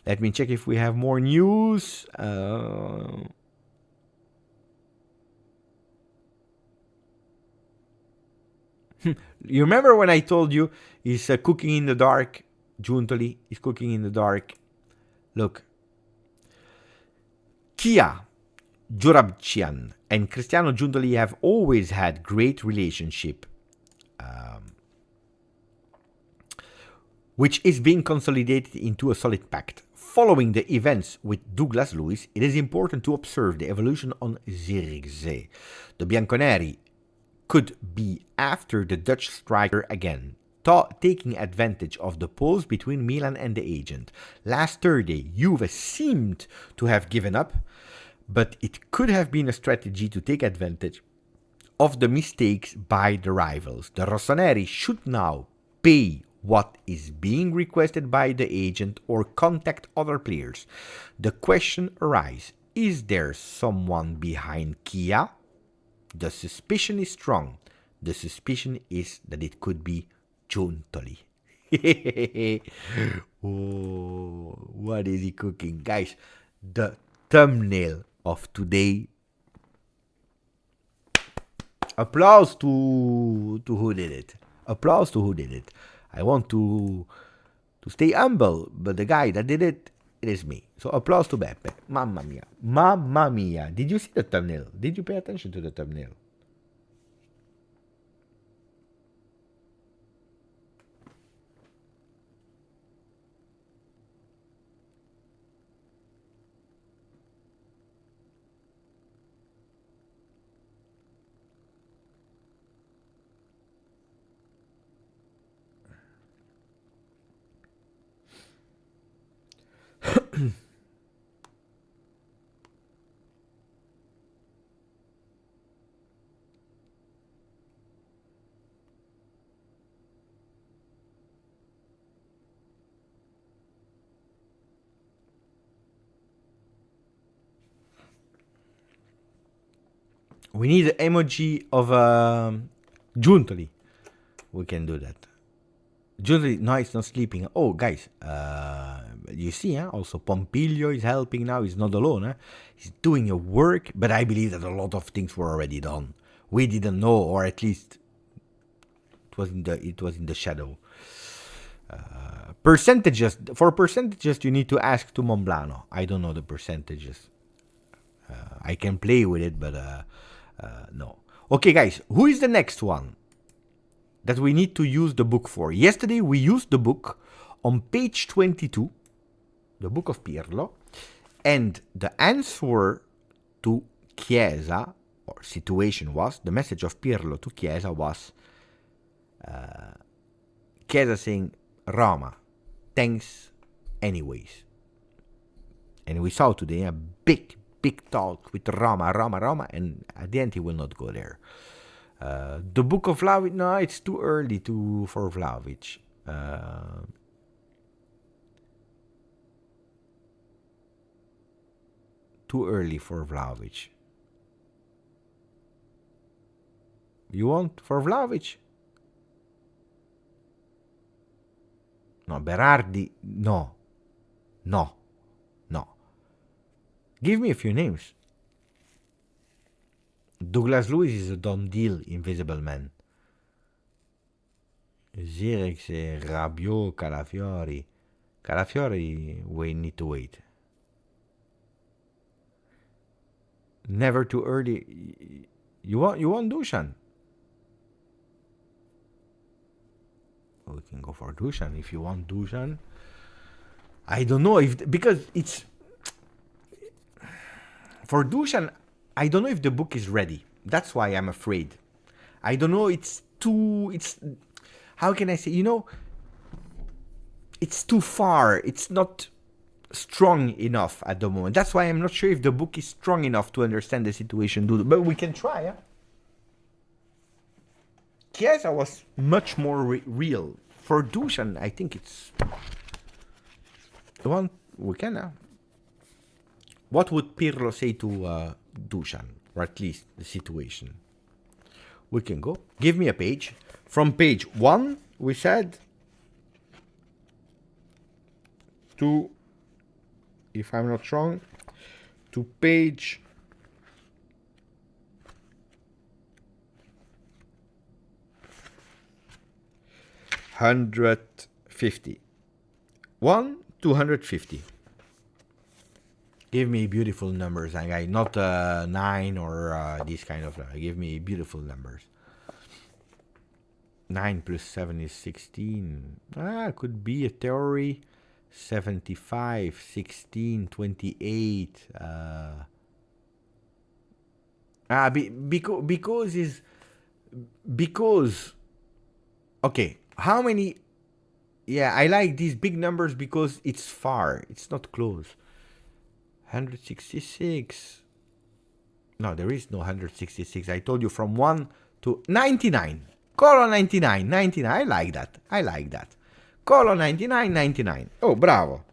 Let me check if we have more news. You remember when I told you he's cooking in the dark? Giuntoli is cooking in the dark. Look, Kia Joorabchian and Cristiano Giuntoli have always had great relationship, which is being consolidated into a solid pact. Following the events with Douglas Luiz, it is important to observe the evolution on Zirkzee. The Bianconeri could be after the Dutch striker again, taking advantage of the pause between Milan and the agent. Last Thursday, Juve seemed to have given up, but it could have been a strategy to take advantage of the mistakes by the rivals. The Rossoneri should now pay what is being requested by the agent or contact other players. The question arises, is there someone behind Kia? The suspicion is strong. The suspicion is that it could be Giuntoli. Oh, what is he cooking? Guys, the thumbnail of today. Applause to who did it. Applause to who did it. I want to stay humble, but the guy that did it, it is me. So applause to Beppe. Mamma mia. Mamma mia. Did you see the thumbnail? Did you pay attention to the thumbnail? We need an emoji of Giuntoli. We can do that. Giuntoli, no, it's not sleeping. Oh, guys, you see, also Pompilio is helping now. He's not alone. He's doing a work, but I believe that a lot of things were already done. We didn't know, or at least it was in the shadow. Percentages. For percentages, you need to ask to Monblano. I don't know the percentages. I can play with it, but no. Okay, guys, who is the next one that we need to use the book for? Yesterday, we used the book on page 22, the book of Pirlo, and the answer to Chiesa, or situation was, the message of Pirlo to Chiesa was, Chiesa saying, Roma, thanks anyways. And we saw today a big talk with Roma, and at the end he will not go there. The book of Vlahovic, no, it's too early for Vlahovic. Too early for Vlahovic. You want for Vlahovic? No, Berardi, no. Give me a few names. Douglas Luiz is a done deal, Invisible Man. Zirkzee, Rabiot, Calafiori. Calafiori, we need to wait. Never too early. You want Dusan? We can go for Dusan if you want Dusan. I don't know because it's for Dusan. I don't know if the book is ready. That's why I'm afraid. I don't know. It's how can I say? It's too far. It's not strong enough at the moment. That's why I'm not sure if the book is strong enough to understand the situation. But we can try. Yeah? Chiesa was much more real. For Dusan, I think it's the one we can. What would Pirlo say to Dusan, or at least the situation? We can go. Give me a page. From page 1, we said, to, if I'm not wrong, to page 150. 1 to 150. Give me beautiful numbers, guy. Not 9 or these kind of. Give me beautiful numbers. 9 plus 7 is 16. Could be a theory. 75, 16, 28. Because. Okay, how many? Yeah, I like these big numbers because it's far. It's not close. 166. No, there is no 166. I told you from 1 to 99. Colo 99. 99. I like that. I like that. Colo 99, 99. Oh, bravo.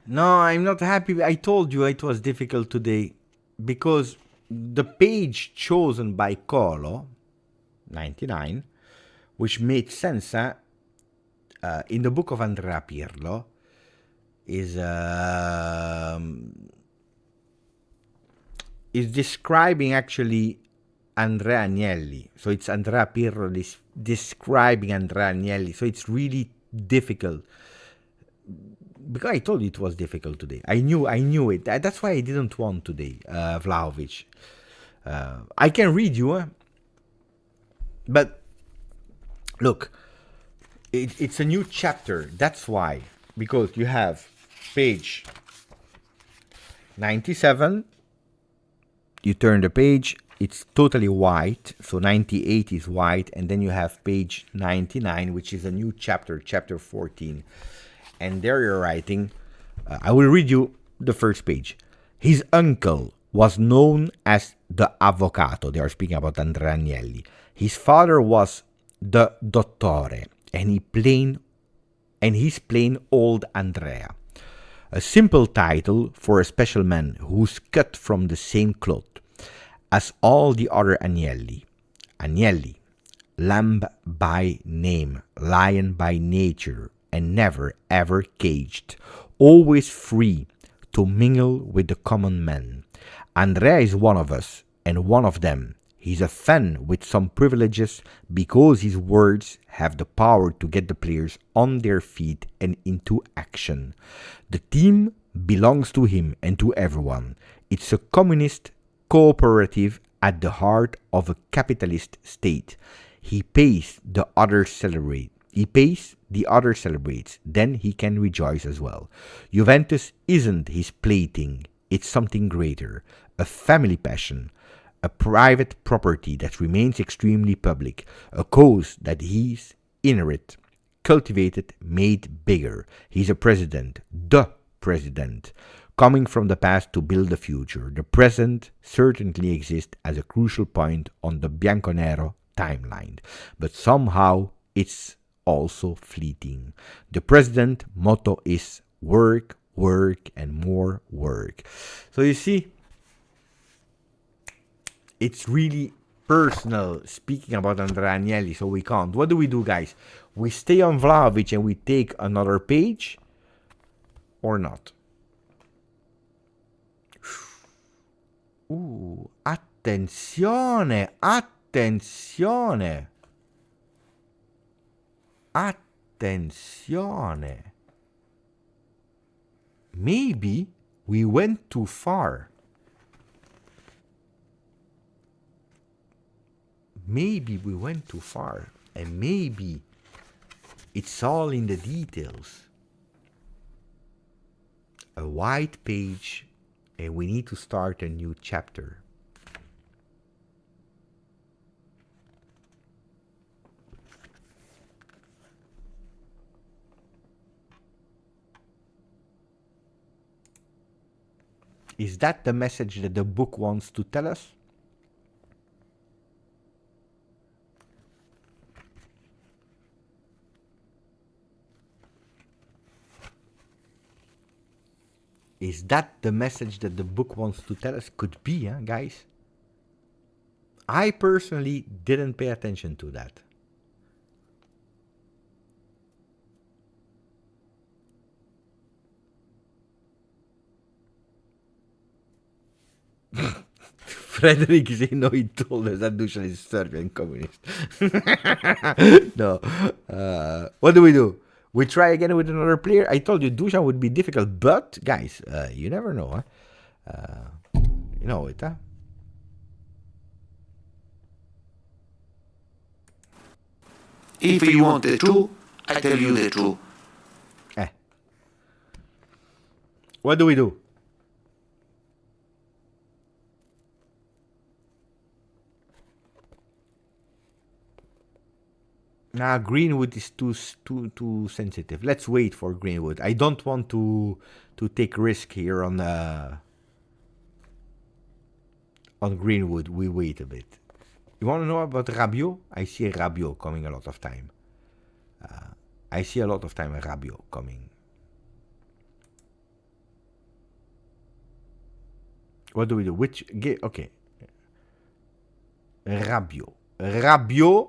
No, I'm not happy. I told you it was difficult today because the page chosen by Colo, 99, which made sense in the book of Andrea Pirlo, is describing actually Andrea Agnelli. So it's Andrea Pirlo describing Andrea Agnelli. So it's really difficult. Because I told you it was difficult today. I knew it. That's why I didn't want today, Vlahovic. I can read you, but look, it's a new chapter. That's why. Because you have page 97. You turn the page. It's totally white. So 98 is white. And then you have page 99, which is a new chapter, chapter 14. And there you're writing, I will read you the first page. His uncle was known as the Avvocato. They are speaking about Andrea Agnelli. His father was the Dottore, and he's plain old Andrea. A simple title for a special man who's cut from the same cloth as all the other Agnelli. Agnelli, lamb by name, lion by nature, and never ever caged, always free to mingle with the common man. Andrea is one of us, and one of them. He's a fan with some privileges because his words have the power to get the players on their feet and into action. The team belongs to him and to everyone. It's a communist cooperative at the heart of a capitalist state. He pays, the others celebrate. Then he can rejoice as well. Juventus isn't his plaything, it's something greater, a family passion, a private property that remains extremely public, a cause that he's inherit, cultivated, made bigger. He's a president, the president, coming from the past to build the future. The present certainly exists as a crucial point on the Bianconero timeline, but somehow it's also fleeting. The president motto is work, work, and more work. So you see, it's really personal speaking about Andrea Agnelli, so we can't. What do we do, guys? We stay on Vlahovic and we take another page. or not? Attenzione, attenzione. Attenzione. Maybe we went too far. Maybe we went too far. And maybe it's all in the details. A white page, and we need to start a new chapter. Is that the message that the book wants to tell us? Is that the message that the book wants to tell us? Could be, huh, guys? I personally didn't pay attention to that. Frederick Zeno, told us that Dusan is Serbian communist. No. What do? We try again with another player. I told you Dusan would be difficult, but guys, you never know, huh? You know it, huh? If you want the truth, I tell you the truth. What do? Nah, Greenwood is too sensitive. Let's wait for Greenwood. I don't want to take risk here on Greenwood. We wait a bit. You want to know about Rabiot? I see a Rabiot coming a lot of time. I see a lot of time a Rabiot coming. What do? Which okay. Rabiot.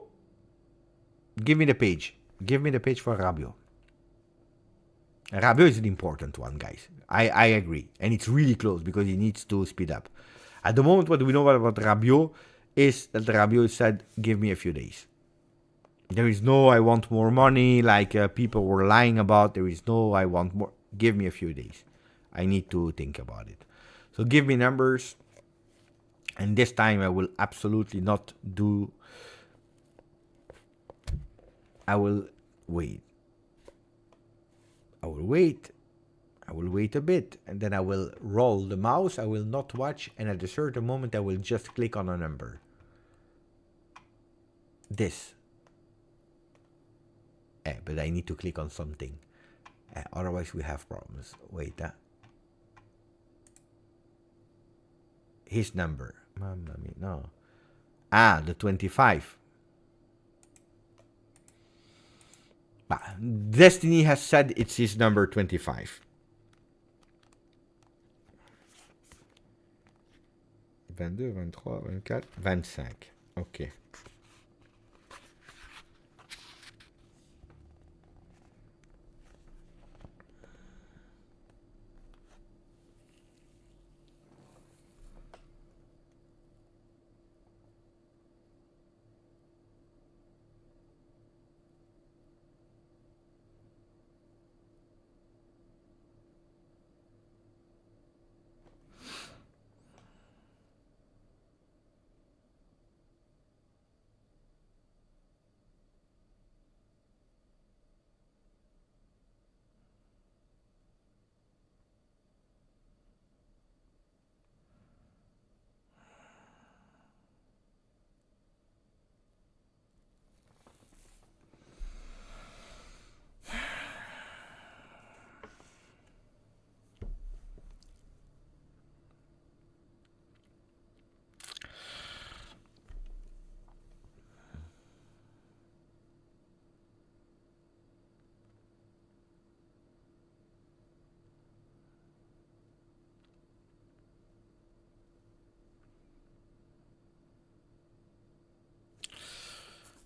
Give me the page. Give me the page for Rabiot. Rabiot is an important one, guys. I agree. And it's really close because he needs to speed up. At the moment, what we know about Rabiot is that Rabiot said, give me a few days. There is no, I want more money, like people were lying about. There is no, I want more. Give me a few days. I need to think about it. So give me numbers. And this time I will absolutely not do... I will wait. I will wait a bit, and then I will roll the mouse. I will not watch, and at a certain moment I will just click on a number. This. But I need to click on something. Otherwise we have problems. Wait. His number. Mamma mia, no. The 25. Destiny has said it's his number 25. 22, 23, 24, 25. Okay.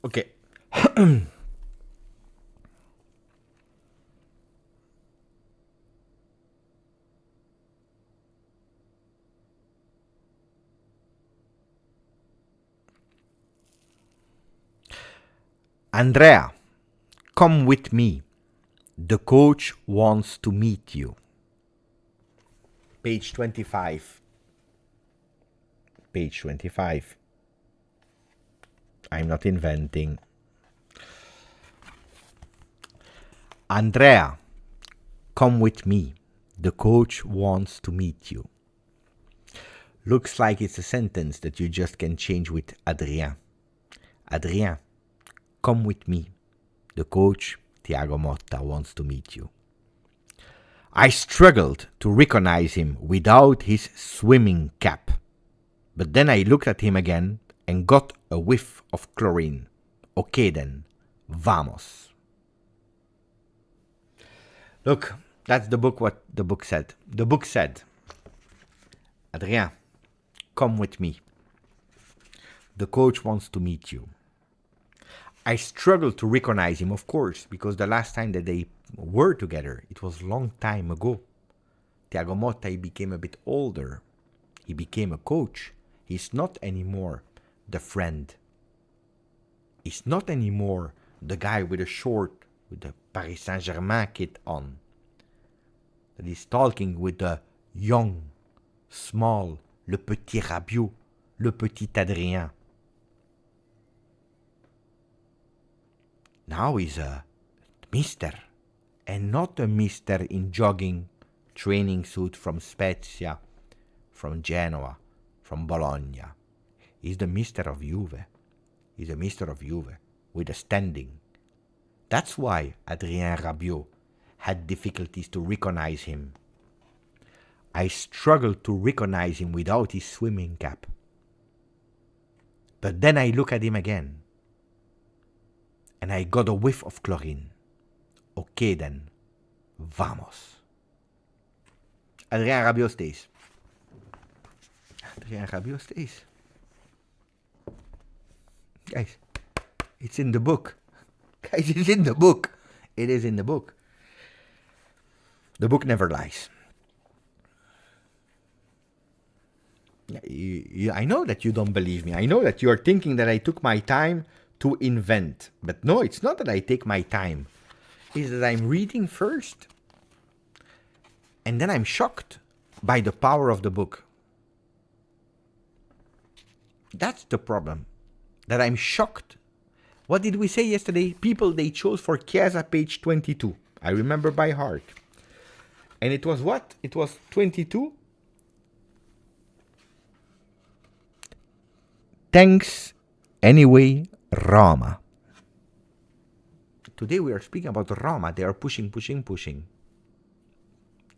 Okay. Andrea, come with me. The coach wants to meet you. Page 25. Page 25. I'm not inventing. Andrea, come with me. The coach wants to meet you. Looks like it's a sentence that you just can change with Adrien. Adrien, come with me. The coach, Thiago Motta, wants to meet you. I struggled to recognize him without his swimming cap. But then I looked at him again and got a whiff of chlorine. Okay then, vamos. Look, that's the book, what the book said. The book said, Adrien, come with me. The coach wants to meet you. I struggled to recognize him, of course, because the last time that they were together, it was a long time ago. Thiago Motta, he became a bit older. He became a coach. He's not anymore the friend. He's not anymore the guy with a short, with the Paris Saint-Germain kit on. That he's talking with the young, small, le petit Rabiot, le petit Adrien. Now he's a mister, and not a mister in jogging training suit from Spezia, from Genoa, from Bologna. He's the mister of Juve. He's a mister of Juve with a standing. That's why Adrien Rabiot had difficulties to recognize him. I struggled to recognize him without his swimming cap. But then I look at him again, and I got a whiff of chlorine. Okay then, vamos. Adrien Rabiot stays. Adrien Rabiot stays. Guys, it's in the book. Guys, it's in the book. It is in the book. The book never lies. I know that you don't believe me. I know that you are thinking that I took my time to invent. But no, it's not that I take my time. It's that I'm reading first. And then I'm shocked by the power of the book. That's the problem. That I'm shocked. What did we say yesterday? People they chose for Chiesa, page 22. I remember by heart. And it was what? It was 22. Thanks anyway, Roma. Today we are speaking about Roma. They are pushing.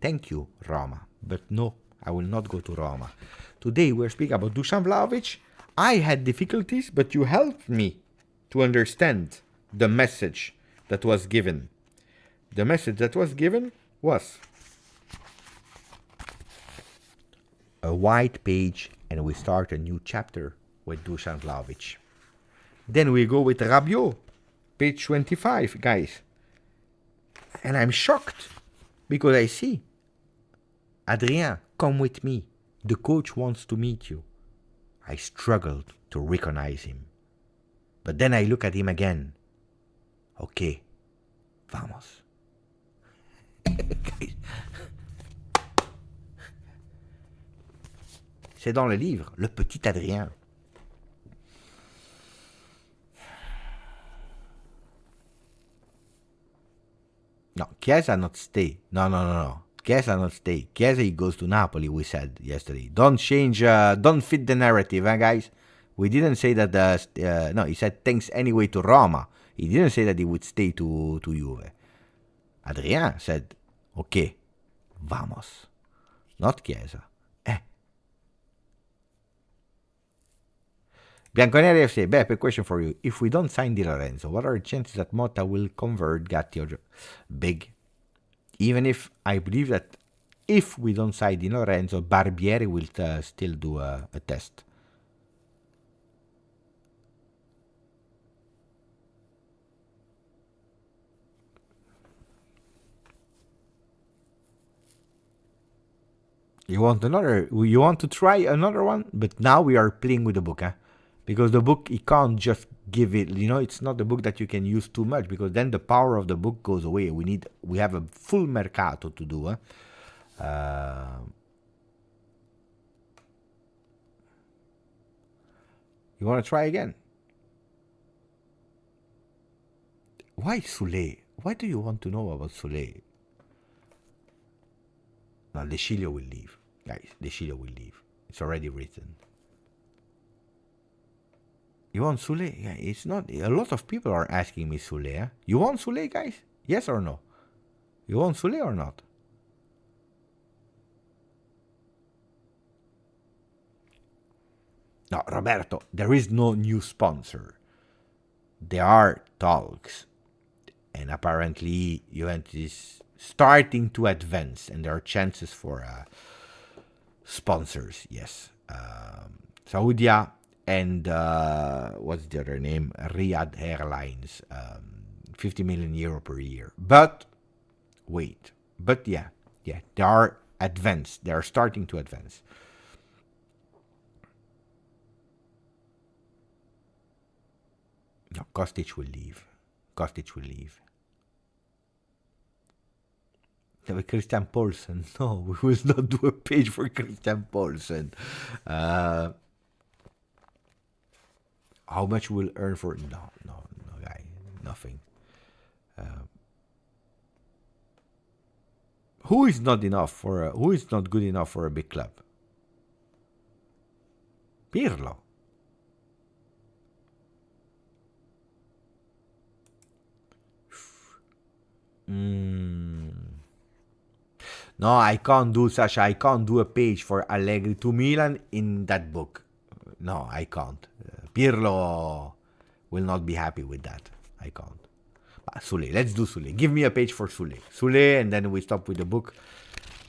Thank you, Roma. But no, I will not go to Roma. Today we are speaking about Dusan Vlahovic. I had difficulties, but you helped me to understand the message that was given. The message that was given was a white page, and we start a new chapter with Dusan Vlahovic. Then we go with Rabiot, page 25, guys. And I'm shocked because I see, Adrien, come with me. The coach wants to meet you. I struggled to recognize him. But then I look at him again. Okay, vamos. C'est dans le livre, le petit Adrien. No, Chiesa not stay. No. Chiesa not stay. Chiesa he goes to Napoli, we said yesterday. Don't change, don't fit the narrative, guys. We didn't say that, no, he said thanks anyway to Roma. He didn't say that he would stay to Juve. Adrien said, okay, vamos. Not Chiesa. Bianconeri FC, Beppe, question for you. If we don't sign Di Lorenzo, what are the chances that Motta will convert Gatti? Big. Even if I believe that if we don't sign Di Lorenzo, Barbieri will still do a test. You want another? You want to try another one? But now we are playing with the book, huh? Because the book, you can't just give it, it's not the book that you can use too much, because then the power of the book goes away. We have a full mercato to do. You want to try again? Why Sule? Why do you want to know about Sule? No, De Chilio will leave. Guys, De Chilio will leave. It's already written. You want Sule? Yeah, it's not. A lot of people are asking me Sule. Huh? You want Sule, guys? Yes or no? You want Sule or not? No, Roberto, there is no new sponsor. There are talks. And apparently, Juventus is starting to advance. And there are chances for sponsors, yes. Saudia and what's the other name? Riyadh Airlines. 50 million euro per year. But, wait. But yeah, they are advanced. They are starting to advance. No, Kostic will leave. No, Christian Poulsen. No, we will not do a page for Christian Poulsen. How much we'll earn for... No, guy. Nothing. Who is not good enough for a big club? Pirlo. No, I can't do, Sasha. I can't do a page for Allegri to Milan in that book. No, I can't. Pirlo will not be happy with that. I can't. But Sule, let's do Sule. Give me a page for Sule. Sule, and then we stop with the book.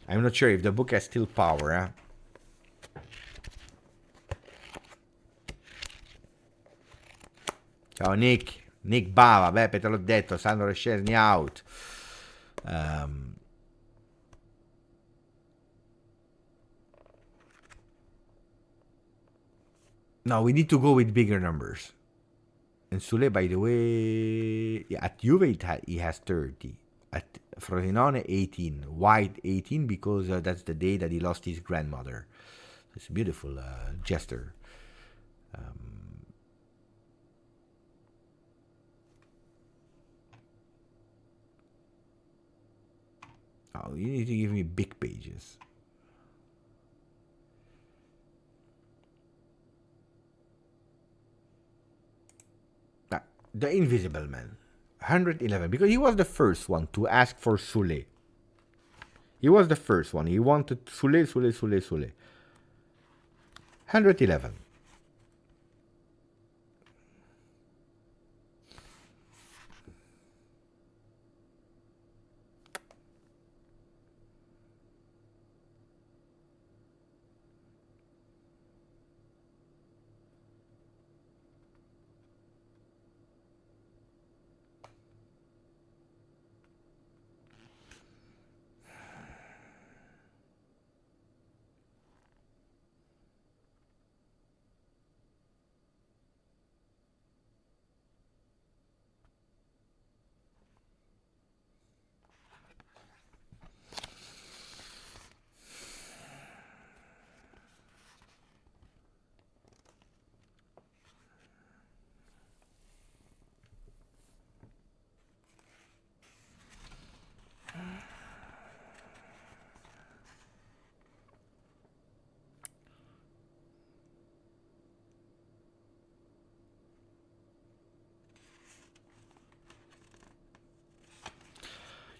I'm not sure if the book has still power. Huh? Ciao Nick. Nick Bava, Beppe, te l'ho detto, Sandro Rescerni out. No, we need to go with bigger numbers. And Sule, by the way, at Juve he has 30. At Frosinone, 18. White, 18, because that's the day that he lost his grandmother. It's a beautiful gesture. Oh, you need to give me big pages. The Invisible Man, 111, because he was the first one to ask for Sule. He was the first one. He wanted Sule. 111.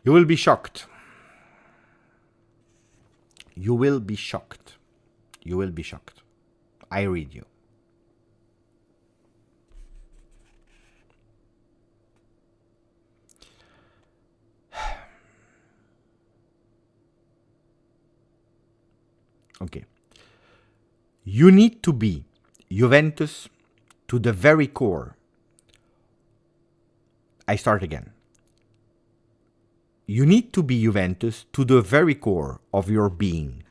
You will be shocked. You will be shocked. You will be shocked. I read you. Okay. You need to be Juventus to the very core. I start again. You need to be Juventus to the very core of your being,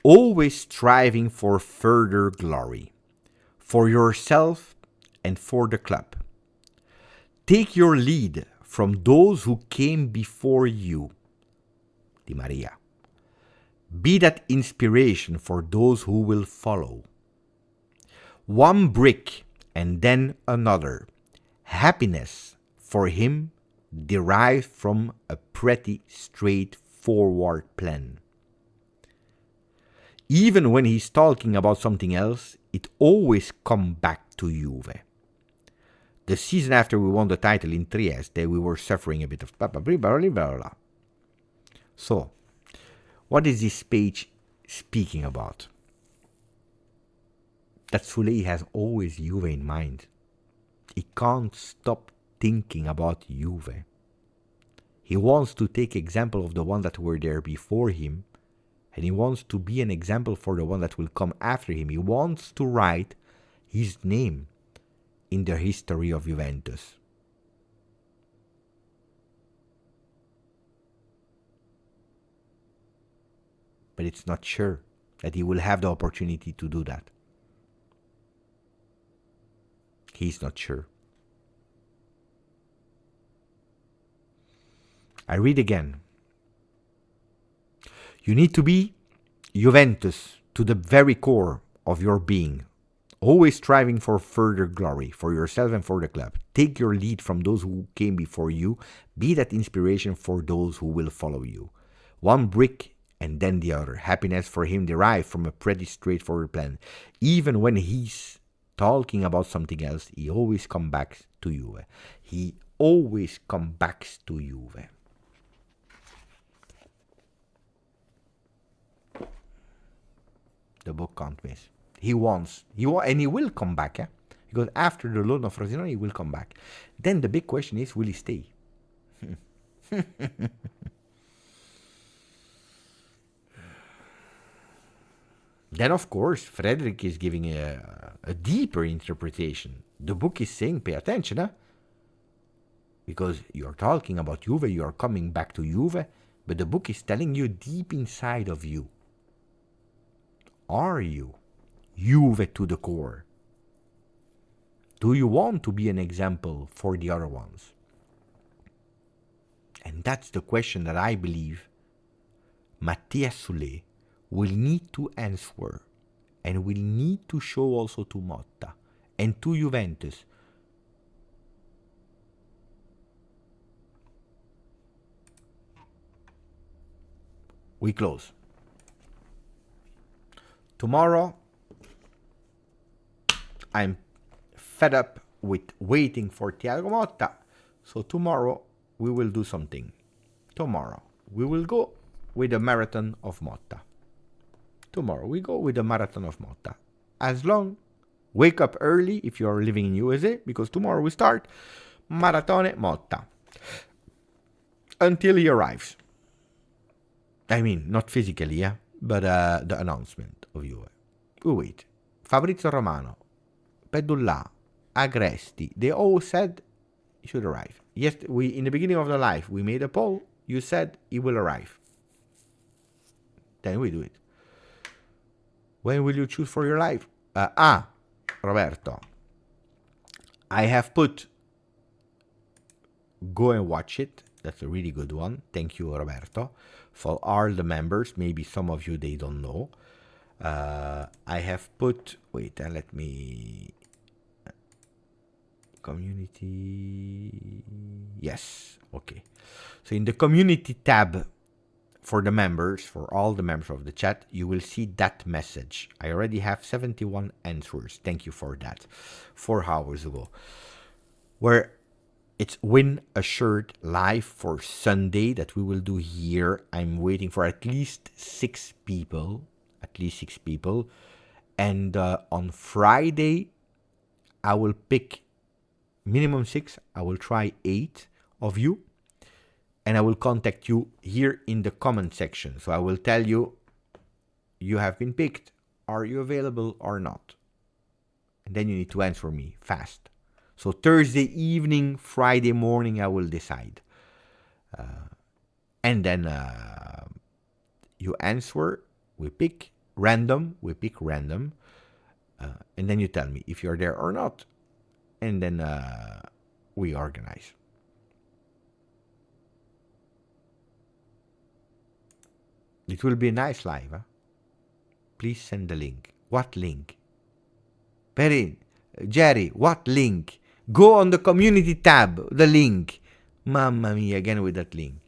always striving for further glory, for yourself and for the club. Take your lead from those who came before you. Di Maria. Be that inspiration for those who will follow. One brick and then another. Happiness for him derived from a pretty straightforward plan. Even when he's talking about something else, it always comes back to Juve. The season after we won the title in Trieste, we were suffering a bit of blah, blah, blah, blah, blah, blah. So, what is this page speaking about? That Soulé has always Juve in mind. He can't stop thinking about Juve. He wants to take example of the ones that were there before him, and he wants to be an example for the one that will come after him. He wants to write his name in the history of Juventus. But it's not sure that he will have the opportunity to do that. He's not sure. I read again. You need to be Juventus to the very core of your being, always striving for further glory for yourself and for the club. Take your lead from those who came before you. Be that inspiration for those who will follow you. One brick and then the other. Happiness for him derived from a pretty straightforward plan. Even when he's talking about something else, he always comes back to Juve. He always comes back to Juve. The book can't miss. He will come back, because after the loan of Frosinone, he will come back. Then the big question is, will he stay? Then, of course, Frederick is giving a deeper interpretation. The book is saying, pay attention, because you're talking about Juve, you're coming back to Juve, but the book is telling you deep inside of you. Are you Juve to the core? Do you want to be an example for the other ones? And that's the question that I believe Mathias Soulé will need to answer, and will need to show also to Motta and to Juventus. We close. Tomorrow, I'm fed up with waiting for Thiago Motta. So tomorrow, we will do something. Tomorrow, we will go with the marathon of Motta. Tomorrow, we go with the marathon of Motta. As long, wake up early if you are living in USA, because tomorrow we start Maratone Motta. Until he arrives. I mean, not physically, but the announcement of Juve. We wait. Fabrizio Romano, Pedulla, Agresti, they all said he should arrive. Yes, in the beginning of the live, we made a poll. You said he will arrive. Then we do it. When will you choose for your live? Roberto. I have put go and watch it. That's a really good one. Thank you, Roberto. For all the members, maybe some of you, they don't know. I have put, wait, let me, community, yes, okay. So in the community tab for the members, for all the members of the chat, you will see that message. I already have 71 answers. Thank you for that. 4 hours ago. Where it's win a shirt live for Sunday that we will do here. I'm waiting for at least 6 people. And on Friday, I will pick minimum 6. I will try 8 of you. And I will contact you here in the comment section. So I will tell you, you have been picked. Are you available or not? And then you need to answer me fast. So Thursday evening, Friday morning, I will decide. And then you answer. We pick random. And then you tell me if you're there or not. And then we organize. It will be a nice live. Huh? Please send the link. What link? Perrin, Jerry, what link? Go on the community tab, the link. Mamma mia, again with that link.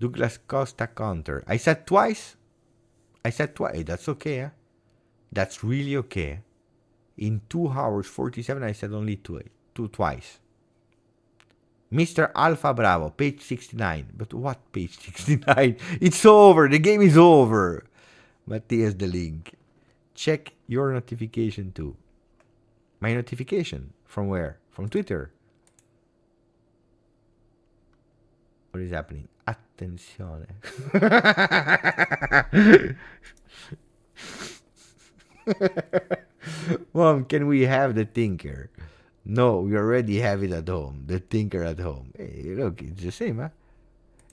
Douglas Costa counter. I said twice. That's okay. Huh? That's really okay. In 2 hours 47, I said only twice. Mr. Alpha Bravo, page 69. But what page 69? It's over. The game is over. But here's the link. Check your notification too. My notification? From where? From Twitter. What is happening? Attenzione. Mom, can we have the Tinker? No, we already have it at home. The Tinker at home. Hey, look, it's the same, huh?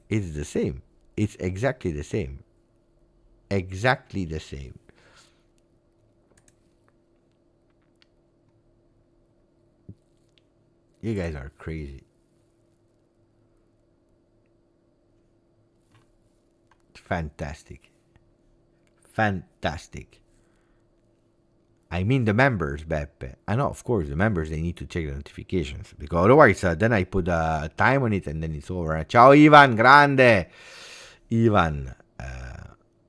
It's the same. It's exactly the same. Exactly the same. You guys are crazy. Fantastic. Fantastic. I mean the members, Beppe. I know, of course, the members, they need to check the notifications. Because otherwise, then I put a time on it and then it's over. Ciao, Ivan. Grande. Ivan.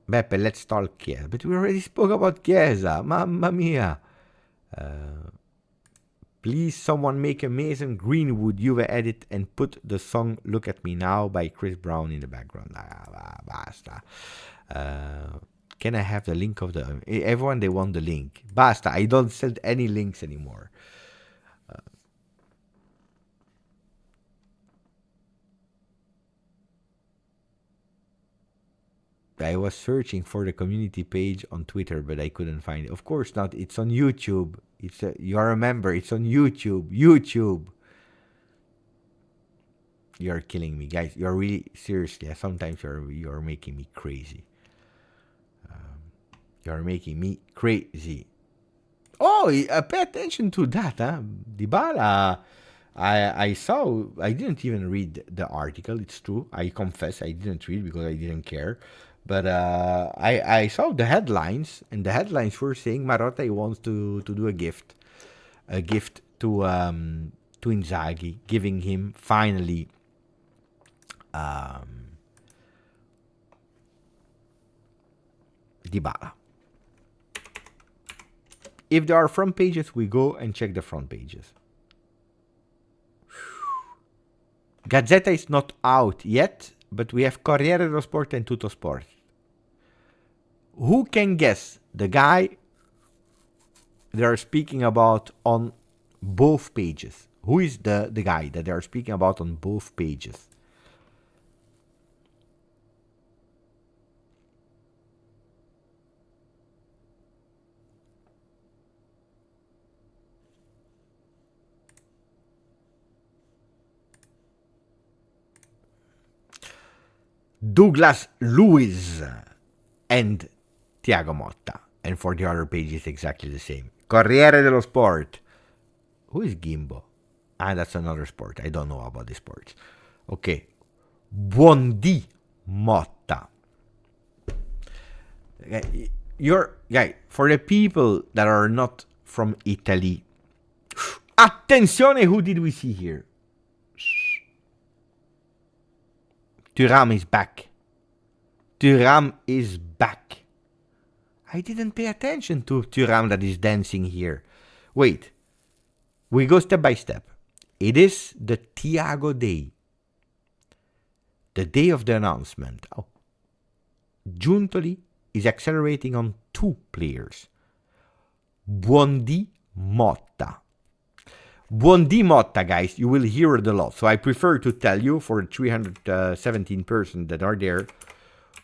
Beppe, let's talk Chiesa. But we already spoke about Chiesa. Mamma mia. Please, someone make a Mason Greenwood Juve edit and put the song Look at Me Now by Chris Brown in the background. Basta. Can I have the link of the... Everyone, they want the link. Basta. I don't send any links anymore. I was searching for the community page on Twitter, but I couldn't find it. Of course not. It's on YouTube. You're a member. It's on YouTube. YouTube. You're killing me, guys. You're really... Seriously. Sometimes you're making me crazy. You're making me crazy. Oh, pay attention to that, huh? Dybala. I saw... I didn't even read the article. It's true. I confess I didn't read because I didn't care. But I saw the headlines, and the headlines were saying Marotta wants to do a gift to Inzaghi, giving him finally Dybala. If there are front pages, we go and check the front pages. Gazetta is not out yet, but we have Corriere dello Sport and Tutto Sport. Who can guess the guy they are speaking about on both pages? Who is the guy that they are speaking about on both pages? Douglas Luiz and Thiago Motta. And for the other page, it's exactly the same. Corriere dello Sport. Who is Gimbo? That's another sport. I don't know about the sports. Okay. Buondì Motta. For the people that are not from Italy. Attenzione, who did we see here? Thuram is back. Thuram is back. I didn't pay attention to Thuram that is dancing here. Wait. We go step by step. It is the Thiago day. The day of the announcement. Oh. Giuntoli is accelerating on 2 players. Buondì Motta. Buondì Motta, guys, you will hear it a lot. So I prefer to tell you for the 317 persons that are there.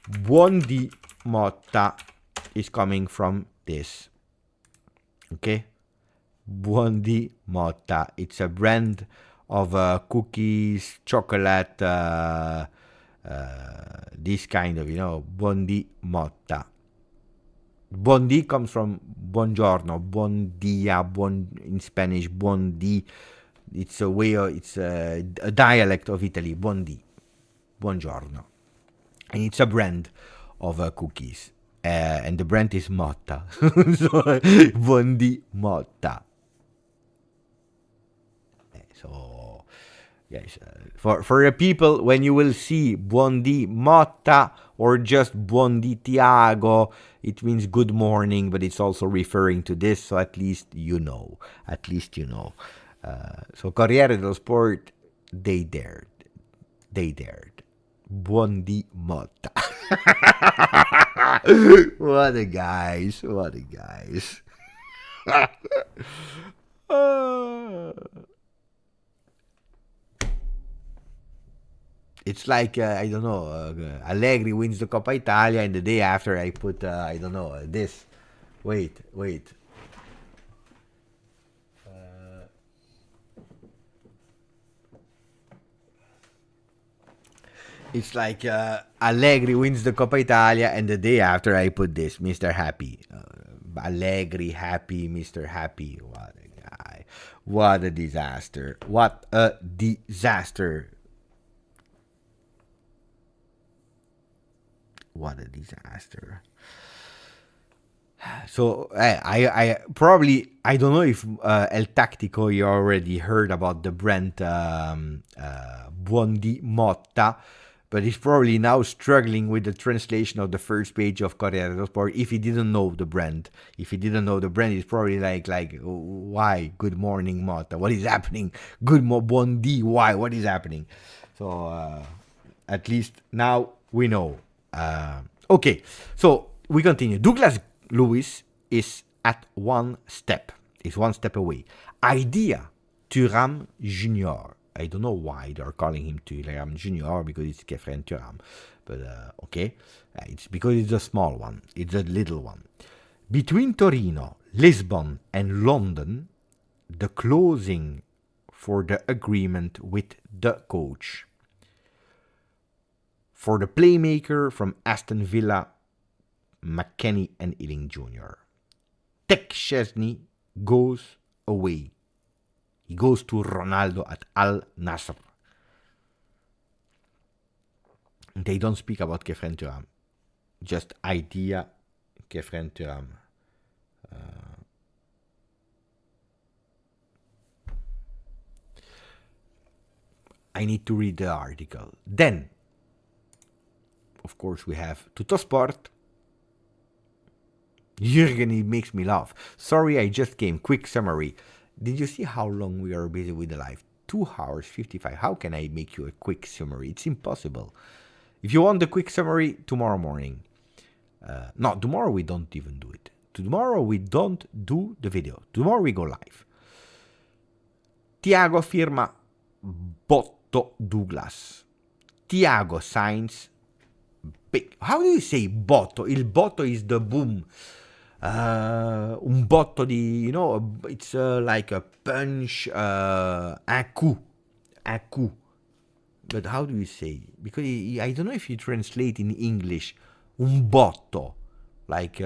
Buondì Motta is coming from this. Okay? Buondì Motta. It's a brand of cookies, chocolate, this kind of, Buondì Motta. Buon comes from buongiorno, buon dia, in Spanish, buon It's a way, it's a dialect of Italy, buongiorno. And it's a brand of cookies. And the brand is Motta. So, Motta. So, yes, for the people, when you will see Motta or just Thiago, it means good morning, but it's also referring to this, so at least you know. So Corriere dello Sport, they dared. Motta. What a guys. It's like, I don't know, Allegri wins the Coppa Italia, and the day after I put, I don't know, this. Wait. It's like Allegri wins the Coppa Italia, and the day after I put this, Mr. Happy. Allegri happy, Mr. Happy. What a guy. What a disaster. So I probably, I don't know if El Tactico you already heard about the brand Motta, but he's probably now struggling with the translation of the first page of Corriere dello Sport. If he didn't know the brand, he's probably like why? Good morning, Motta. What is happening? Buondì. Why? What is happening? So at least now we know. Okay, so we continue. Douglas Luiz is at one step. Is one step away. Idea Thuram Jr. I don't know why they're calling him Thuram Jr. because it's Kefren Thuram. But okay. It's because it's a small one. It's a little one. Between Torino, Lisbon, and London, the closing for the agreement with the coach. For the playmaker from Aston Villa, McKennie and Iling Jr. Tech Chesney goes away. He goes to Ronaldo at Al Nassr. They don't speak about Kefren Thuram. Just idea Kefren Thuram. I need to read the article. Then, of course, we have Tuttosport. Jürgen, he makes me laugh. Sorry, I just came. Quick summary. Did you see how long we are busy with the live? 2 hours 55. How can I make you a quick summary? It's impossible. If you want the quick summary, tomorrow morning. No, tomorrow we don't even do it. Tomorrow we don't do the video. Tomorrow we go live. Thiago firma Botto Douglas. Thiago signs big. How do you say botto? Il botto is the boom. Un botto di, you know, it's like a punch, un coup. But how do you say? Because I don't know if you translate in English, un botto, like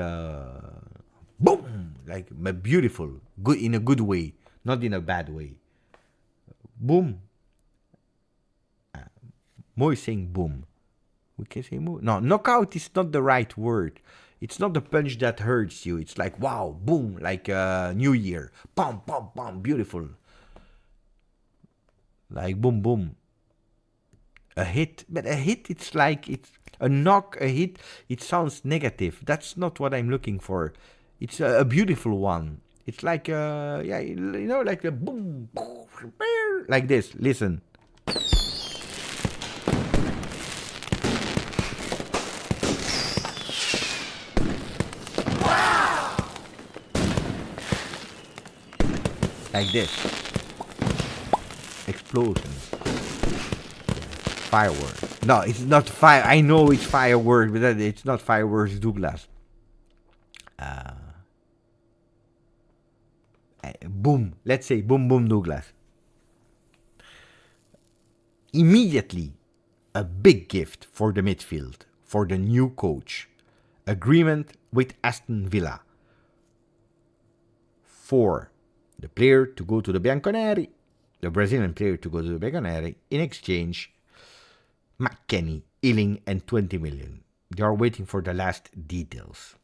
boom, like beautiful, good in a good way, not in a bad way. Boom. Mo is saying boom. We can say boom. No, knockout is not the right word. It's not the punch that hurts you. It's like, wow, boom, like New Year. Pum, pum, pum, beautiful. Like boom, boom. A hit. But a hit, it's like, it's a knock, a hit. It sounds negative. That's not what I'm looking for. It's a beautiful one. It's like, yeah, you know, like a boom, boom, like this. Listen. Like this. Explosions. Fireworks. No, it's not fire. I know it's fireworks, but it's not fireworks, Douglas. Boom. Let's say boom, boom, Douglas. Immediately, a big gift for the midfield, for the new coach. Agreement with Aston Villa for the player to go to the Bianconeri, the Brazilian player to go to the Bianconeri. In exchange, McKennie, Iling, and 20 million. They are waiting for the last details.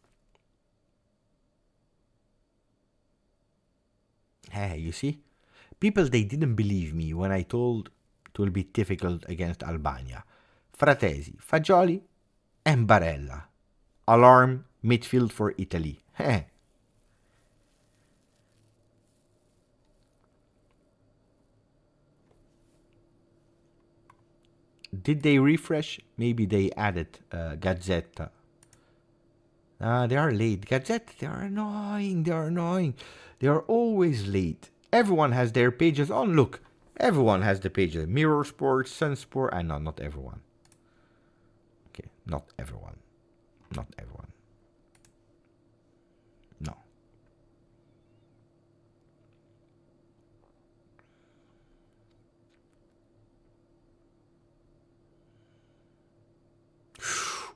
Hey, you see? People, they didn't believe me when I told it will be difficult against Albania. Fratesi, Fagioli, and Barella. Alarm midfield for Italy. Did they refresh? Maybe they added Gazetta. They are late. Gazette, they are annoying. They are annoying. They are always late. Everyone has their pages on. Look, everyone has the pages. Mirror Sports, Sun Sport. No, not everyone. Okay, not everyone. Not everyone. No.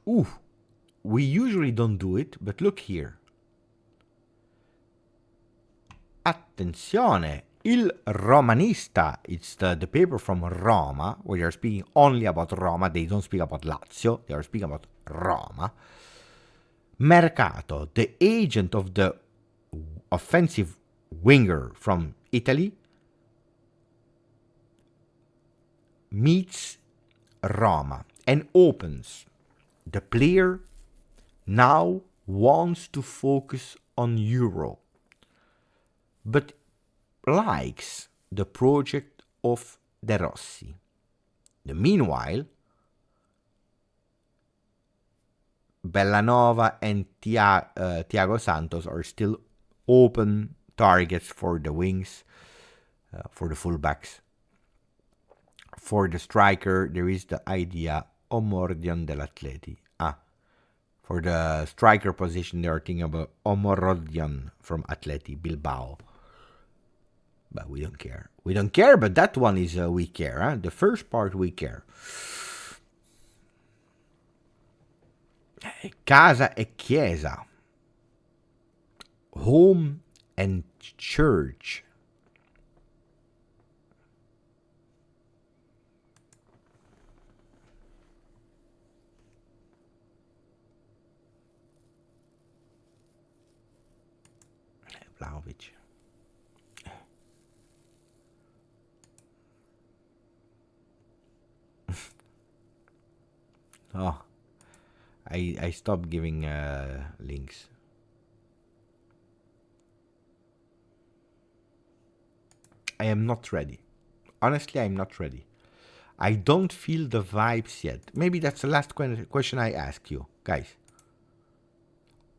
Ooh, we usually don't do it, but look here. Attenzione, Il Romanista. It's the paper from Roma, where they are speaking only about Roma. They don't speak about Lazio. They are speaking about Roma. Mercato, the agent of the offensive winger from Italy, meets Roma and opens. The player now wants to focus on Euro, but likes the project of De Rossi. Meanwhile, Bellanova and Thiago Santos are still open targets for the wings, for the fullbacks. For the striker, there is the idea Omordion dell'Atleti. For the striker position, they are thinking about Omorodion from Atleti Bilbao. But we don't care. We don't care, but that one is we care. Huh? The first part we care. Casa e Chiesa. Home and church. Vlahovic. Oh, I stopped giving links. I am not ready. Honestly, I'm not ready. I don't feel the vibes yet. Maybe that's the last question I ask you, guys.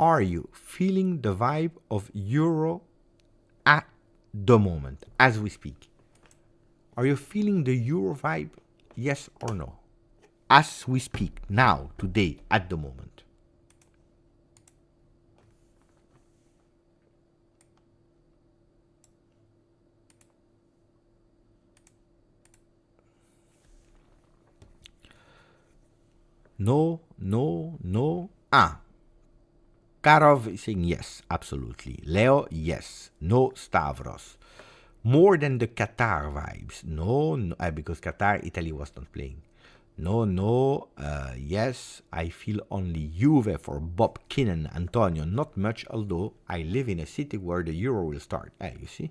Are you feeling the vibe of Euro at the moment, as we speak? Are you feeling the Euro vibe, yes or no? As we speak, now, today, at the moment. No, no, no. Karov is saying yes, absolutely. Leo, yes. No, Stavros. More than the Qatar vibes. No, because Qatar, Italy was not playing. No, yes. I feel only Juve for Bob Kinnan, Antonio. Not much, although I live in a city where the Euro will start. You see?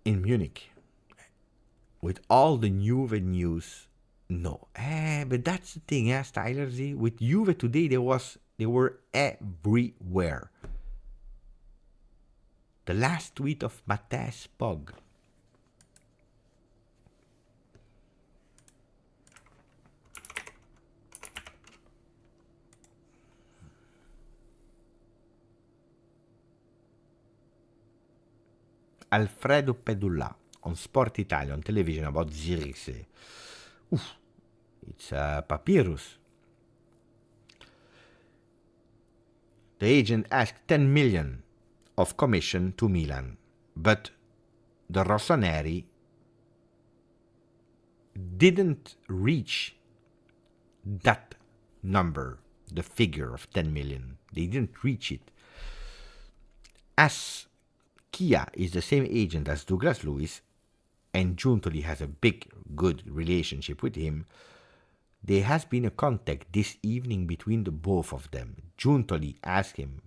In Munich. With all the Juve news. No, but that's the thing, Styler Z. With Juve today, they were everywhere. The last tweet of Matthäus Pog. Alfredo Pedulla on Sport Italia on television about Zirkzee. It's Papyrus. The agent asked 10 million of commission to Milan, but the Rossoneri didn't reach that number the figure of 10 million. They didn't reach it. As Kia is the same agent as Douglas Luiz, and Giuntoli has a big, good relationship with him, there has been a contact this evening between the both of them. Giuntoli asked him,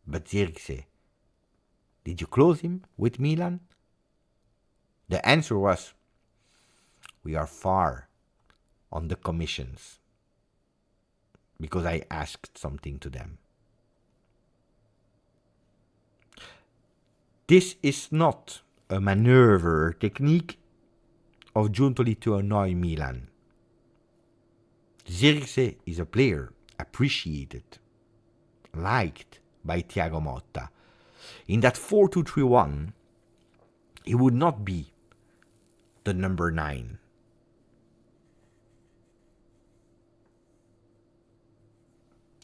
but Zirkzee, did you close him with Milan? The answer was, we are far on the commissions, because I asked something to them. This is not a maneuver technique of Giuntoli to annoy Milan. Zirkzee is a player appreciated, liked by Thiago Motta. In that 4-2-3-1, he would not be the number 9.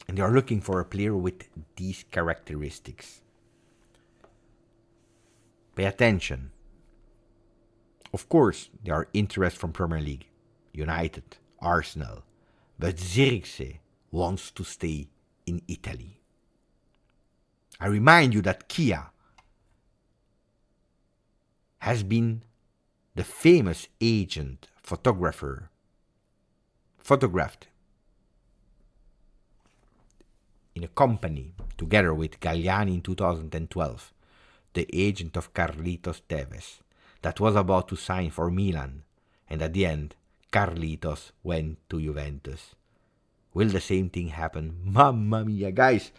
And they are looking for a player with these characteristics. Pay attention. Of course, there are interests from Premier League, United, Arsenal, but Zirkzee wants to stay in Italy. I remind you that Kia has been the famous agent photographed in a company together with Galliani in 2012, the agent of Carlitos Tevez, that was about to sign for Milan, and at the end, Carlitos went to Juventus. Will the same thing happen? Mamma mia, guys.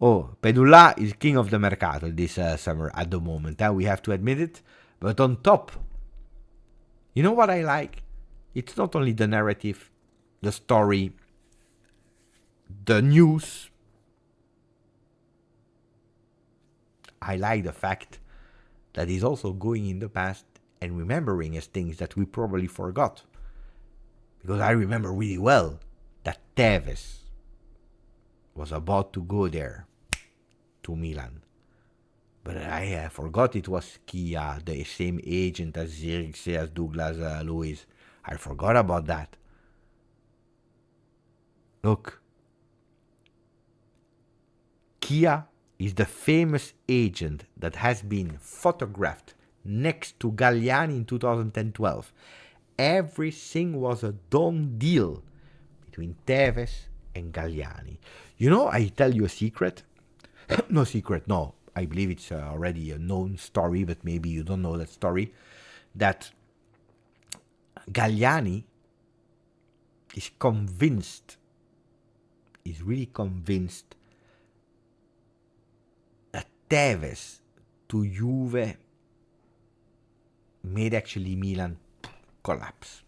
Oh, Pedulla is king of the mercato this summer at the moment. We have to admit it. But on top, you know what I like? It's not only the narrative, the story, the news. I like the fact that he's also going in the past and remembering as things that we probably forgot. Because I remember really well that Tevez was about to go there to Milan. But I forgot it was Kia, the same agent as Zirkzee, as Douglas Luiz. I forgot about that. Look, Kia is the famous agent that has been photographed next to Galliani in 2012. Everything was a done deal between Tevez and Galliani. You know, I tell you a secret. No secret, no. I believe it's already a known story, but maybe you don't know that story. That Galliani is really convinced that Tevez to Juve made actually Milan collapse.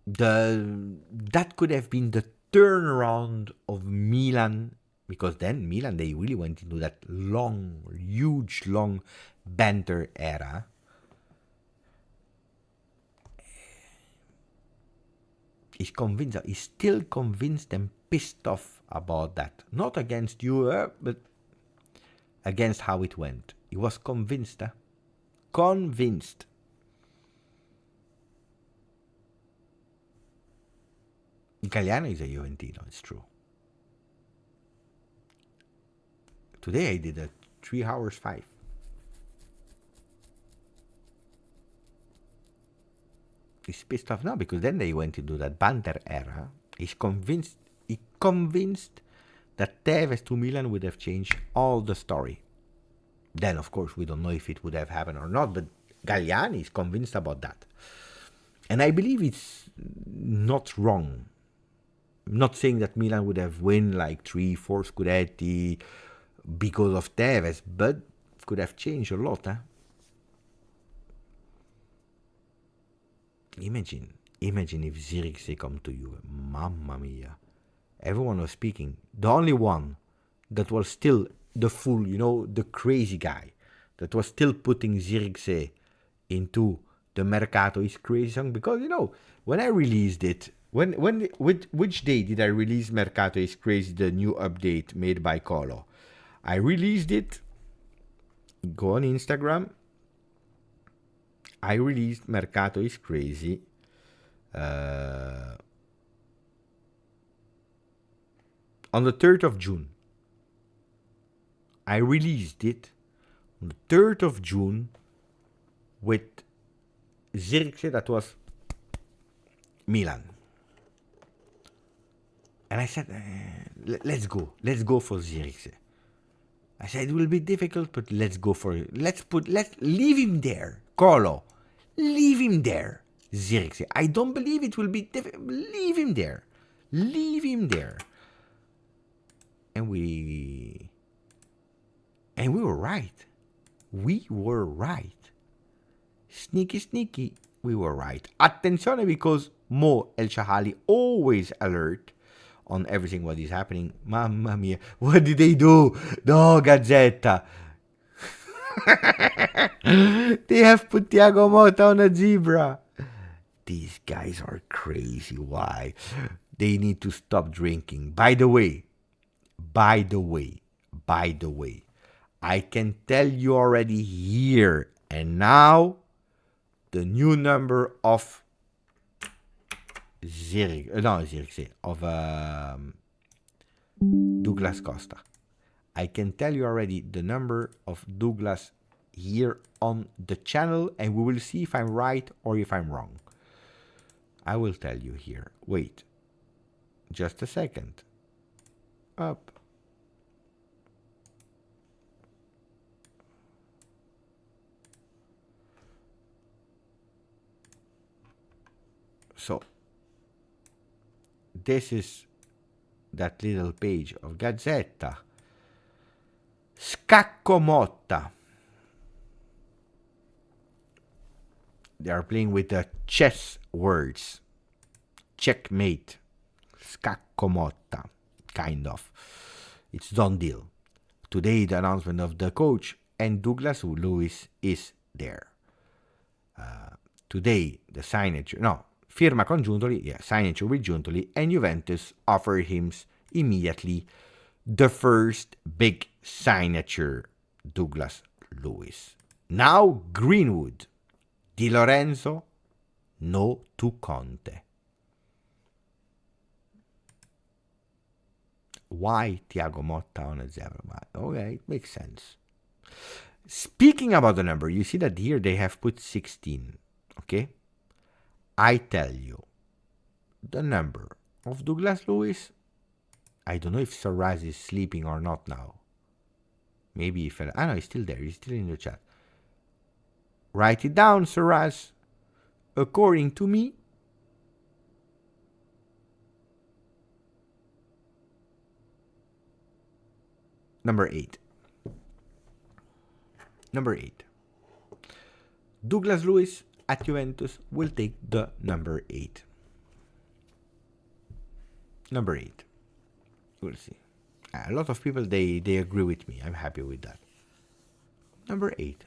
That could have been the turnaround of Milan, because then Milan, they really went into that huge banter era. He's still convinced and pissed off about that. Not against you, but against how it went. He was convinced. Convinced. Galliano is a Juventino, it's true. Today I did a 3 hours 5. He's pissed off now because then they went into that banter era. He convinced that Tevez to Milan would have changed all the story. Then, of course, we don't know if it would have happened or not, but Galliani is convinced about that. And I believe it's not wrong. I'm not saying that Milan would have won like 3-4 Scudetti because of Tevez, but could have changed a lot. Imagine if Zirkzee come to you. Mamma mia. Everyone was speaking. The only one that was still the fool, the crazy guy, that was still putting Zirkzee into the Mercato is Crazy song, because, when I released it, which day did I release Mercato is Crazy, the new update made by Colo? I released it go on Instagram. I released Mercato is Crazy on the 3rd of June. I released it on the 3rd of June with Zirkzee, that was Milan. And I said, let's go for Zirkzee. I said, it will be difficult, but let's go for it. Let's leave him there. Colo, leave him there. Zirkzee. I don't believe it will be difficult. Leave him there. And we were right. Sneaky, we were right. Attenzione, because Mo El Shahali always alert on everything what is happening. Mamma mia, what did they do? No, Gazetta. They have put Thiago Motta on a zebra. These guys are crazy. Why? They need to stop drinking. By the way, I can tell you already here and now the new number of Zirkzee, of Douglas Costa. I can tell you already the number of Douglas here on the channel, and we will see if I'm right or if I'm wrong. I will tell you here. Wait. Just a second. Up. So, this is that little page of Gazetta. Scacco Motta. They are playing with the chess words. Checkmate. Scacco Motta. Kind of. It's done deal. Today, the announcement of the coach and Douglas Luiz is there. Today, the signature. No. Firma con Giuntoli, signature with Giuntoli, and Juventus offered him immediately the first big signature, Douglas Luiz. Now Greenwood, Di Lorenzo, no to Conte. Why Thiago Motta on a zebra? Okay, it makes sense. Speaking about the number, you see that here they have put 16, okay? I tell you, the number of Douglas Luiz, I don't know if Saraz is sleeping or not now. Maybe if... no, he's still there. He's still in the chat. Write it down, Saraz. According to me, number 8. Number 8. Douglas Luiz at Juventus will take the number 8. Number 8. We'll see. A lot of people, they agree with me. I'm happy with that. Number 8.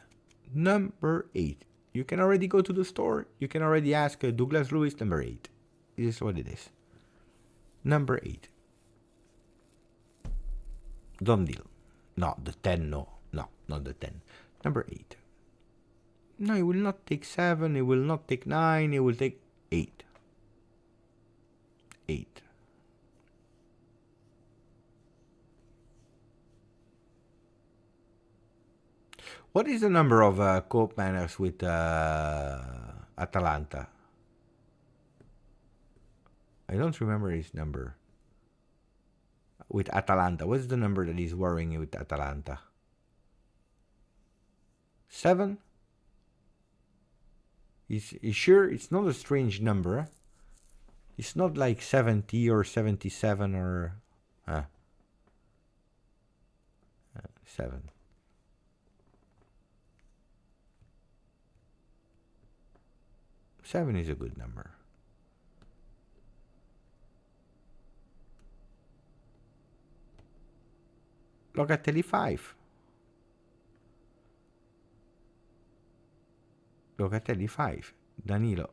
Number 8. You can already go to the store. You can already ask Douglas Luiz number 8. This is what it is. Number 8. Done deal. No, the 10, no. No, not the 10. Number 8. No, it will not take 7. It will not take 9. It will take 8. 8. What is the number of Koopmeiners with Atalanta? I don't remember his number. With Atalanta. What's the number that he's wearing with Atalanta? 7? Is sure it's not a strange number? It's not like 70 or 77 or... 7. Seven is a good number. Locatelli 5. Locatelli 5. Danilo.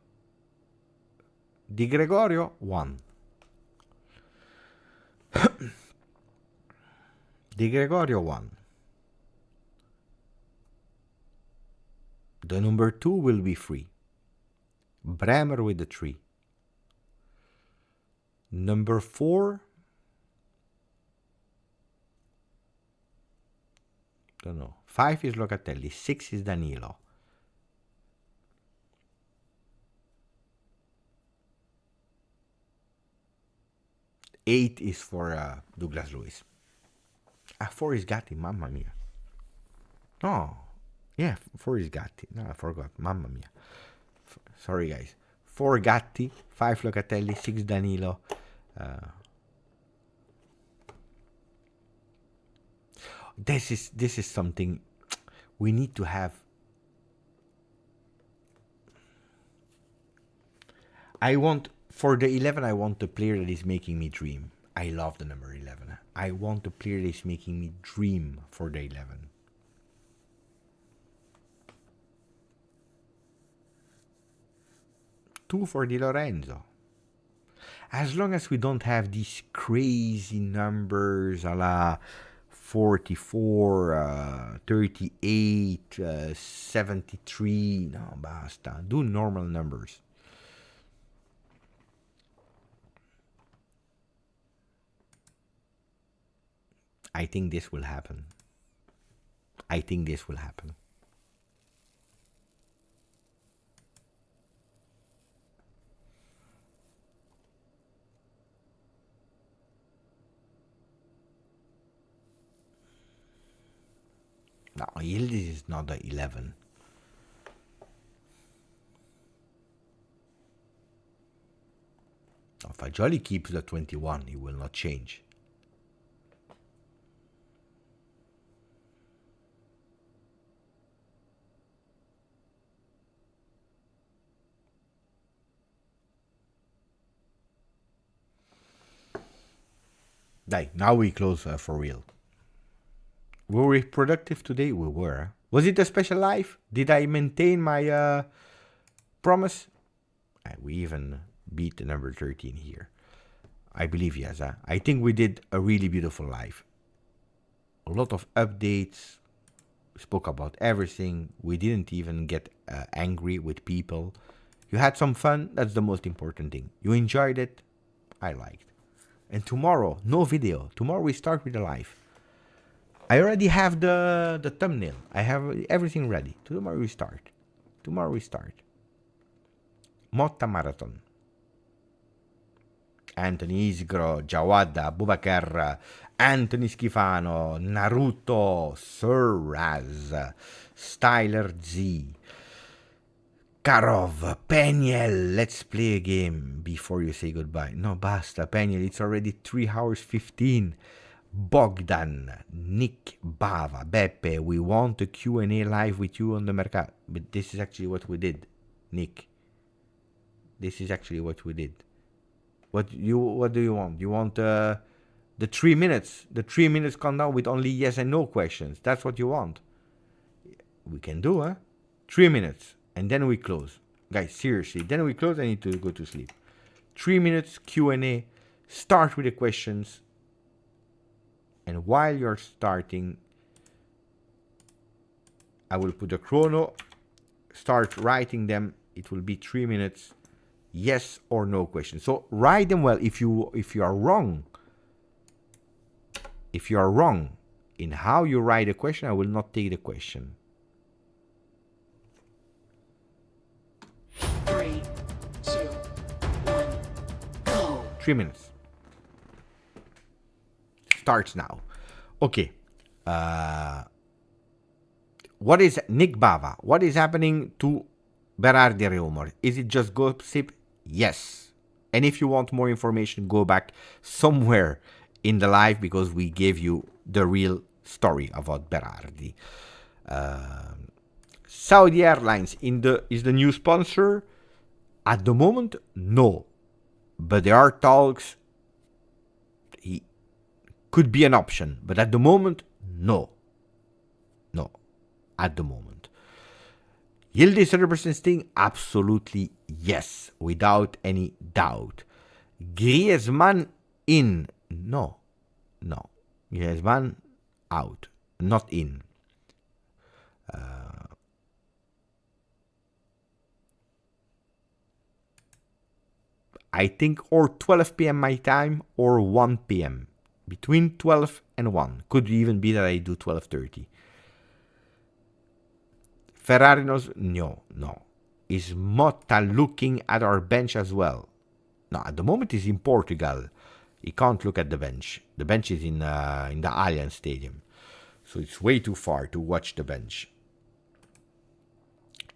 Di Gregorio 1. Di Gregorio 1. The number 2 will be free. Bremer with the 3. Number 4. Don't know. 5 is Locatelli. 6 is Danilo. Eight is for Douglas Luiz. 4 is Gatti. Mamma mia. No. Yeah, 4 is Gatti. No, I forgot. Mamma mia. Sorry, guys. 4 Gatti, 5 Locatelli, 6 Danilo. This is something we need to have. For the 11, I want the player that is making me dream. I love the number 11. I want the player that is making me dream for the 11. Two for Di Lorenzo. As long as we don't have these crazy numbers a la 44, 38, 73. No, basta. Do normal numbers. I think this will happen. No, Yildiz is not the 11. No, Fagioli keeps the 21. He will not change. Now we close for real. Were we productive today? We were. Was it a special life? Did I maintain my promise? We even beat the number 13 here. I believe yes. I think we did a really beautiful live. A lot of updates. We spoke about everything. We didn't even get angry with people. You had some fun. That's the most important thing. You enjoyed it. I liked. And tomorrow, no video. Tomorrow we start with a live. I already have the thumbnail. I have everything ready. Tomorrow we start. Motta Marathon. Anthony Isgro, Jawada, Bubakar, Anthony Schifano, Naruto, Suraz, Styler Z, Karov, Peniel. Let's play a game before you say goodbye. No, basta, Peniel. It's already 3 hours 15. Bogdan, Nick, Bava, Beppe. We want a Q&A live with you on the Mercato. But this is actually what we did, Nick. This is actually what we did. What do you want? You want the 3 minutes? The 3 minutes countdown with only yes and no questions. That's what you want. We can do, huh? 3 minutes. And then we close. Guys, seriously. Then we close. I need to go to sleep. 3 minutes Q&A. Start with the questions. And while you're starting, I will put a chrono. Start writing them. It will be 3 minutes. Yes or no question. So write them well. If you are wrong, in how you write a question, I will not take the question. 3, 2, 1, go. 3 minutes. Starts now. Okay. What is Nick Bava? What is happening to Berardi rumor? Is it just gossip? Yes. And if you want more information, go back somewhere in the live because we gave you the real story about Berardi. Saudi Airlines is the new sponsor. At the moment, no. But there are talks. He could be an option. But at the moment, no. No. At the moment. Yildiz 100% staying? Absolutely yes. Without any doubt. Griezmann in? No. No. Griezmann out. Not in. I think or 12 p.m. my time or 1 p.m. Between 12 and 1. Could even be that I do 12:30. Ferrari knows? No. Is Motta looking at our bench as well? No, at the moment he's in Portugal. He can't look at the bench. The bench is in the Allianz Stadium. So it's way too far to watch the bench.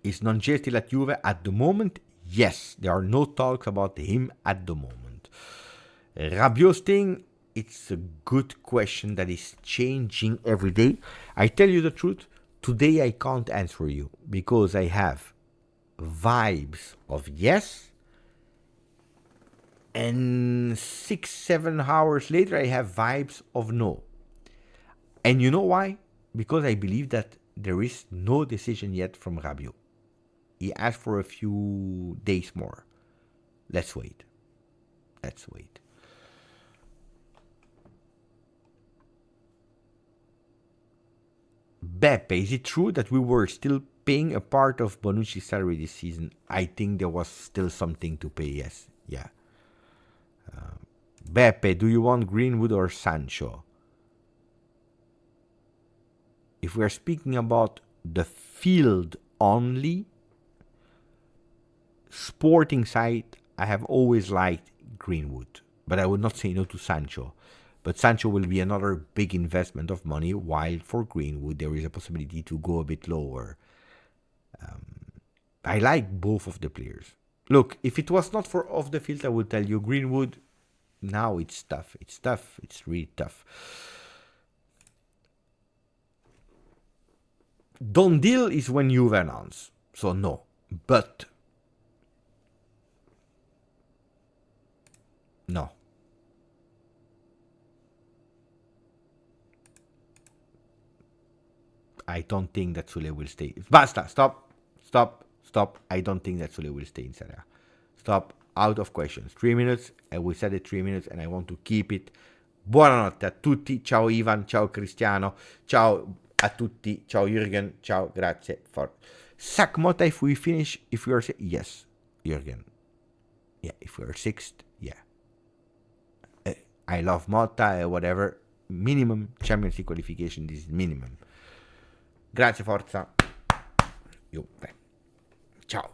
Is Nonché still at Juve? At the moment, yes. There are no talks about him at the moment. Rabiot's thing, it's a good question that is changing every day. I tell you the truth, today I can't answer you because I have vibes of yes, and 6-7 hours later I have vibes of no. And you know why? Because I believe that there is no decision yet from Rabiot. He asked for a few days more. Let's wait. Beppe, is it true that we were still paying a part of Bonucci's salary this season? I think there was still something to pay, yes. Yeah. Beppe, do you want Greenwood or Sancho? If we are speaking about the field only, sporting side, I have always liked Greenwood, but I would not say no to Sancho. But Sancho will be another big investment of money, while for Greenwood there is a possibility to go a bit lower. I like both of the players. Look, if it was not for off the field, I would tell you Greenwood. Now it's tough. It's really tough. Done deal is when Juve announce. So no. But no. I don't think that Sule will stay. Basta, stop. I don't think that Sule will stay in Serie A. Stop, out of questions. 3 minutes, and we said it 3 minutes, and I want to keep it. Buonanotte a tutti. Ciao Ivan, ciao Cristiano, ciao a tutti, ciao Jürgen, ciao, grazie for. Sack Motta if we finish, if we are, yes, Jürgen. Yeah, if we are sixth, yeah. I love Motta, whatever. Minimum Champions League qualification, this is minimum. Grazie, forza. Ciao.